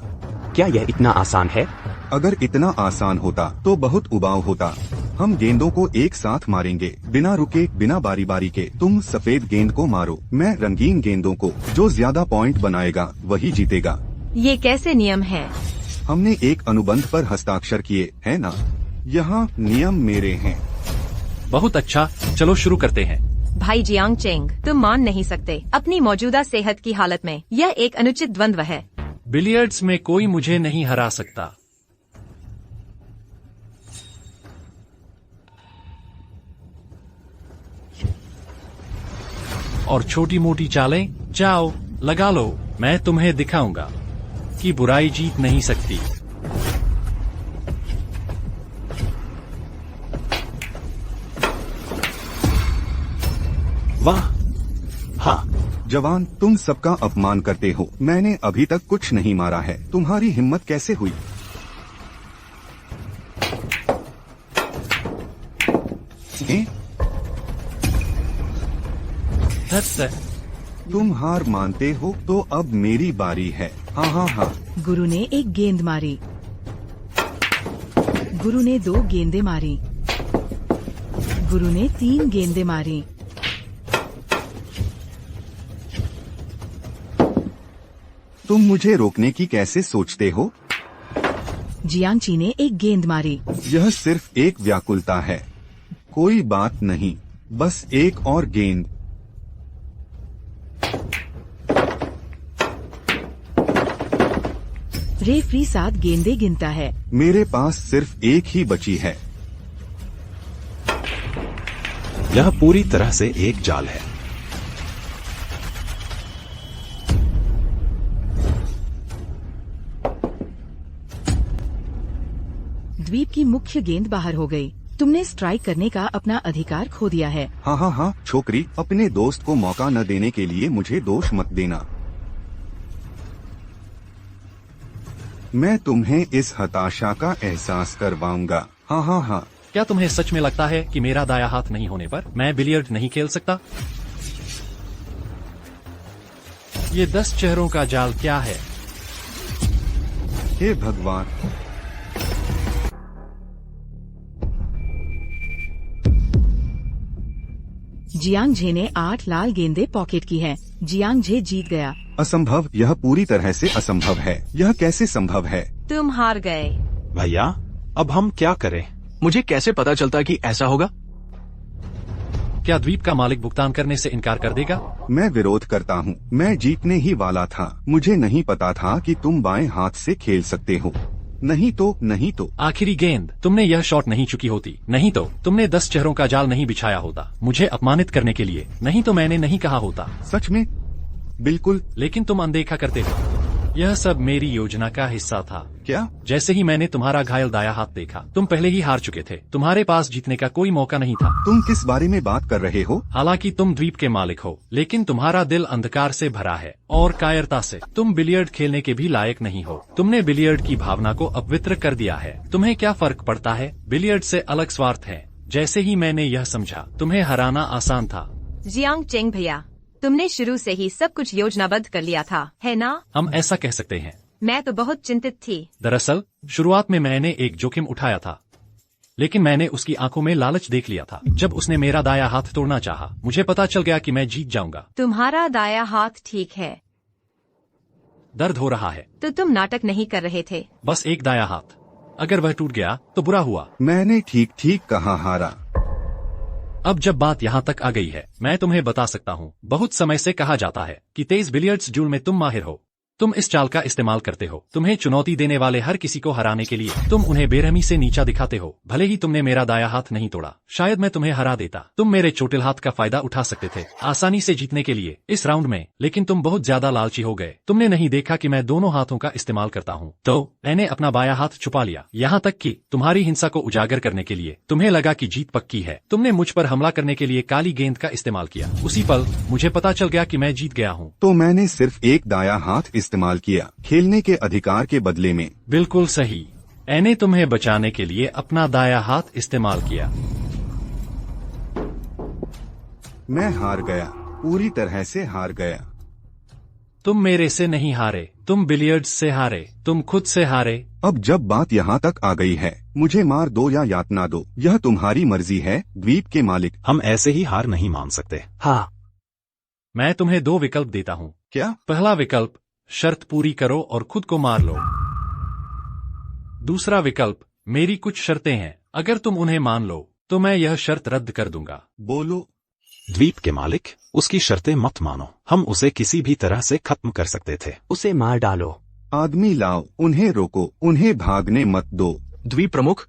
क्या यह इतना आसान है? अगर इतना आसान होता तो बहुत उबाऊ होता। हम गेंदों को एक साथ मारेंगे, बिना रुके, बिना बारी बारी के। तुम सफेद गेंद को मारो, मैं रंगीन गेंदों को। जो ज्यादा पॉइंट बनाएगा वही जीतेगा। ये कैसे नियम है? हमने एक अनुबंध पर हस्ताक्षर किए है ना? यहाँ नियम मेरे हैं। बहुत अच्छा, चलो शुरू करते हैं। भाई जियांग चेंग, तुम मान नहीं सकते अपनी मौजूदा सेहत की हालत में यह एक अनुचित द्वंद्व है। बिलियर्ड्स में कोई मुझे नहीं हरा सकता। और छोटी मोटी चालें, जाओ लगा लो। मैं तुम्हें दिखाऊंगा कि बुराई जीत नहीं सकती। वाह, हाँ। जवान, तुम सबका अपमान करते हो। मैंने अभी तक कुछ नहीं मारा है। तुम्हारी हिम्मत कैसे हुई? तुम हार मानते हो तो अब मेरी बारी है। हाँ हाँ हाँ। गुरु ने एक गेंद मारी। गुरु ने 2 गेंदें मारी। गुरु ने 3 गेंदें मारी। तुम मुझे रोकने की कैसे सोचते हो? जियांगची ने एक गेंद मारी। यह सिर्फ एक व्याकुलता है, कोई बात नहीं। बस एक और गेंद। रेफरी 7 गेंदें गिनता है। मेरे पास सिर्फ एक ही बची है। यह पूरी तरह से एक जाल है। द्वीप की मुख्य गेंद बाहर हो गई। तुमने स्ट्राइक करने का अपना अधिकार खो दिया है। हाँ हाँ हाँ छोकरी, अपने दोस्त को मौका न देने के लिए मुझे दोष मत देना। मैं तुम्हें इस हताशा का एहसास करवाऊंगा। हाँ हाँ हाँ। क्या तुम्हें सच में लगता है कि मेरा दाया हाथ नहीं होने पर मैं बिलियर्ड नहीं खेल सकता? ये 10 चेहरों का जाल क्या है? हे भगवान। जियांगझे ने 8 लाल गेंदें पॉकेट की हैं। जियांगझे जीत गया। असंभव, यह पूरी तरह से असंभव है। यह कैसे संभव है? तुम हार गए। भैया, अब हम क्या करें? मुझे कैसे पता चलता कि ऐसा होगा? क्या द्वीप का मालिक भुगतान करने से इनकार कर देगा? मैं विरोध करता हूँ। मैं जीतने ही वाला था। मुझे नहीं पता था कि तुम बाएं हाथ से खेल सकते हो। नहीं तो आखिरी गेंद, तुमने यह शॉट नहीं चुकी होती। नहीं तो तुमने 10 चेहरों का जाल नहीं बिछाया होता मुझे अपमानित करने के लिए। नहीं तो मैंने नहीं कहा होता। सच में? बिल्कुल। लेकिन तुम अनदेखा करते हो। यह सब मेरी योजना का हिस्सा था। क्या? जैसे ही मैंने तुम्हारा घायल दाया हाथ देखा, तुम पहले ही हार चुके थे। तुम्हारे पास जीतने का कोई मौका नहीं था। तुम किस बारे में बात कर रहे हो? हालांकि तुम द्वीप के मालिक हो, लेकिन तुम्हारा दिल अंधकार से भरा है और कायरता से। तुम बिलियर्ड खेलने के भी लायक नहीं हो। तुमने बिलियर्ड की भावना को अपवित्र कर दिया है। तुम्हें क्या फर्क पड़ता है? बिलियर्ड से अलग स्वार्थ है। जैसे ही मैंने यह समझा, तुम्हें हराना आसान था। जियांग चेंग भैया, तुमने शुरू से ही सब कुछ योजनाबद्ध कर लिया था, है ना? हम ऐसा कह सकते हैं। मैं तो बहुत चिंतित थी। दरअसल शुरुआत में मैंने एक जोखिम उठाया था, लेकिन मैंने उसकी आंखों में लालच देख लिया था। जब उसने मेरा दाया हाथ तोड़ना चाहा, मुझे पता चल गया कि मैं जीत जाऊंगा। तुम्हारा दाया हाथ ठीक है। दर्द हो रहा है। तो तुम नाटक नहीं कर रहे थे। बस एक दाया हाथ, अगर वह टूट गया तो बुरा हुआ। मैंने ठीक कहा हारा। अब जब बात यहाँ तक आ गई है, मैं तुम्हें बता सकता हूँ। बहुत समय से कहा जाता है कि तेज बिलियर्ड्स जूल में तुम माहिर हो। तुम इस चाल का इस्तेमाल करते हो। तुम्हें चुनौती देने वाले हर किसी को हराने के लिए तुम उन्हें बेरहमी से नीचा दिखाते हो। भले ही तुमने मेरा दाया हाथ नहीं तोड़ा, शायद मैं तुम्हें हरा देता। तुम मेरे चोटिल हाथ का फायदा उठा सकते थे आसानी से जीतने के लिए इस राउंड में, लेकिन तुम बहुत ज्यादा लालची हो गए। तुमने नहीं देखा कि मैं दोनों हाथों का इस्तेमाल करता हूँ, तो मैंने अपना बाया हाथ छुपा लिया। यहाँ तक कि तुम्हारी हिंसा को उजागर करने के लिए तुम्हें लगा कि जीत पक्की है। तुमने मुझ पर हमला करने के लिए काली गेंद का इस्तेमाल किया। उसी पल मुझे पता चल गया कि मैं जीत गया हूँ। तो मैंने सिर्फ एक दाया हाथ इस्तेमाल किया, खेलने के अधिकार के बदले में। बिल्कुल सही। मैंने तुम्हें बचाने के लिए अपना दाया हाथ इस्तेमाल किया। मैं हार गया, पूरी तरह से हार गया। तुम मेरे से नहीं हारे, तुम बिलियर्ड्स से हारे, तुम खुद से हारे। अब जब बात यहाँ तक आ गई है, मुझे मार दो या यातना दो, यह तुम्हारी मर्जी है द्वीप के मालिक। हम ऐसे ही हार नहीं मान सकते। हाँ, मैं तुम्हें 2 विकल्प देता हूँ। क्या? पहला विकल्प, शर्त पूरी करो और खुद को मार लो। दूसरा विकल्प, मेरी कुछ शर्तें हैं, अगर तुम उन्हें मान लो तो मैं यह शर्त रद्द कर दूंगा। बोलो। द्वीप के मालिक, उसकी शर्तें मत मानो। हम उसे किसी भी तरह से खत्म कर सकते थे। उसे मार डालो। आदमी लाओ, उन्हें रोको, उन्हें भागने मत दो। द्वीप प्रमुख?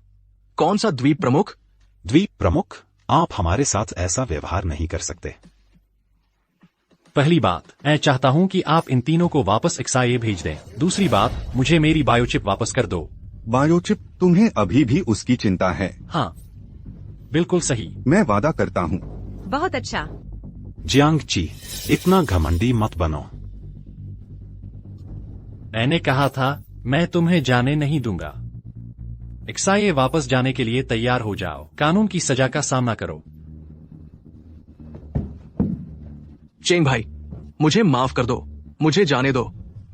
कौन सा द्वीप प्रमुख? द्वीप प्रमुख, आप हमारे साथ ऐसा व्यवहार नहीं कर सकते। पहली बात, मैं चाहता हूँ कि आप इन तीनों को वापस एक्साए भेज दें। दूसरी बात, मुझे मेरी बायोचिप वापस कर दो। बायोचिप? तुम्हें अभी भी उसकी चिंता है? हाँ, बिल्कुल सही। मैं वादा करता हूँ। बहुत अच्छा। जियांग ची, इतना घमंडी मत बनो। मैंने कहा था मैं तुम्हें जाने नहीं दूंगा। एक्साए वापस जाने के लिए तैयार हो जाओ। कानून की सजा का सामना करो। चेंग भाई, मुझे माफ कर दो, मुझे जाने दो।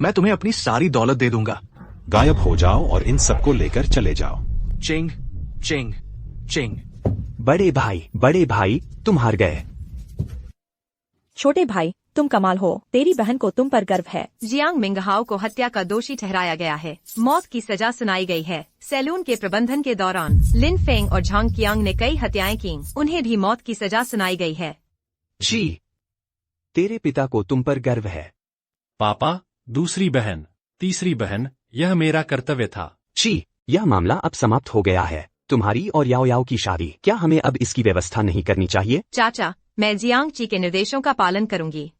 मैं तुम्हें अपनी सारी दौलत दे दूंगा। गायब हो जाओ और इन सबको लेकर चले जाओ। चेंग चेंग चेंग। बड़े भाई, तुम हार गए। छोटे भाई, तुम कमाल हो। तेरी बहन को तुम पर गर्व है। जियांग मिंगहाओ को हत्या का दोषी ठहराया गया है। मौत की सजा सुनाई गई है। सैलून के प्रबंधन के दौरान लिन फेंग और झांग कियांग ने कई हत्याएं की, उन्हें भी मौत की सजा सुनाई गई है। जी, तेरे पिता को तुम पर गर्व है। पापा, दूसरी बहन, तीसरी बहन, यह मेरा कर्तव्य था। जी, यह मामला अब समाप्त हो गया है। तुम्हारी और याओ याओ की शादी। क्या हमें अब इसकी व्यवस्था नहीं करनी चाहिए? चाचा, मैं जियांग ची के निर्देशों का पालन करूंगी।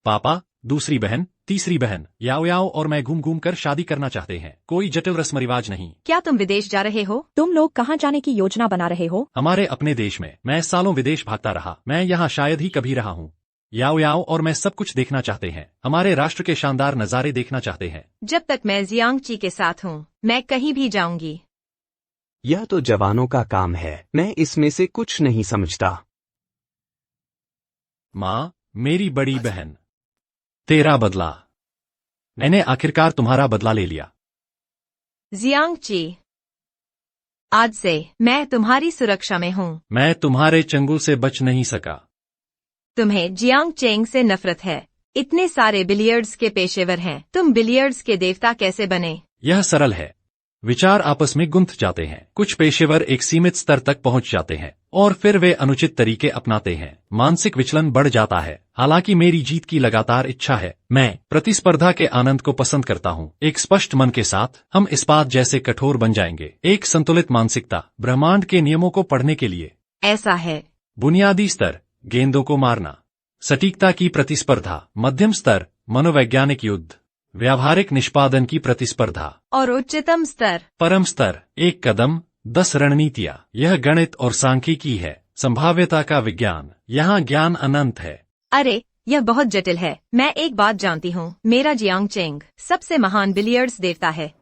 पापा, दूसरी बहन, तीसरी बहन, याओ याओ और मैं घूम घूम कर शादी करना चाहते हैं। कोई जटिल रस्म रिवाज नहीं। क्या तुम विदेश जा रहे हो? तुम लोग कहाँ जाने की योजना बना रहे हो? हमारे अपने देश में। मैं सालों विदेश भागता रहा। मैं यहाँ शायद ही कभी रहा हूँ। याओ याओ और मैं सब कुछ देखना चाहते हैं। हमारे राष्ट्र के शानदार नज़ारे देखना चाहते हैं। जब तक मैं जियांग ची के साथ हूँ, मैं कहीं भी जाऊंगी। यह तो जवानों का काम है। मैं इसमें से कुछ नहीं समझता। माँ, मेरी बड़ी बहन, तेरा बदला। मैंने आखिरकार तुम्हारा बदला ले लिया। जियांग ची, आज से मैं तुम्हारी सुरक्षा में हूँ। मैं तुम्हारे चंगुल से बच नहीं सका। तुम्हें जियांग चेंग से नफरत है। इतने सारे बिलियर्ड्स के पेशेवर हैं, तुम बिलियर्ड्स के देवता कैसे बने? यह सरल है। विचार आपस में गुंथ जाते हैं। कुछ पेशेवर एक सीमित स्तर तक पहुंच जाते हैं और फिर वे अनुचित तरीके अपनाते हैं। मानसिक विचलन बढ़ जाता है। हालांकि मेरी जीत की लगातार इच्छा है, मैं प्रतिस्पर्धा के आनंद को पसंद करता हूं। एक स्पष्ट मन के साथ हम इस्पात जैसे कठोर बन जाएंगे। एक संतुलित मानसिकता ब्रह्मांड के नियमों को पढ़ने के लिए। ऐसा है। बुनियादी स्तर, गेंदों को मारना। सटीकता की प्रतिस्पर्धा। मध्यम स्तर, मनोवैज्ञानिक युद्ध। व्यावहारिक निष्पादन की प्रतिस्पर्धा। और उच्चतम स्तर, परम स्तर, एक कदम 10 रणनीतियां। यह गणित और सांख्यिकी है। संभाव्यता का विज्ञान। यहाँ ज्ञान अनंत है। अरे यह बहुत जटिल है। मैं एक बात जानती हूँ, मेरा जियांग चेंग सबसे महान बिलियर्ड्स देवता है।